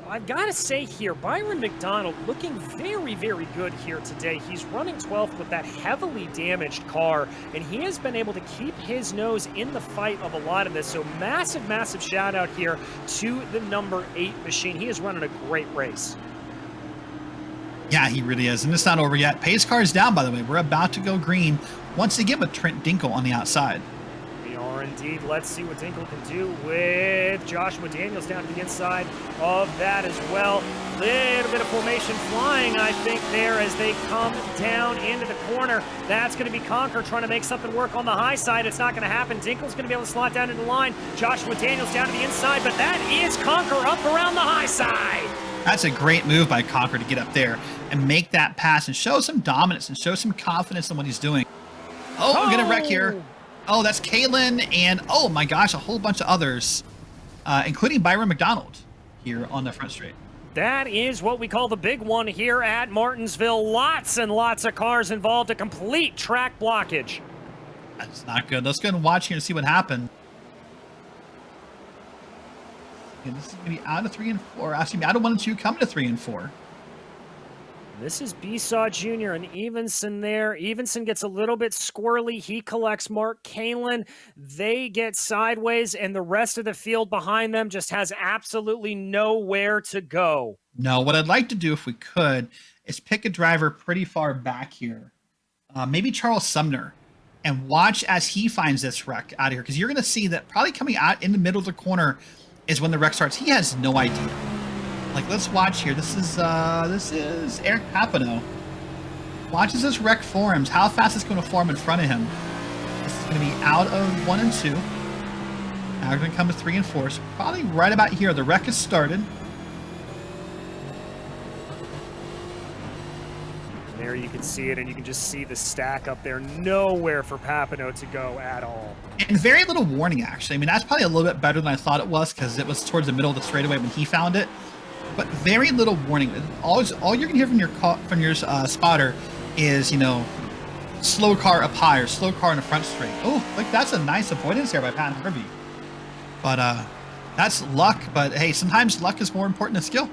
I've got to say here, Byron Mcdonald looking very, very good here today. He's running 12th with that heavily damaged car, and he has been able to keep his nose in the fight of a lot of this. So massive, massive shout out here to the number 8 machine. He is running a great race. Yeah, he really is. And it's not over yet. Pace car is down, by the way. We're about to go green once again with Trent Dinkle on the outside. Indeed. Let's see what Zinke can do with Joshua Daniels down to the inside of that as well. Little bit of formation flying, I think, there as they come down into the corner. That's going to be Conker trying to make something work on the high side. It's not going to happen. Dinkle's going to be able to slot down into the line. Joshua Daniels down to the inside, but that is Conker up around the high side. That's a great move by Conker to get up there and make that pass and show some dominance and show some confidence in what he's doing. Oh, we're going to wreck here. Oh, that's Kalen and, oh my gosh, a whole bunch of others, including Byron Mcdonald here on the front straight. That is what we call the big one here at Martinsville. Lots and lots of cars involved, a complete track blockage. That's not good. Let's go and watch here and see what happened. Okay, this is going to be out of 3 and 4. Actually, out of 1 and 2, coming to 3 and 4. This is Gsrc Jr. and Evenson there. Evenson gets a little bit squirrely. He collects Mark Kalin. They get sideways, and the rest of the field behind them just has absolutely nowhere to go. No, what I'd like to do, if we could, is pick a driver pretty far back here. Maybe Charles Sumner, and watch as he finds this wreck out of here. Because you're going to see that probably coming out in the middle of the corner is when the wreck starts. He has no idea. Like, let's watch here. This is Eric Papano. Watches this wreck forms. How fast it's going to form in front of him. This is going to be out of 1 and 2. Now we're going to come to 3 and 4. So probably right about here. The wreck has started. There you can see it, and you can just see the stack up there. Nowhere for Papano to go at all. And very little warning, actually. I mean, that's probably a little bit better than I thought it was, because it was towards the middle of the straightaway when he found it. But very little warning. All you're gonna hear from your spotter is, you know, slow car up high or slow car in the front straight. Oh, like that's a nice avoidance there by Pat Harvey. But that's luck. But hey, sometimes luck is more important than skill.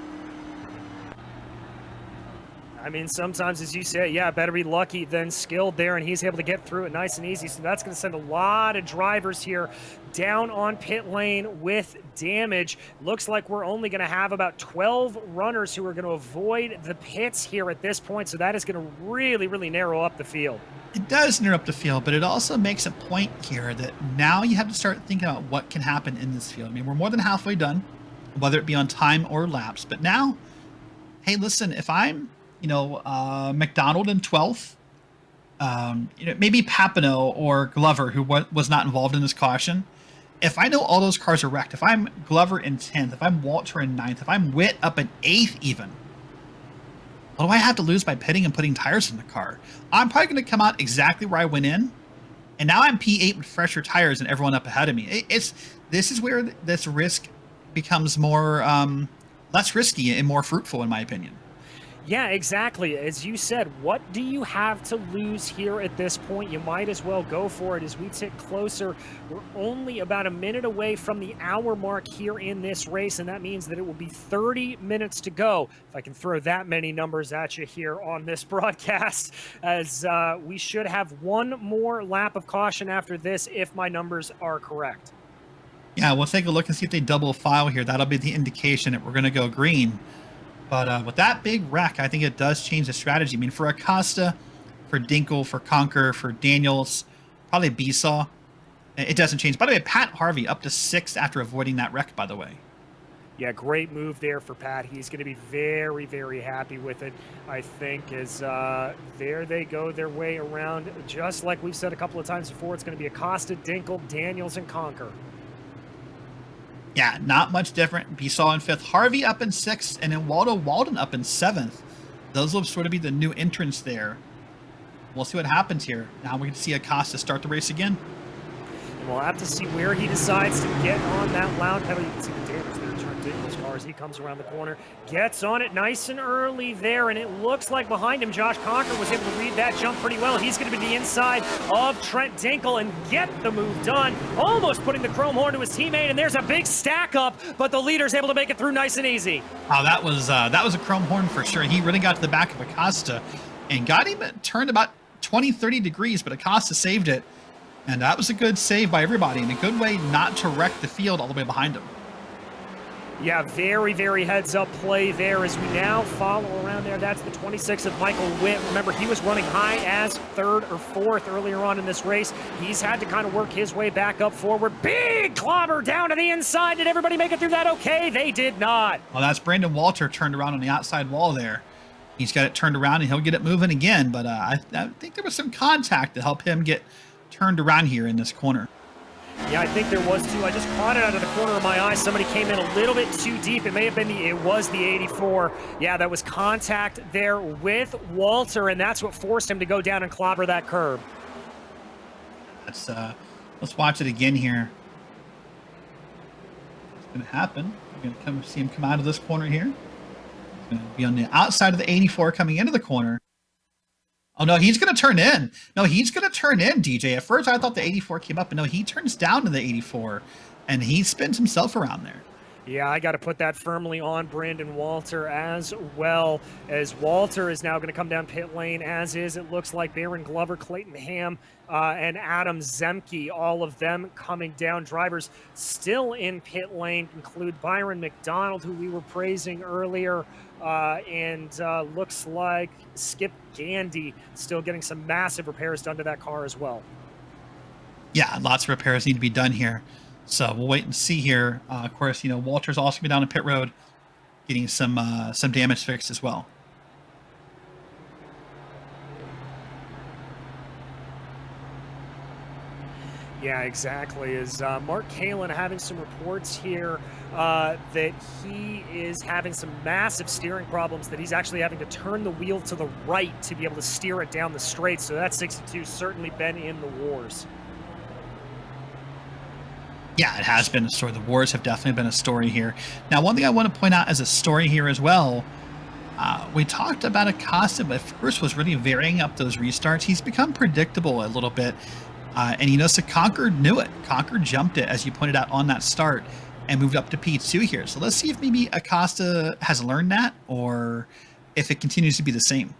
I mean, sometimes, as you say, yeah, better be lucky than skilled there, and he's able to get through it nice and easy. So that's going to send a lot of drivers here down on pit lane with damage. Looks like we're only going to have about 12 runners who are going to avoid the pits here at this point. So that is going to really, really narrow up the field. It does narrow up the field, but it also makes a point here that now you have to start thinking about what can happen in this field. I mean, we're more than halfway done, whether it be on time or laps. But now, hey, listen, if I'm McDonald in 12th, maybe Papano or Glover, who was not involved in this caution. If I know all those cars are wrecked, if I'm Glover in 10th, if I'm Walter in 9th, if I'm Witt up in 8th even, what do I have to lose by pitting and putting tires in the car? I'm probably going to come out exactly where I went in, and now I'm P8 with fresher tires than everyone up ahead of me. This is where this risk becomes more less risky and more fruitful, in my opinion. Yeah, exactly. As you said, what do you have to lose here at this point? You might as well go for it as we tick closer. We're only about a minute away from the hour mark here in this race, and that means that it will be 30 minutes to go. If I can throw that many numbers at you here on this broadcast, as we should have one more lap of caution after this, if my numbers are correct. Yeah, we'll take a look and see if they double file here. That'll be the indication that we're going to go green. But with that big wreck, I think it does change the strategy. I mean, for Acosta, for Dinkle, for Conquer, for Daniels, probably Besaw, it doesn't change. By the way, Pat Harvey up to 6th after avoiding that wreck, by the way. Yeah, great move there for Pat. He's going to be very, very happy with it, I think, as there they go their way around. Just like we've said a couple of times before, it's going to be Acosta, Dinkle, Daniels, and Conquer. Yeah, not much different. Besaw in 5th, Harvey up in 6th, and then Walden up in 7th. Those will sort of be the new entrants there. We'll see what happens here. Now we can see Acosta start the race again. And we'll have to see where he decides to get on that loud pedal. You can see the damage there turn Dinkle's car as he comes around the corner. Gets on it nice and early there, and it looks like behind him, Josh Conquer was able to read that jump pretty well. He's going to be the inside of Trent Dinkle and get the move done. Almost putting the chrome horn to his teammate, and there's a big stack up, but the leader's able to make it through nice and easy. Oh, that was a chrome horn for sure. He really got to the back of Acosta and got him turned about 20, 30 degrees, but Acosta saved it. And that was a good save by everybody and a good way not to wreck the field all the way behind him. Yeah, very, very heads-up play there as we now follow around there. That's the 26 of Michael Witt. Remember, he was running high as 3rd or 4th earlier on in this race. He's had to kind of work his way back up forward. Big clobber down to the inside. Did everybody make it through that okay? They did not. Well, that's Brandon Walter turned around on the outside wall there. He's got it turned around, and he'll get it moving again. But I think there was some contact to help him get turned around here in this corner. Yeah, I think there was too. I just caught it out of the corner of my eye. Somebody came in a little bit too deep. It may have been it was the 84. Yeah, that was contact there with Walter, and that's what forced him to go down and clobber that curb. Let's watch it again here. What's going to happen? We're going to see him come out of this corner here. He's going to be on the outside of the 84 coming into the corner. Oh, no, he's going to turn in. No, he's going to turn in, DJ. At first, I thought the 84 came up, but no, he turns down to the 84, and he spins himself around there. Yeah, I got to put that firmly on Brandon Walter as well, as Walter is now going to come down pit lane, as is, it looks like, Baron Glover, Clayton Ham, and Adam Zemke, all of them coming down. Drivers still in pit lane include Byron McDonald, who we were praising earlier, and looks like Skip Gandy still getting some massive repairs done to that car as well. Yeah, lots of repairs need to be done here. So we'll wait and see here. Of course, you know, Walter's also been down in pit road, getting some damage fixed as well. Yeah, exactly. Is Mark Kalin having some reports here that he is having some massive steering problems, that he's actually having to turn the wheel to the right to be able to steer it down the straight. So that 62 certainly been in the wars. Yeah, it has been a story. The wars have definitely been a story here. Now, one thing I want to point out as a story here as well, we talked about Acosta, but first was really varying up those restarts. He's become predictable a little bit. And you notice that Conquer knew it. Conquer jumped it, as you pointed out, on that start and moved up to P2 here. So let's see if maybe Acosta has learned that, or if it continues to be the same.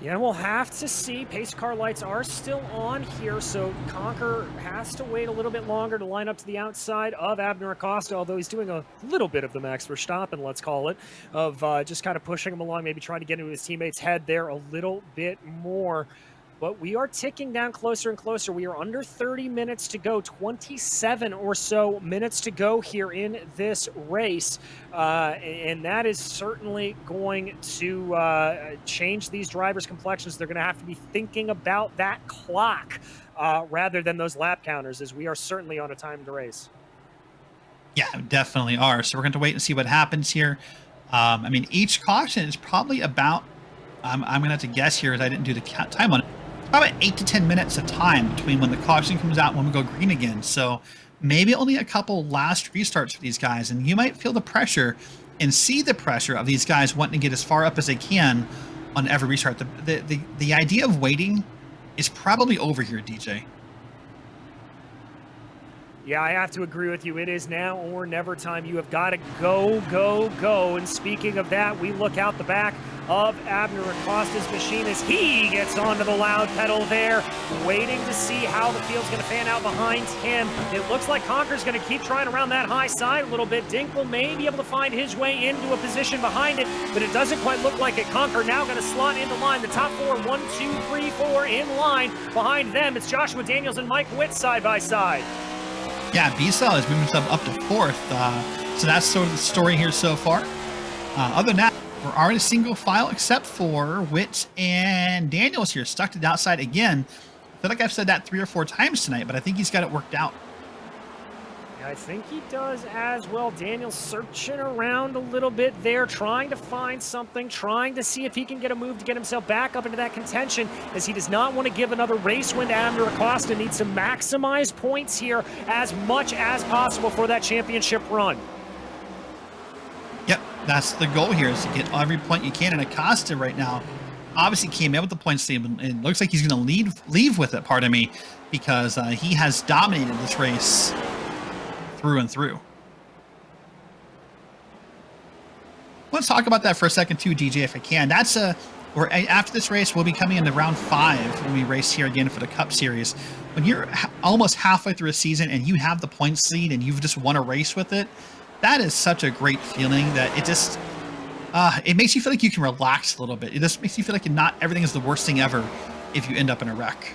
Yeah, we'll have to see. Pace car lights are still on here, so Conquer has to wait a little bit longer to line up to the outside of Abner Acosta, although he's doing a little bit of the Max Verstappen, let's call it, of just kind of pushing him along, maybe trying to get into his teammate's head there a little bit more. But we are ticking down closer and closer. We are under 30 minutes to go, 27 or so minutes to go here in this race. And that is certainly going to change these drivers' complexions. They're going to have to be thinking about that clock rather than those lap counters, as we are certainly on a timed race. Yeah, definitely are. So we're going to wait and see what happens here. I mean, each caution is probably about, I'm going to have to guess here, as I didn't do the time on it, probably 8 to 10 minutes of time between when the caution comes out and when we go green again. So maybe only a couple last restarts for these guys, and you might feel the pressure and see the pressure of these guys wanting to get as far up as they can on every restart. The idea of waiting is probably over here, DJ. Yeah, I have to agree with you. It is now or never time. You have got to go, go, go. And speaking of that, we look out the back of Abner Acosta's machine as he gets onto the loud pedal there, waiting to see how the field's going to fan out behind him. It looks like Conquer's going to keep trying around that high side a little bit. Dinkle may be able to find his way into a position behind it, but it doesn't quite look like it. Conquer now going to slot into line. The top four, 1, 2, 3, 4 in line. Behind them, it's Joshua Daniels and Mike Witt side by side. Yeah, B-Cell has moved himself up to 4th. So that's sort of the story here so far. Other than that, we're already single file except for Witt and Daniels here, stuck to the outside again. I feel like I've said that 3 or 4 times tonight, but I think he's got it worked out. I think he does as well. Daniel's searching around a little bit there, trying to find something, trying to see if he can get a move to get himself back up into that contention, as he does not want to give another race win to Abner Acosta. Needs to maximize points here as much as possible for that championship run. Yep, that's the goal here, is to get every point you can. And Acosta right now obviously came in with the points lead, and it looks like he's going to leave with it, pardon me, because he has dominated this race through and through. Let's talk about that for a second too, DJ, if I can. That's after this race, we'll be coming into round 5 when we race here again for the Cup Series. When you're almost halfway through a season and you have the points lead and you've just won a race with it, that is such a great feeling that it just it makes you feel like you can relax a little bit. It just makes you feel like not everything is the worst thing ever if you end up in a wreck.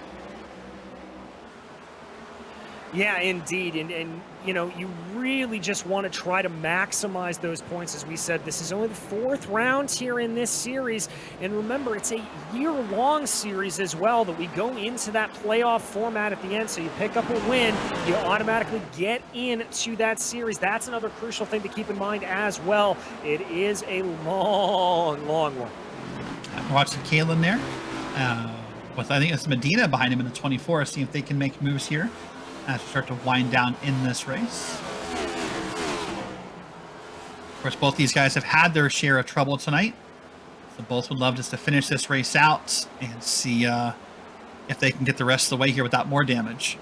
Yeah, indeed. And you know, you really just want to try to maximize those points. As we said, this is only the 4th round here in this series. And remember, it's a year-long series as well, that we go into that playoff format at the end. So you pick up a win, you automatically get into that series. That's another crucial thing to keep in mind as well. It is a long, long one. I'm watching Kalen there. With, I think it's Medina behind him in the 24. See if they can make moves here as we start to wind down in this race. Of course, both these guys have had their share of trouble tonight, so both would love just to finish this race out and see if they can get the rest of the way here without more damage.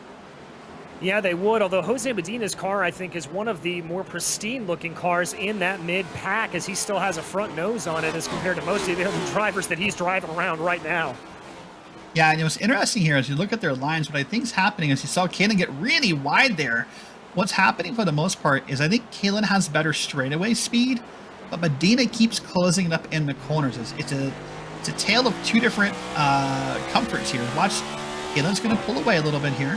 Yeah, they would, although Jose Medina's car, I think, is one of the more pristine-looking cars in that mid-pack, as he still has a front nose on it as compared to most of the other drivers that he's driving around right now. Yeah, and what's interesting here as you look at their lines, what I think is happening is you saw Kalen get really wide there. What's happening for the most part is I think Kalen has better straightaway speed, but Medina keeps closing it up in the corners. It's a tale of two different comforts here. Watch, Kalen's going to pull away a little bit here.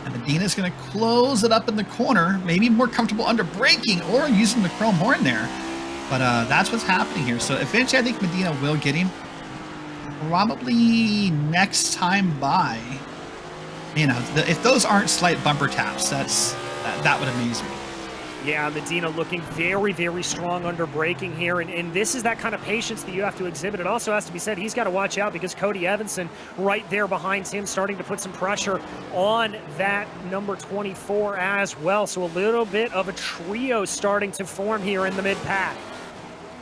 And Medina's going to close it up in the corner, maybe more comfortable under braking or using the chrome horn there. But that's what's happening here. So eventually I think Medina will get him. Probably next time by. You know, if those aren't slight bumper taps, that would amaze me. Yeah, Medina looking very, very strong under braking here, and this is that kind of patience that you have to exhibit. It also has to be said, he's got to watch out because Cody Evanson right there behind him starting to put some pressure on that number 24 as well. So a little bit of a trio starting to form here in the mid-pack.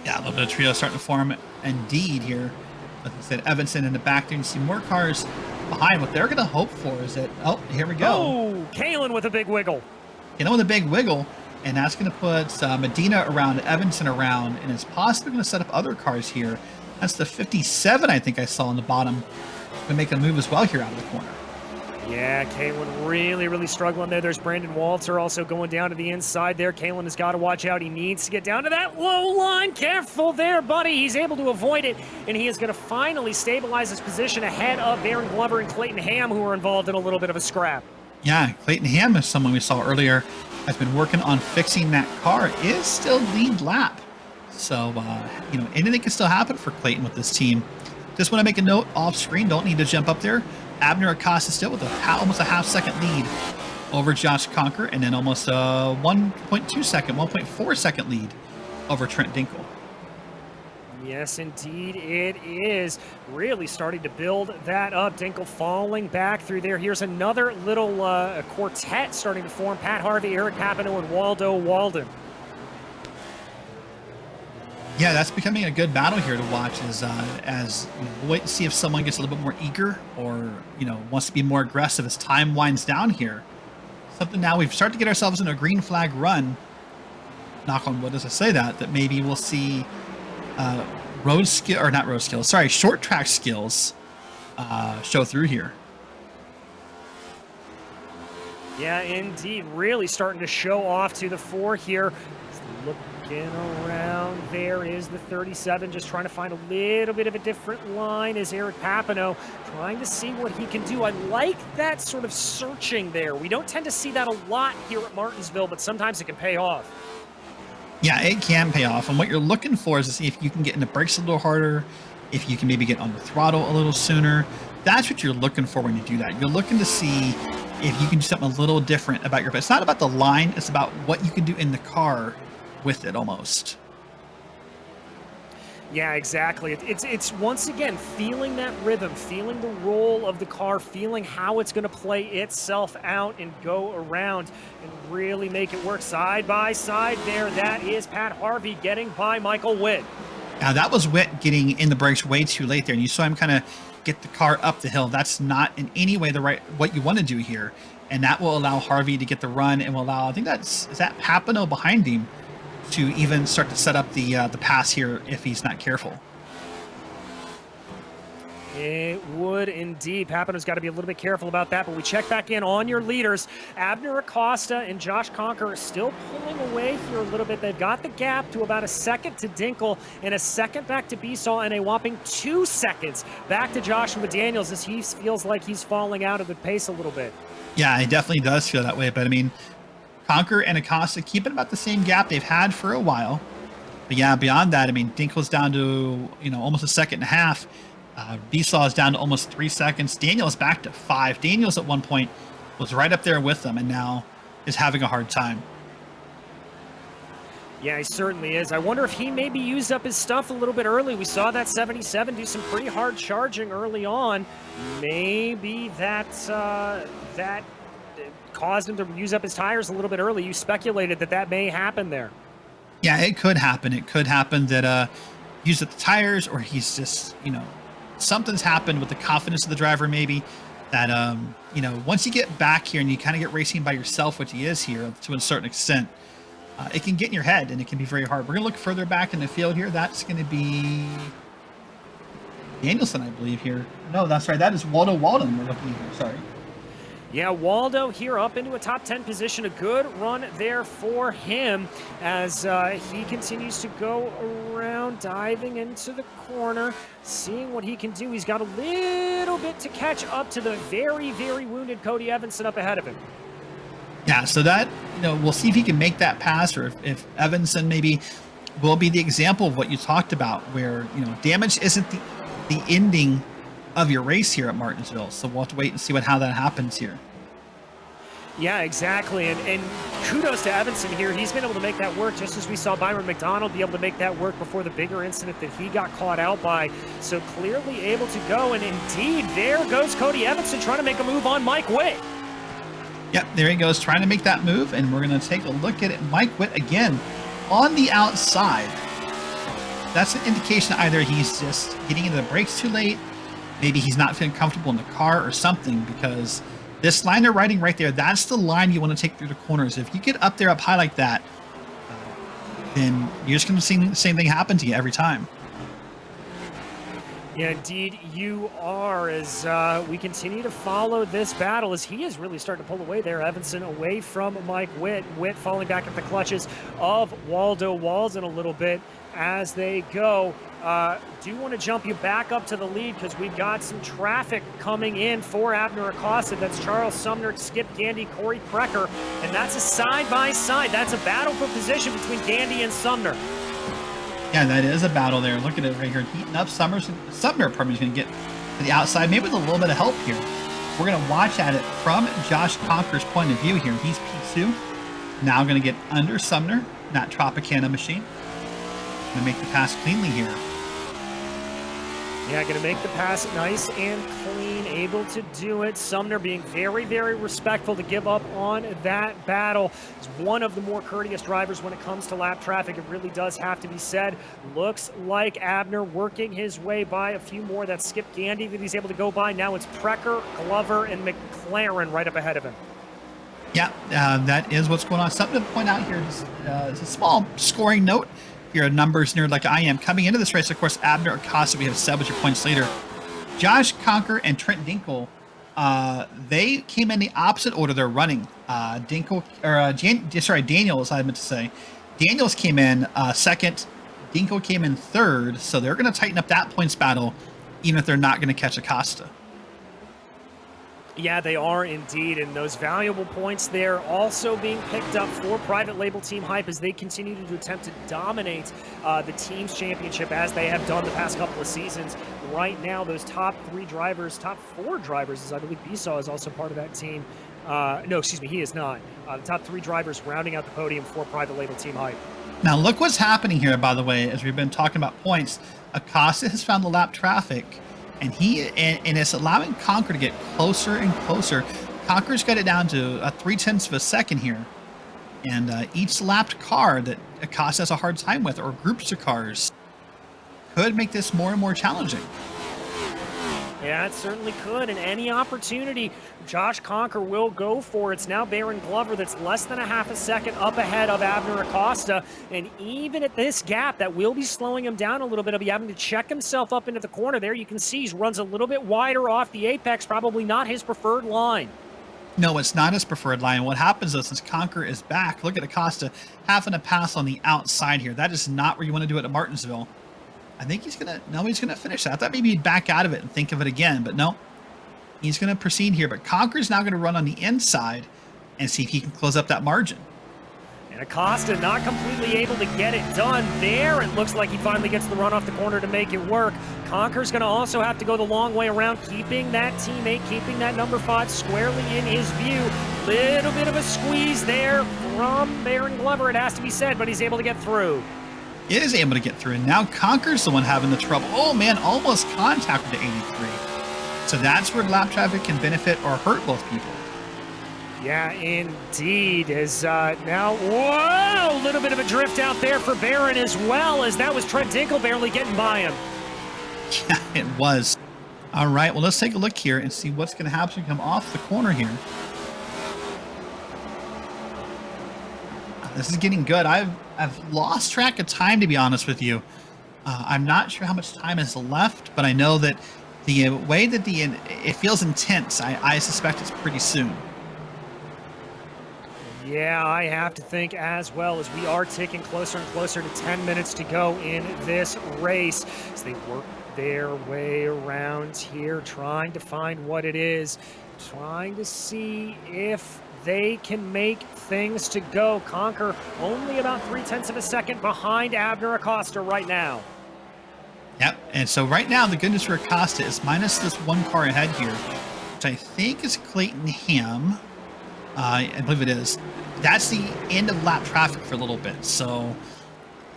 Yeah, a little bit of trio starting to form indeed here. Like I said, Evanson in the back there. You see more cars behind. What they're going to hope for is that, oh, here we go. Oh, Kalen with a big wiggle. Kalen with a big wiggle. And that's going to put Medina around, Evanson around, and it's possibly going to set up other cars here. That's the 57 I think I saw on the bottom. Going to make a move as well here out of the corner. Yeah, Kalen really, really struggling there. There's Brandon Walter also going down to the inside there. Kalen has got to watch out. He needs to get down to that low line. Careful there, buddy. He's able to avoid it, and he is going to finally stabilize his position ahead of Baron Glover and Clayton Ham, who are involved in a little bit of a scrap. Yeah, Clayton Ham is someone we saw earlier, has been working on fixing that car, is still lead lap. So, you know, anything can still happen for Clayton with this team. Just want to make a note off screen, don't need to jump up there. Abner Acosta still with almost a half-second lead over Josh Conker, and then almost a 1.4 second lead over Trent Dinkle. Yes, indeed, it is really starting to build that up. Dinkle falling back through there. Here's another little quartet starting to form. Pat Harvey, Eric Papano, and Waldo Walden. Yeah, that's becoming a good battle here to watch as you know, we'll wait and see if someone gets a little bit more eager or, you know, wants to be more aggressive as time winds down here. Something now we've started to get ourselves in a green flag run. Knock on wood as I say that maybe we'll see short track skills show through here. Yeah, indeed, really starting to show off to the fore here. Looking around, there is the 37, just trying to find a little bit of a different line as Eric Papano trying to see what he can do. I like that sort of searching there. We don't tend to see that a lot here at Martinsville, but sometimes it can pay off. Yeah, it can pay off. And what you're looking for is to see if you can get in the brakes a little harder, if you can maybe get on the throttle a little sooner. That's what you're looking for when you do that. You're looking to see if you can do something a little different about your car. It's not about the line, it's about what you can do in the car with it almost. Yeah, exactly. It's once again feeling that rhythm, feeling the roll of the car, feeling how it's going to play itself out and go around and really make it work side by side there. That is Pat Harvey getting by Michael Witt. Now that was Witt getting in the brakes way too late there, and you saw him kind of get the car up the hill. That's not in any way what you want to do here, and that will allow Harvey to get the run and will allow, I think is that Papano behind him, to even start to set up the pass here if he's not careful. It would indeed. Papano's got to be a little bit careful about that, but we check back in on your leaders. Abner Acosta and Josh Conker are still pulling away here a little bit. They've got the gap to about a second to Dinkle and a second back to Besaw and a whopping 2 seconds back to Joshua Daniels as he feels like he's falling out of the pace a little bit. Yeah, it definitely does feel that way, but I mean, Conker and Acosta keeping about the same gap they've had for a while. But yeah, beyond that, I mean, Dinkle's down to, you know, almost a second and a half. Besaw is down to almost 3 seconds. Daniel's back to 5. Daniels at one point was right up there with them and now is having a hard time. Yeah, he certainly is. I wonder if he maybe used up his stuff a little bit early. We saw that 77 do some pretty hard charging early on. Maybe that caused him to use up his tires a little bit early. You speculated that may happen there. Yeah, it could happen. It could happen that used up the tires, or he's just, you know, something's happened with the confidence of the driver maybe. that, you know, once you get back here and you kind of get racing by yourself, which he is here to a certain extent, it can get in your head and it can be very hard. We're going to look further back in the field here. That's going to be Danielson, I believe, here. No, that's right. That is Waldo Walden we're looking at here. Sorry. Yeah, Waldo here up into a top 10 position. A good run there for him as he continues to go around, diving into the corner, seeing what he can do. He's got a little bit to catch up to the very, very wounded Cody Evanson up ahead of him. Yeah, so that, you know, we'll see if he can make that pass, or if Evanson maybe will be the example of what you talked about, where, you know, damage isn't the ending of your race here at Martinsville. So we'll have to wait and see how that happens here. Yeah, exactly. And kudos to Evanson here. He's been able to make that work, just as we saw Byron Mcdonald be able to make that work before the bigger incident that he got caught out by. So clearly able to go. And indeed, there goes Cody Evanson trying to make a move on Mike Witt. Yep, there he goes, trying to make that move. And we're going to take a look at it. Mike Witt again on the outside. That's an indication either he's just getting into the brakes too late, maybe he's not feeling comfortable in the car or something, because this line they're riding right there, that's the line you want to take through the corners. If you get up there up high like that, then you're just going to see the same thing happen to you every time. Yeah, indeed you are, as we continue to follow this battle, as he is really starting to pull away there. Evanson away from Mike Witt. Witt falling back at the clutches of Waldo Walden a little bit as they go. Do want to jump you back up to the lead because we've got some traffic coming in for Abner Acosta. That's Charles Sumner, Skip Gandy, Corey Precker, and that's a side-by-side. That's a battle for position between Gandy and Sumner. Yeah, that is a battle there. Look at it right here. Heating up. Sumner probably is going to get to the outside, maybe with a little bit of help here. We're going to watch at it from Josh Conker's point of view here. He's P2. Now going to get under Sumner, that Tropicana machine. Going to make the pass cleanly here. Yeah, going to make the pass nice and clean, able to do it. Sumner being very, very respectful to give up on that battle. He's one of the more courteous drivers when it comes to lap traffic. It really does have to be said. Looks like Abner working his way by a few more. That's Skip Gandy that he's able to go by. Now it's Precker, Glover, and McLaren right up ahead of him. Yeah, that is what's going on. Something to point out here is a small scoring note. If you're a numbers nerd like I am, coming into this race, of course, Abner Acosta, we have 7 points later. Josh Conker and Trent Dinkle, they came in the opposite order they're running. Daniels, I meant to say. Daniels came in second. Dinkle came in third. So they're going to tighten up that points battle, even if they're not going to catch Acosta. Yeah, they are indeed, and those valuable points there also being picked up for private label Team Hype as they continue to attempt to dominate the team's championship as they have done the past couple of seasons. Right now, those top 4 drivers, as I believe Besaw is also part of that team. No, excuse me, he is not. The top 3 drivers rounding out the podium for private label Team Hype. Now, look what's happening here, by the way, as we've been talking about points. Acosta has found the lap traffic. And it's allowing Conker to get closer and closer. Conker's got it down to 0.3 of a second here. And each lapped car that Acosta has a hard time with, or groups of cars, could make this more and more challenging. Yeah, it certainly could. And any opportunity Josh Conker will go for. It's now Baron Glover that's less than a half a second up ahead of Abner Acosta. And even at this gap, that will be slowing him down a little bit. He'll be having to check himself up into the corner there. You can see he runs a little bit wider off the apex, probably not his preferred line. No, it's not his preferred line. What happens is, since Conker is back, look at Acosta having to pass on the outside here. That is not where you want to do it at Martinsville. I think he's going to finish that. I thought maybe he'd back out of it and think of it again, but no. He's going to proceed here, but Conker's now going to run on the inside and see if he can close up that margin. And Acosta not completely able to get it done there. It looks like he finally gets the run off the corner to make it work. Conker's going to also have to go the long way around, keeping that teammate, keeping that number 5 squarely in his view. Little bit of a squeeze there from Baron Glover, it has to be said, but he's able to get through. Is able to get through, and now Conker's the one having the trouble. Oh man, almost contacted to 83. So that's where lap traffic can benefit or hurt both people. Yeah, indeed. As now, whoa, a little bit of a drift out there for Baron as well, as that was Trent Dinkle barely getting by him. Yeah, it was. All right, well, let's take a look here and see what's going to happen when we come off the corner here. This is getting good. I've lost track of time, to be honest with you. I'm not sure how much time is left, but I know that the way that it feels intense, I suspect it's pretty soon. Yeah, I have to think as well, as we are ticking closer and closer to 10 minutes to go in this race. As they work their way around here, trying to find what it is, trying to see if they can make things to go. Conquer only about 0.3 of a second behind Abner Acosta right now. Yep, and so right now the good news for Acosta is minus this one car ahead here, which I think is Clayton Ham. I believe it is. That's the end of lap traffic for a little bit. So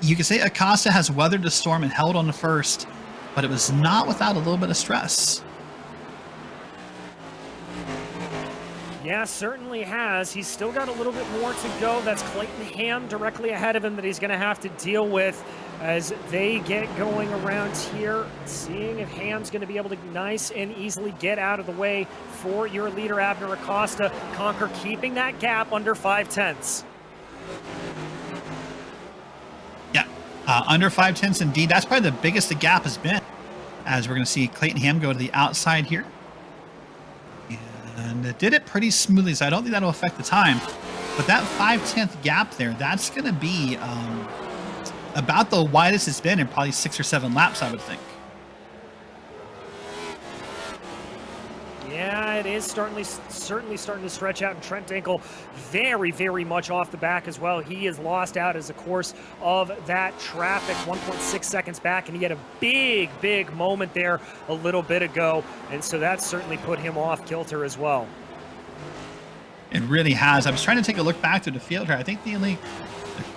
you can say Acosta has weathered the storm and held on the first, but it was not without a little bit of stress. Yeah, certainly has. He's still got a little bit more to go. That's Clayton Ham directly ahead of him that he's going to have to deal with as they get going around here, seeing if Ham's going to be able to nice and easily get out of the way for your leader, Abner Acosta. Conquer keeping that gap under 0.5. Yeah, under 0.5 indeed. That's probably the biggest the gap has been, as we're going to see Clayton Ham go to the outside here. And it did it pretty smoothly, so I don't think that'll affect the time. But that 0.5 gap there, that's going to be about the widest it's been in probably 6 or 7 laps, I would think. Yeah, it is certainly starting to stretch out, and Trent Dinkel very, very much off the back as well. He is lost out as the course of that traffic, 1.6 seconds back, and he had a big, big moment there a little bit ago, and so that certainly put him off kilter as well. It really has. I was trying to take a look back through the field here. I think the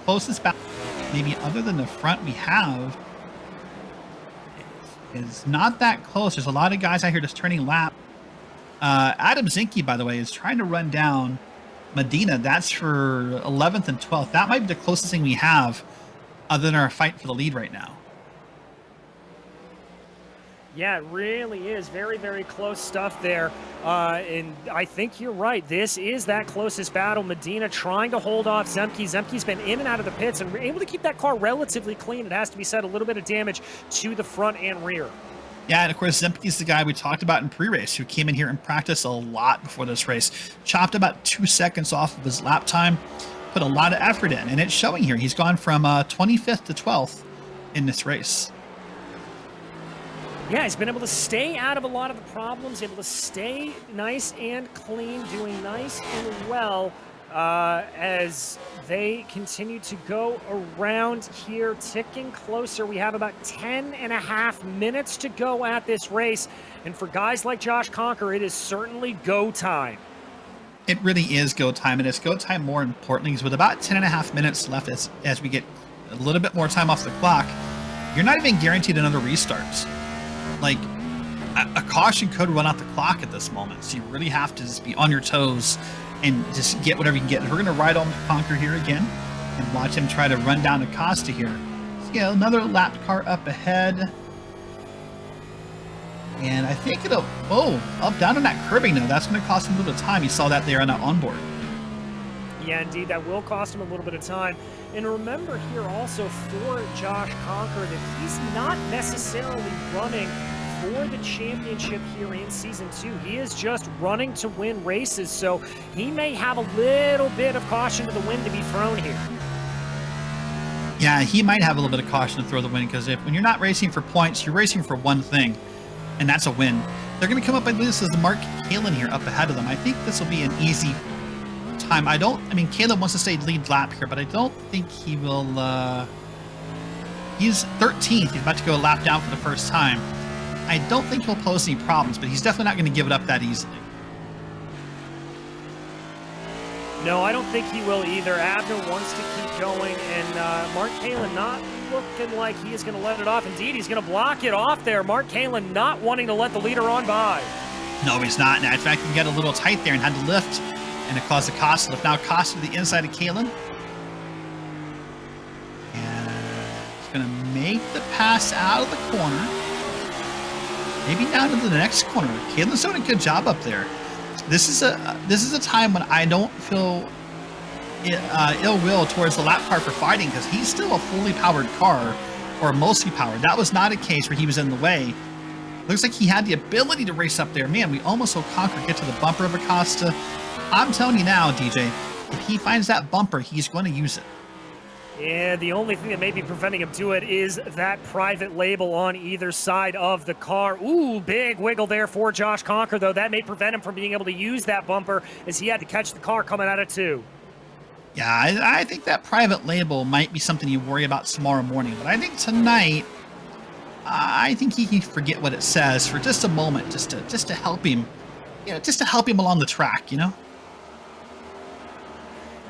closest back, maybe other than the front we have, is not that close. There's a lot of guys out here just turning lap. Adam Zinke, by the way, is trying to run down Medina. That's for 11th and 12th. That might be the closest thing we have other than our fight for the lead right now. Yeah, it really is very, very close stuff there. And I think you're right. This is that closest battle. Medina trying to hold off Zemke. Zemke's been in and out of the pits and able to keep that car relatively clean. It has to be said, a little bit of damage to the front and rear. Yeah, and of course, Zemke's the guy we talked about in pre-race, who came in here and practiced a lot before this race. Chopped about 2 seconds off of his lap time, put a lot of effort in, and it's showing here. He's gone from 25th to 12th in this race. Yeah, he's been able to stay out of a lot of the problems, able to stay nice and clean, doing nice and well as they continue to go around here, ticking closer. We have about 10.5 minutes to go at this race, and for guys like Josh Conquer, it is certainly go time. It really is go time, and it's go time more importantly, because with about 10.5 minutes left as we get a little bit more time off the clock, you're not even guaranteed another restart. Like, a caution could run out the clock at this moment, so you really have to just be on your toes and just get whatever you can get. We're going to ride on Conquer here again and watch him try to run down Acosta here. So, yeah, another lap car up ahead. And I think it'll, down on that curbing though. That's going to cost him a little bit of time. You saw that there on that onboard. Yeah, indeed, that will cost him a little bit of time. And remember here also for Josh Conquer that he's not necessarily running for the championship here in Season 2. He is just running to win races, so he may have a little bit of caution to the wind to be thrown here. Yeah, he might have a little bit of caution to throw the wind, because when you're not racing for points, you're racing for one thing, and that's a win. They're going to come up, I believe this is Mark Kalin here up ahead of them. I think this will be an easy time. Caleb wants to stay lead lap here, but I don't think he will. He's 13th. He's about to go a lap down for the first time. I don't think he'll pose any problems, but he's definitely not going to give it up that easily. No, I don't think he will either. Abner wants to keep going, and Mark Kalin not looking like he is going to let it off. Indeed, he's going to block it off there. Mark Kalin not wanting to let the leader on by. No, he's not. Now, in fact, he got a little tight there and had to lift, and it caused Acosta lift. Now Acosta to the inside of Kalin. And he's going to make the pass out of the corner. maybe down to the next corner. Caitlin's doing a good job up there. This is a time when I don't feel ill will towards the lap car for fighting, because he's still a fully powered car, or mostly powered. That was not a case where he was in the way. Looks like he had the ability to race up there. Man, we almost saw Conker get to the bumper of Acosta. I'm telling you now, DJ, if he finds that bumper, he's going to use it. Yeah, the only thing that may be preventing him to it is that private label on either side of the car. Ooh, big wiggle there for Josh Conker, though. That may prevent him from being able to use that bumper, as he had to catch the car coming out of 2. Yeah, I think that private label might be something you worry about tomorrow morning. But I think tonight, I think he can forget what it says for just a moment, just to help him, just to help him along the track,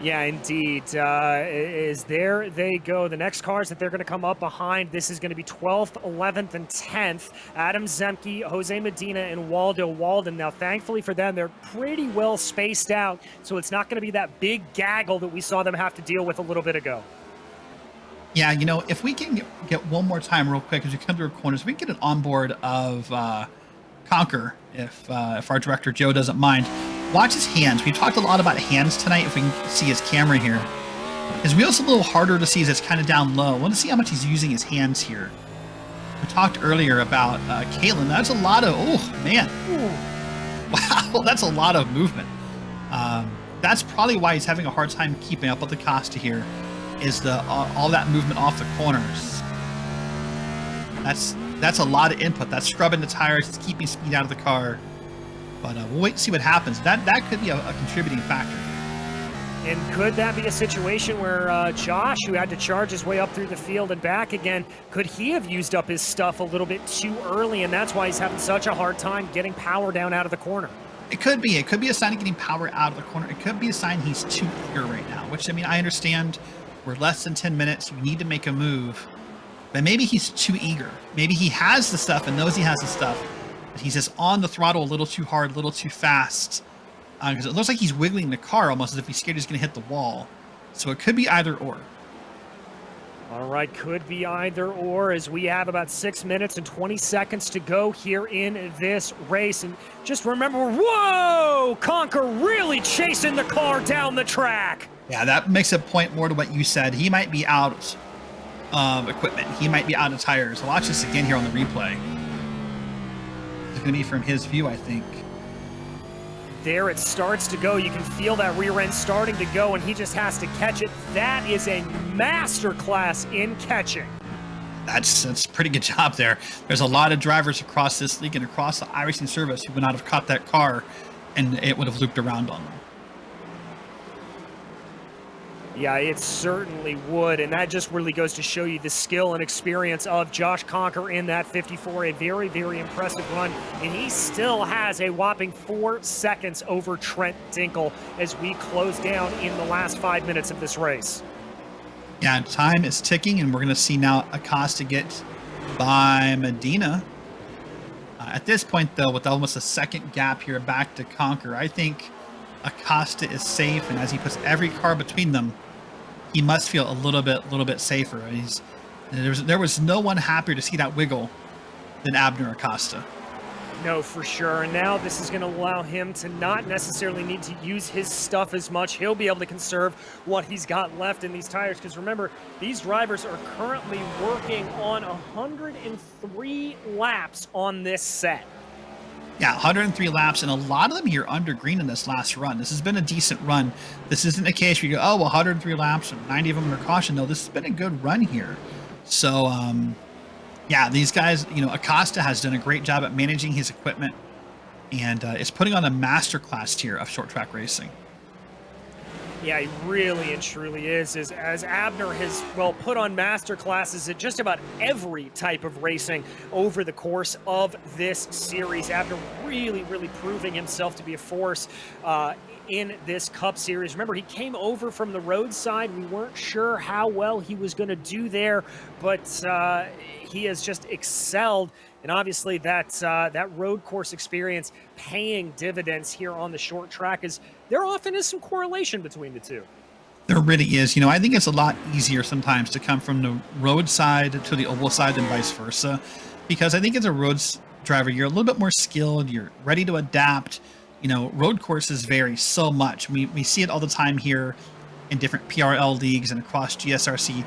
Yeah, indeed. There they go. The next cars that they're going to come up behind, this is going to be 12th, 11th, and 10th. Adam Zinke, Jose Medina, and Waldo Walden. Now, thankfully for them, they're pretty well spaced out, so it's not going to be that big gaggle that we saw them have to deal with a little bit ago. Yeah, if we can get one more time real quick as we come through corners, we can get an onboard of Conker, if our director Joe doesn't mind. Watch his hands. We talked a lot about hands tonight. If we can see his camera here, his wheel's a little harder to see as it's kind of down low. I want to see how much he's using his hands here. We talked earlier about Caitlin. That's a lot of, oh man, wow, that's a lot of movement. That's probably why he's having a hard time keeping up with the Costa here, is the all that movement off the corners. That's a lot of input. That's scrubbing the tires. It's keeping speed out of the car. But we'll wait and see what happens. That could be a contributing factor. And could that be a situation where Josh, who had to charge his way up through the field and back again, could he have used up his stuff a little bit too early, and that's why he's having such a hard time getting power down out of the corner? It could be. It could be a sign of getting power out of the corner. It could be a sign he's too eager right now, which, I mean, I understand we're less than 10 minutes. We need to make a move. But maybe he's too eager. Maybe he has the stuff and knows he has the stuff, but he's just on the throttle a little too hard, a little too fast. Because it looks like he's wiggling the car almost as if he's scared he's going to hit the wall. So it could be either or. All right, could be either or, as we have about 6 minutes and 20 seconds to go here in this race. And just remember, whoa, Conker really chasing the car down the track. Yeah, that makes a point more to what you said. He might be out of equipment. He might be out of tires. Watch this again here on the replay. It's going to be from his view, I think. There it starts to go. You can feel that rear end starting to go, and he just has to catch it. That is a masterclass in catching. That's a pretty good job there. There's a lot of drivers across this league and across the iRacing service who would not have caught that car, and it would have looped around on them. Yeah, it certainly would, and that just really goes to show you the skill and experience of Josh Conker in that 54. A very, very impressive run, and he still has a whopping 4 seconds over Trent Dinkel as we close down in the last 5 minutes of this race. Yeah, time is ticking, and we're going to see now Acosta get by Medina. At this point, though, with almost a second gap here back to Conker, I think Acosta is safe, and as he puts every car between them, he must feel a little bit safer. There was no one happier to see that wiggle than Abner Acosta. No, for sure. And now this is going to allow him to not necessarily need to use his stuff as much. He'll be able to conserve what he's got left in these tires. Because remember, these drivers are currently working on 103 laps on this set. Yeah, 103 laps, and a lot of them here under green in this last run. This has been a decent run. This isn't a case where you go, oh, well, 103 laps and 90 of them under caution. No, this has been a good run here. So, yeah, these guys, Acosta has done a great job at managing his equipment and is putting on a masterclass here of short track racing. Yeah, he really and truly is. As Abner has, put on master classes at just about every type of racing over the course of this series. Abner really, really proving himself to be a force in this Cup Series. Remember, he came over from the roadside. We weren't sure how well he was going to do there, but he has just excelled. And obviously that road course experience paying dividends here on the short track, is there often is some correlation between the two. There really is. I think it's a lot easier sometimes to come from the road side to the oval side than vice versa, because I think as a road driver, you're a little bit more skilled. You're ready to adapt. You know, road courses vary so much. We see it all the time here in different PRL leagues and across Gsrc.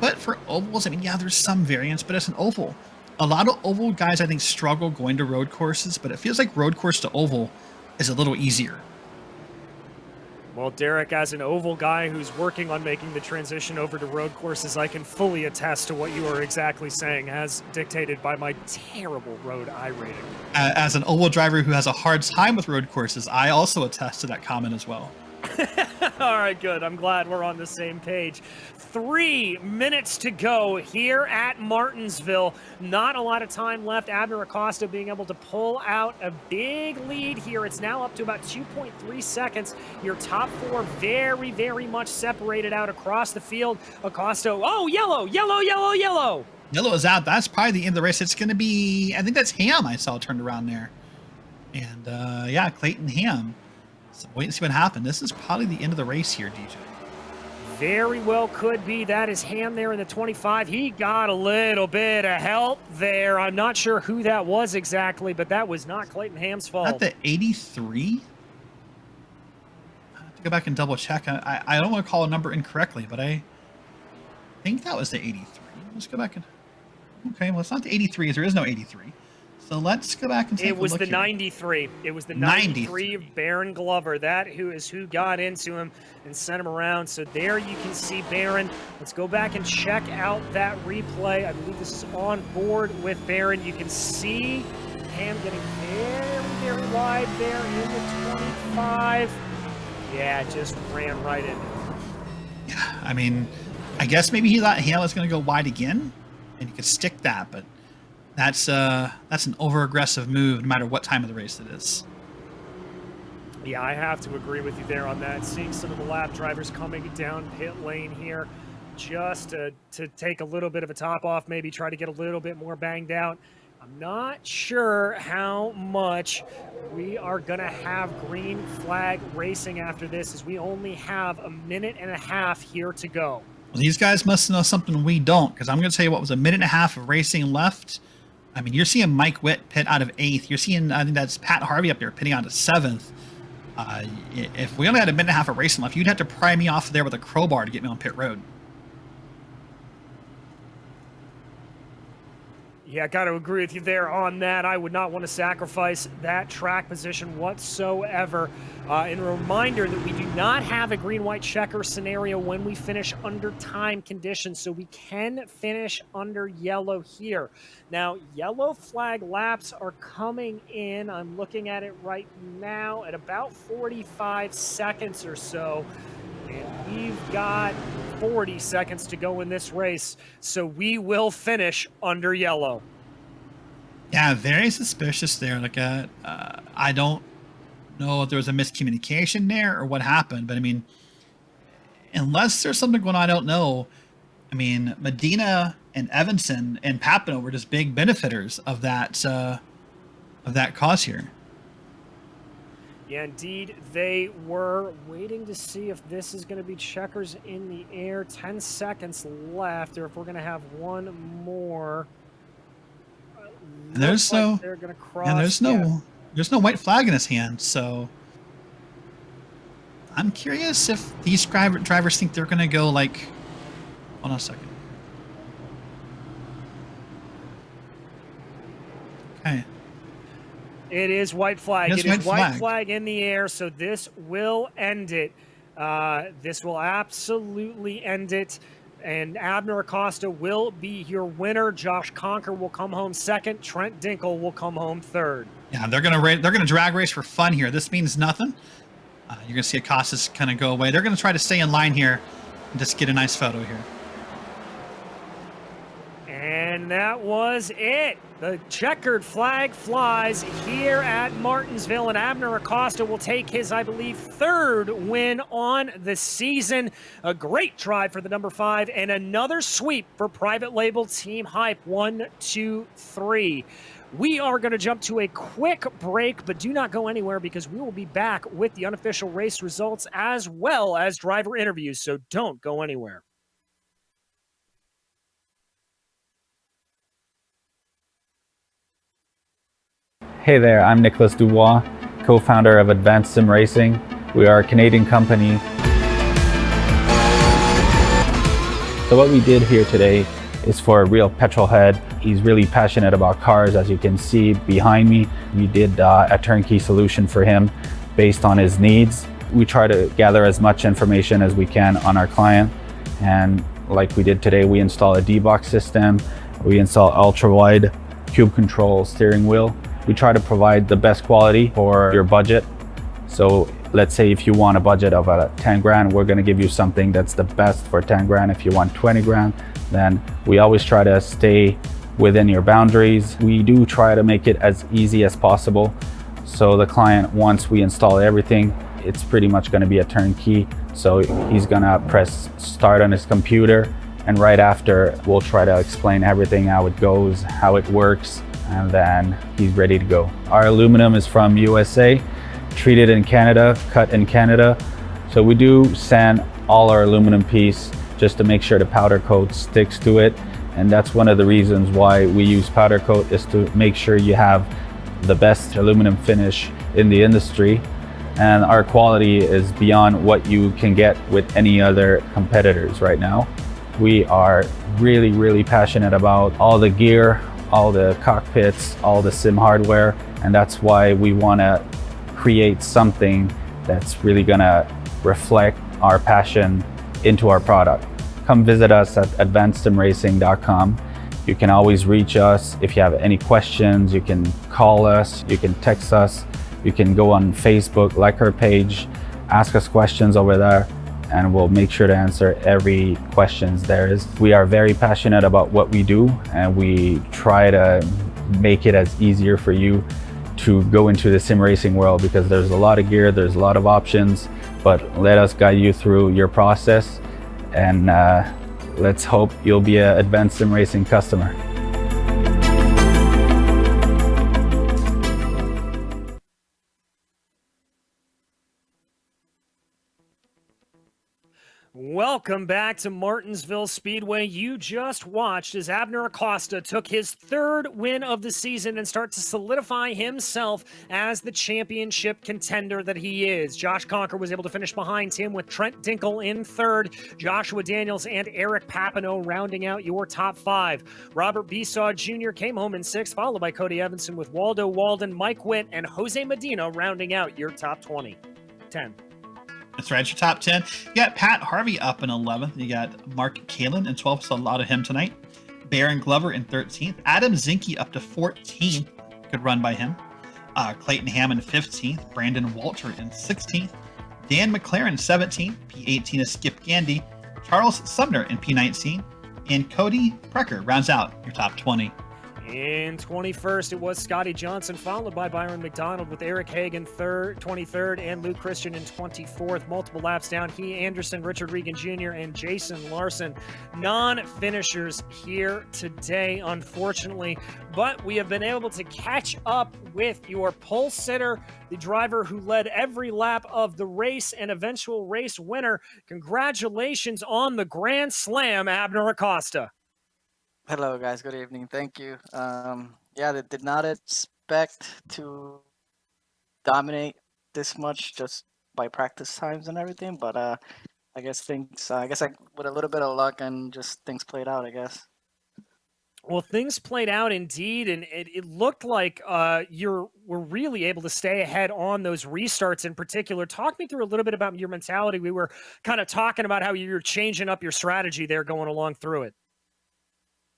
But for ovals, I mean, yeah, there's some variance, but it's an oval. A lot of oval guys, I think, struggle going to road courses, but it feels like road course to oval is a little easier. Well, Derek, as an oval guy who's working on making the transition over to road courses, I can fully attest to what you are exactly saying, as dictated by my terrible road iRating. As an oval driver who has a hard time with road courses, I also attest to that comment as well. All right, good. I'm glad we're on the same page. 3 minutes to go here at Martinsville. Not a lot of time left. Abner Acosta being able to pull out a big lead here. It's now up to about 2.3 seconds. Your top four very, very much separated out across the field. Acosta, oh, yellow, yellow, yellow, yellow. Yellow is out. That's probably the end of the race. It's going to be, I think that's Ham I saw turned around there. And yeah, Clayton Ham. So wait and see what happened. This is probably the end of the race here, DJ. Very well could be. That is Ham there in the 25. He got a little bit of help there. I'm not sure who that was exactly, but that was not Clayton Ham's fault. Not the 83? I have to go back and double check. I don't want to call a number incorrectly, but I think that was the 83. Let's go back and... Okay, well, it's not the 83, as there is no 83. So let's go back and take a look. It was the here. 93. It was the 93 of Baron Glover. That who got into him and sent him around. So there you can see Baron. Let's go back and check out that replay. I believe this is on board with Baron. You can see Ham getting very, very wide there in the 25. Yeah, just ran right in. Yeah, I mean, I guess maybe he thought Ham was going to go wide again, and he could stick that, but that's an over-aggressive move no matter what time of the race it is. Yeah, I have to agree with you there on that. Seeing some of the lap drivers coming down pit lane here just to take a little bit of a top off, maybe try to get a little bit more banged out. I'm not sure how much we are going to have green flag racing after this, as we only have a minute and a half here to go. Well, these guys must know something we don't, because I'm going to tell you what was a minute and a half of racing left. I mean, you're seeing Mike Witt pit out of 8th. You're seeing, I think that's Pat Harvey up there pitting out of 7th. If we only had a minute and a half of racing left, you'd have to pry me off there with a crowbar to get me on pit road. Yeah, I got to agree with you there on that. I would not want to sacrifice that track position whatsoever. And a reminder that we do not have a green-white checker scenario when we finish under time conditions, so we can finish under yellow here. Now, yellow flag laps are coming in. I'm looking at it right now at about 45 seconds or so. And we've got 40 seconds to go in this race, so we will finish under yellow. Yeah, very suspicious there. Like, I don't know if there was a miscommunication there or what happened, but I mean, unless there's something going on, I don't know. I mean, Medina and Evanson and Papano were just big benefiters of that cause here. Yeah, indeed, they were waiting to see if this is going to be checkers in the air. 10 seconds left, or if we're going to have one more. And there's like they're going to cross. And there's no white flag in his hand, so I'm curious if these drivers think they're going to go like. Hold on a second. Okay. It is white flag. It is white flag in the air, so this will end it. This will absolutely end it. And Abner Acosta will be your winner. Josh Conker will come home second. Trent Dinkel will come home third. Yeah, they're gonna drag race for fun here. This means nothing. You're gonna see Acosta's kind of go away. They're gonna try to stay in line here and just get a nice photo here. And that was it. The checkered flag flies here at Martinsville, and Abner Acosta will take his, I believe, third win on the season. A great drive for the number 5, and another sweep for private label Team Hype 1, 2, 3. We are going to jump to a quick break, but do not go anywhere, because we will be back with the unofficial race results as well as driver interviews, so don't go anywhere. Hey there, I'm Nicholas Dubois, co-founder of Advanced SimRacing. We are a Canadian company. So what we did here today is for a real petrol head. He's really passionate about cars, as you can see behind me. We did a turnkey solution for him based on his needs. We try to gather as much information as we can on our client. And like we did today, we install a D-box system. We install ultra-wide cube control steering wheel. We try to provide the best quality for your budget. So let's say if you want a budget of 10 grand, we're gonna give you something that's the best for 10 grand. If you want 20 grand, then we always try to stay within your boundaries. We do try to make it as easy as possible. So the client, once we install everything, it's pretty much gonna be a turnkey. So he's gonna press start on his computer, and right after, we'll try to explain everything, how it goes, how it works, and then he's ready to go. Our aluminum is from USA, treated in Canada, cut in Canada. So we do sand all our aluminum piece just to make sure the powder coat sticks to it. And that's one of the reasons why we use powder coat, is to make sure you have the best aluminum finish in the industry. And our quality is beyond what you can get with any other competitors right now. We are really, really passionate about all the gear, all the cockpits, all the sim hardware. And that's why we want to create something that's really gonna reflect our passion into our product. Come visit us at advancedsimracing.com. You can always reach us if you have any questions. You can call us, you can text us, you can go on Facebook, like our page, ask us questions over there, and we'll make sure to answer every questions there is. We are very passionate about what we do, and we try to make it as easier for you to go into the sim racing world, because there's a lot of gear, there's a lot of options, but let us guide you through your process, and let's hope you'll be an Advanced Sim Racing customer. Welcome back to Martinsville Speedway. You just watched as Abner Acosta took his third win of the season and start to solidify himself as the championship contender that he is. Josh Conker was able to finish behind him with Trent Dinkle in third, Joshua Daniels and Eric Papano rounding out your top five. Robert Besaw Jr. came home in sixth, followed by Cody Evanson with Waldo Walden, Mike Witt, and Jose Medina rounding out your top 10. That's right, it's your top 10. You got Pat Harvey up in 11th. You got Mark Kalin in 12th, so a lot of him tonight. Baron Glover in 13th. Adam Zinke up to 14th. Good run by him. Clayton Hammond 15th. Brandon Walter in 16th. Dan McLaren 17th. P18 is Skip Gandy. Charles Sumner in P19. And Cody Precker rounds out your top 20. In 21st, it was Scotty Johnson, followed by Byron McDonald with Eric Hagan 23rd, and Luke Christian in 24th. Multiple laps down, he, Anderson, Richard Regan Jr., and Jason Larson. Non-finishers here today, unfortunately, but we have been able to catch up with your pole sitter, the driver who led every lap of the race and eventual race winner. Congratulations on the Grand Slam, Abner Acosta. Hello, guys. Good evening. Thank you. Yeah, they did not expect to dominate this much just by practice times and everything, but I guess with a little bit of luck and just things played out, I guess. Well, things played out indeed, and it looked like were really able to stay ahead on those restarts in particular. Talk me through a little bit about your mentality. We were kind of talking about how you're changing up your strategy there going along through it.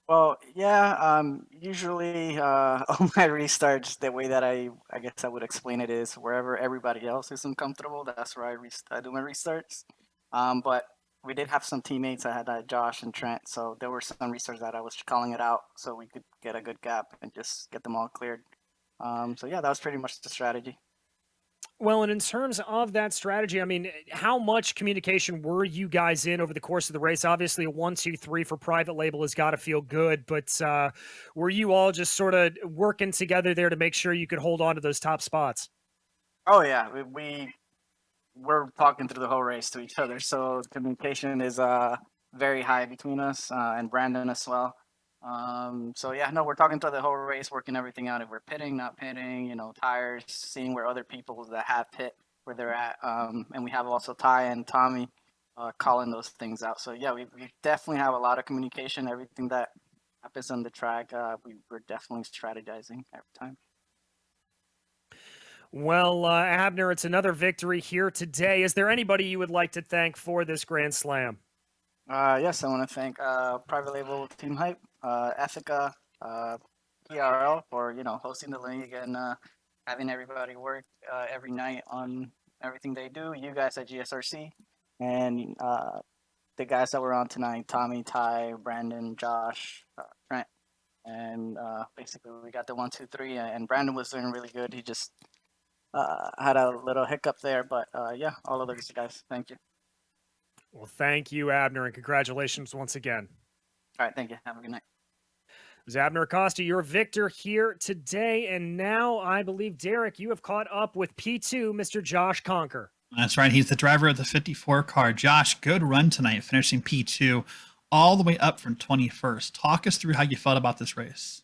Well, yeah, usually all my restarts, the way that I guess I would explain it is wherever everybody else is uncomfortable, that's where I do my restarts. But we did have some teammates. I had Josh and Trent, so there were some restarts that I was calling it out so we could get a good gap and just get them all cleared. So yeah, that was pretty much the strategy. Well, and in terms of that strategy, I mean, how much communication were you guys in over the course of the race? Obviously, a 1, 2, 3 for private label has got to feel good, but were you all just sort of working together there to make sure you could hold on to those top spots? Oh yeah, we're talking through the whole race to each other, so communication is very high between us and Brandon as well. So yeah, no, we're talking through the whole race, working everything out. If we're pitting, not pitting, tires, seeing where other people that have pit, where they're at. And we have also Ty and Tommy calling those things out. So yeah, we definitely have a lot of communication. Everything that happens on the track, we're definitely strategizing every time. Well, Abner, it's another victory here today. Is there anybody you would like to thank for this Grand Slam? Yes, I want to thank Private Label Team Hype, Ethica, PRL for hosting the league and having everybody work every night on everything they do. You guys at Gsrc and the guys that were on tonight: Tommy, Ty, Brandon, Josh, Trent, and basically we got the 1, 2, 3. And Brandon was doing really good. He just had a little hiccup there, but yeah, all of those guys, thank you. Well, thank you, Abner, and congratulations once again. All right, thank you. Have a good night. It was Abner Acosta, your victor here today. And now I believe, Derek, you have caught up with P2, Mr. Josh Conker. That's right. He's the driver of the 54 car. Josh, good run tonight, finishing P2 all the way up from 21st. Talk us through how you felt about this race.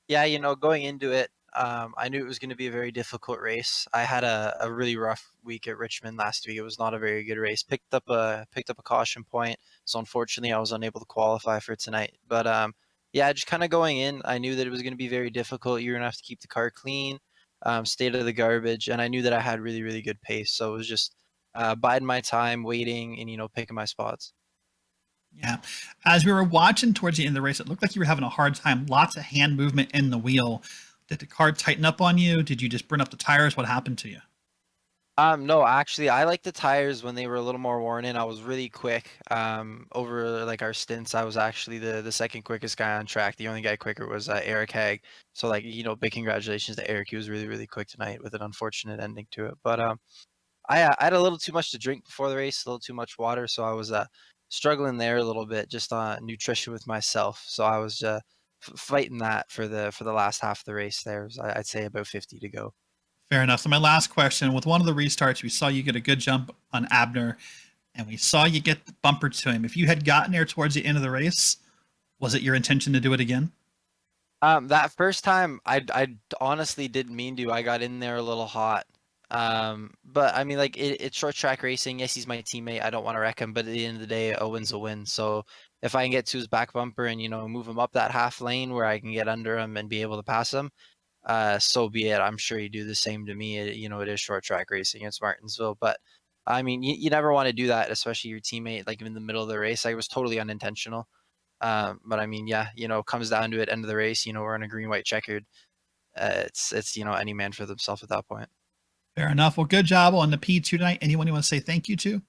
Yeah, going into it, I knew it was going to be a very difficult race. I had a really rough week at Richmond last week. It was not a very good race. Picked up a caution point, so unfortunately I was unable to qualify for tonight. But yeah, just kind of going in, I knew that it was going to be very difficult. You're going to have to keep the car clean, stay out of the garbage, and I knew that I had really, really good pace. So it was just biding my time, waiting, and picking my spots. Yeah. As we were watching towards the end of the race, it looked like you were having a hard time. Lots of hand movement in the wheel. Did the car tighten up on you? Did you just burn up the tires? What happened to you? No, actually, I like the tires when they were a little more worn in. I was really quick. Over like our stints, I was actually the second quickest guy on track. The only guy quicker was Eric Hag. So big congratulations to Eric. He was really, really quick tonight with an unfortunate ending to it. But I had a little too much to drink before the race, a little too much water, so I was struggling there a little bit, just on nutrition with myself. So I was fighting that for the last half of the race. There was, I'd say, about 50 to go. Fair enough. So my last question, with one of the restarts, we saw you get a good jump on Abner, and we saw you get the bumper to him. If you had gotten there towards the end of the race, was it your intention to do it again? That first time, I honestly didn't mean to. I got in there a little hot. But I mean, it's short track racing. Yes, he's my teammate. I don't want to wreck him, but at the end of the day, a win's a win. So if I can get to his back bumper and move him up that half lane where I can get under him and be able to pass him, so be it. I'm sure he'd do the same to me. It is short track racing. It's Martinsville, but I mean, you never want to do that, especially your teammate, in the middle of the race. I was totally unintentional. But I mean, yeah, comes down to it, end of the race, we're in a green, white checkered. It's any man for themselves at that point. Fair enough. Well, good job on the P2 tonight. Anyone you want to say thank you to?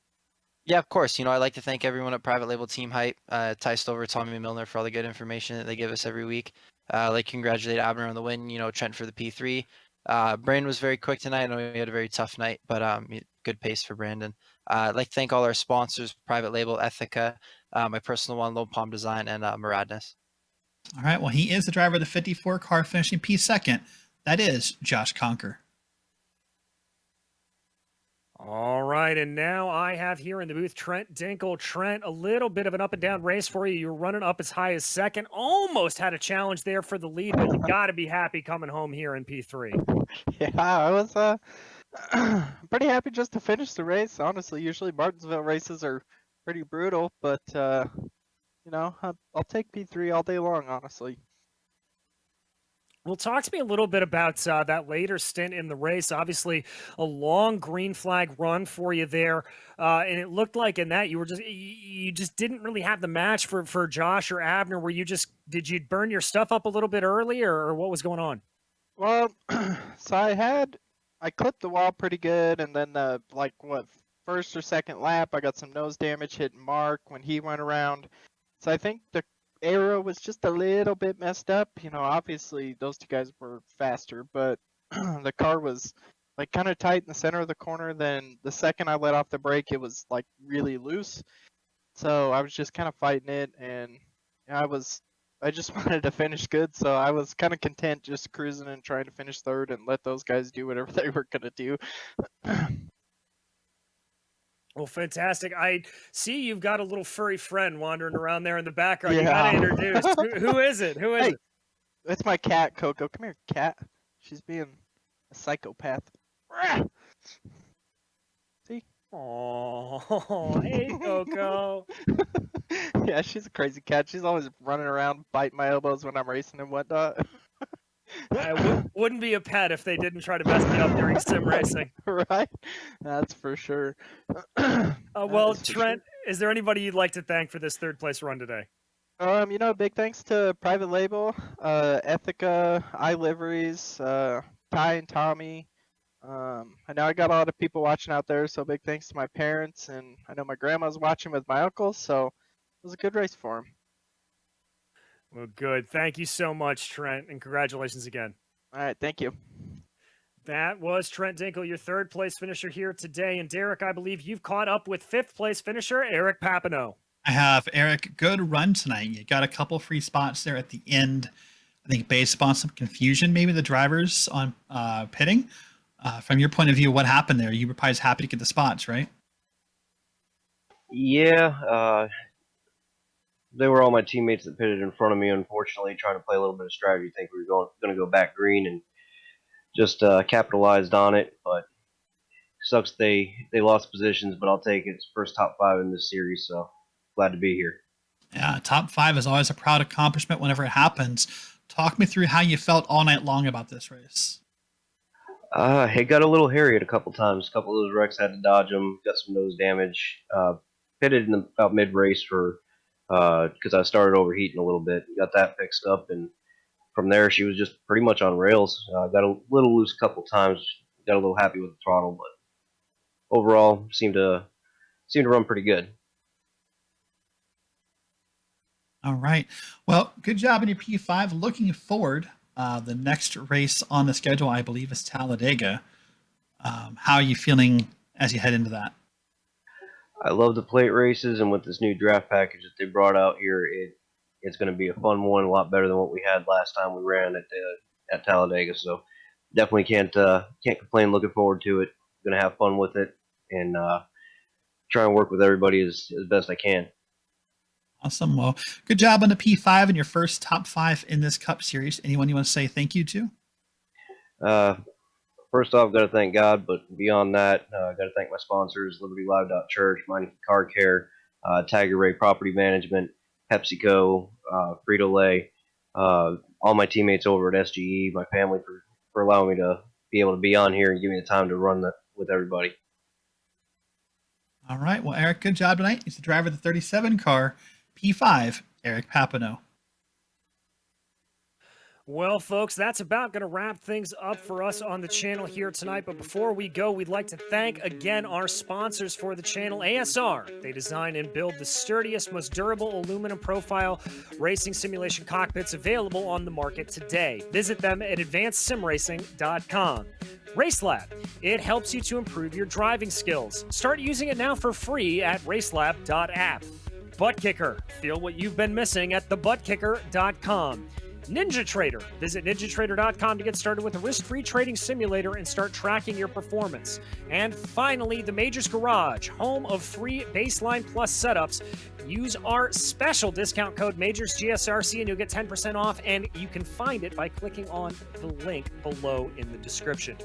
Yeah, of course. I'd like to thank everyone at Private Label Team Hype, Ty Stover, Tommy Milner for all the good information that they give us every week. Congratulate Abner on the win, Trent for the P3. Brandon was very quick tonight. I know he had a very tough night, but good pace for Brandon. I'd like to thank all our sponsors, Private Label, Ethica, my personal one, Lone Palm Design, and Muradness. All right. Well, he is the driver of the 54 car, finishing P2. That is Josh Conker. All right, and now I have here in the booth Trent Dinkle. Trent, a little bit of an up-and-down race for you. You were running up as high as second. Almost had a challenge there for the lead, but you got to be happy coming home here in P3. Yeah, I was pretty happy just to finish the race. Honestly, usually Martinsville races are pretty brutal, but I'll take P3 all day long, honestly. Well, talk to me a little bit about that later stint in the race. Obviously, a long green flag run for you there, and it looked like in that you just didn't really have the match for Josh or Abner. Did you burn your stuff up a little bit early, or what was going on? Well, so I clipped the wall pretty good, and then first or second lap, I got some nose damage hitting Mark when he went around. So I think the aero was just a little bit messed up. Obviously those two guys were faster, but the car was kind of tight in the center of the corner. Then the second I let off the brake, it was really loose. So I was just kind of fighting it, and I just wanted to finish good. So I was kind of content just cruising and trying to finish third and let those guys do whatever they were going to do. Well, fantastic. I see you've got a little furry friend wandering around there in the background. You Yeah. got to introduce. Who is it? Who is Hey, it? it's my cat, Coco. Come here, cat. She's being a psychopath. Rah! See? Oh, hey, Coco. Yeah, she's a crazy cat. She's always running around, biting my elbows when I'm racing and whatnot. I wouldn't be a pet if they didn't try to mess me up during sim racing. Right? That's for sure. Well, is for Trent, is there anybody you'd like to thank for this third place run today? Big thanks to Private Label, Ethica, iLiveries, Ty and Tommy. I know I got a lot of people watching out there, so big thanks to my parents, and I know my grandma's watching with my uncles, so it was a good race for them. Well, good. Thank you so much, Trent, and congratulations again. All right, thank you. That was Trent Dinkle, your third place finisher here today. And Derek, I believe you've caught up with fifth place finisher Eric Papano. I have, Eric. Good run tonight. You got a couple free spots there at the end. I think based upon some confusion, maybe the drivers on pitting. From your point of view, what happened there? You were probably happy to get the spots, right? Yeah, they were all my teammates that pitted in front of me. Unfortunately, trying to play a little bit of strategy, think we were going to go back green and just capitalized on it. But sucks they lost positions, but I'll take it. It's first top 5 in this series, so glad to be here. Yeah, top 5 is always a proud accomplishment whenever it happens. Talk me through how you felt all night long about this race. It got a little hairy at a couple times. A couple of those wrecks had to dodge them. Got some nose damage. Pitted in about mid-race for because I started overheating a little bit. Got that fixed up, and from there she was just pretty much on rails. Got a little loose a couple times. Got a little happy with the throttle, but overall seemed to run pretty good. All right. Well, good job in your P5. Looking forward, the next race on the schedule, I believe, is Talladega. How are you feeling as you head into that? I love the plate races, and with this new draft package that they brought out here, it's going to be a fun one, a lot better than what we had last time we ran at Talladega. So definitely can't complain. Looking forward to it. Going to have fun with it, and try and work with everybody as best I can. Awesome. Well, good job on the P5 and your first top 5 in this Cup Series. Anyone you want to say thank you to? First off, got to thank God, but beyond that, got to thank my sponsors, LibertyLive.Church, Mining Car Care, Tiger Ray Property Management, PepsiCo, Frito-Lay, all my teammates over at SGE, my family for allowing me to be able to be on here and give me the time to run that with everybody. All right. Well, Eric, good job tonight. He's the driver of the 37 car, P5, Eric Papano. Well, folks, that's about going to wrap things up for us on the channel here tonight. But before we go, we'd like to thank again our sponsors for the channel, ASR. They design and build the sturdiest, most durable aluminum profile racing simulation cockpits available on the market today. Visit them at advancedsimracing.com. RaceLab. It helps you to improve your driving skills. Start using it now for free at RaceLab.app. ButtKicker. Feel what you've been missing at thebuttkicker.com. NinjaTrader. Visit NinjaTrader.com to get started with a risk-free trading simulator and start tracking your performance. And finally, the Majors Garage, home of free Baseline Plus setups. Use our special discount code MajorsGSRC and you'll get 10% off, and you can find it by clicking on the link below in the description.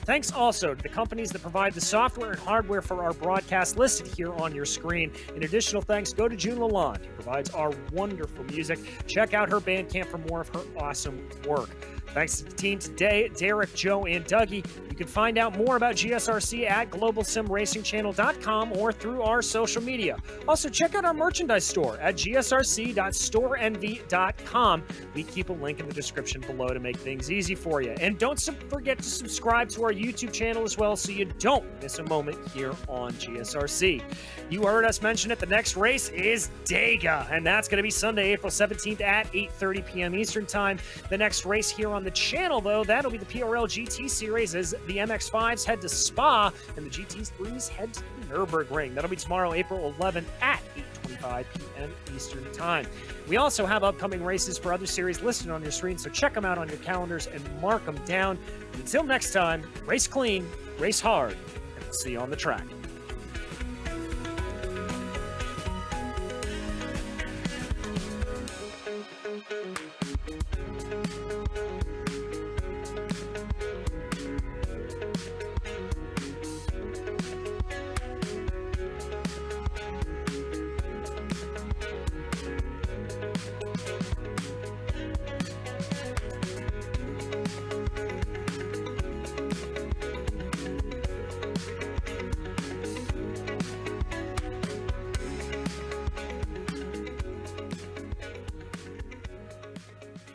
Thanks also to the companies that provide the software and hardware for our broadcast listed here on your screen. In additional thanks go to June Lalonde, who provides our wonderful music. Check out her Bandcamp for more of her awesome work. Thanks to the team today, Derek, Joe, and Dougie. You can find out more about GSRC at globalsimracingchannel.com or through our social media. Also, check out our merchandise store at gsrc.storenvy.com. We keep a link in the description below to make things easy for you. And don't forget to subscribe to our YouTube channel as well so you don't miss a moment here on GSRC. You heard us mention it. The next race is Dega, and that's going to be Sunday, April 17th at 8:30 p.m. Eastern Time. The next race here on the channel, though, that'll be the PRL GT Series as the MX-5s head to Spa and the GT3s head to the Nürburgring. That'll be tomorrow, April 11th at 8:25 p.m. Eastern Time. We also have upcoming races for other series listed on your screen, so check them out on your calendars and mark them down. And until next time, race clean, race hard, and we'll see you on the track.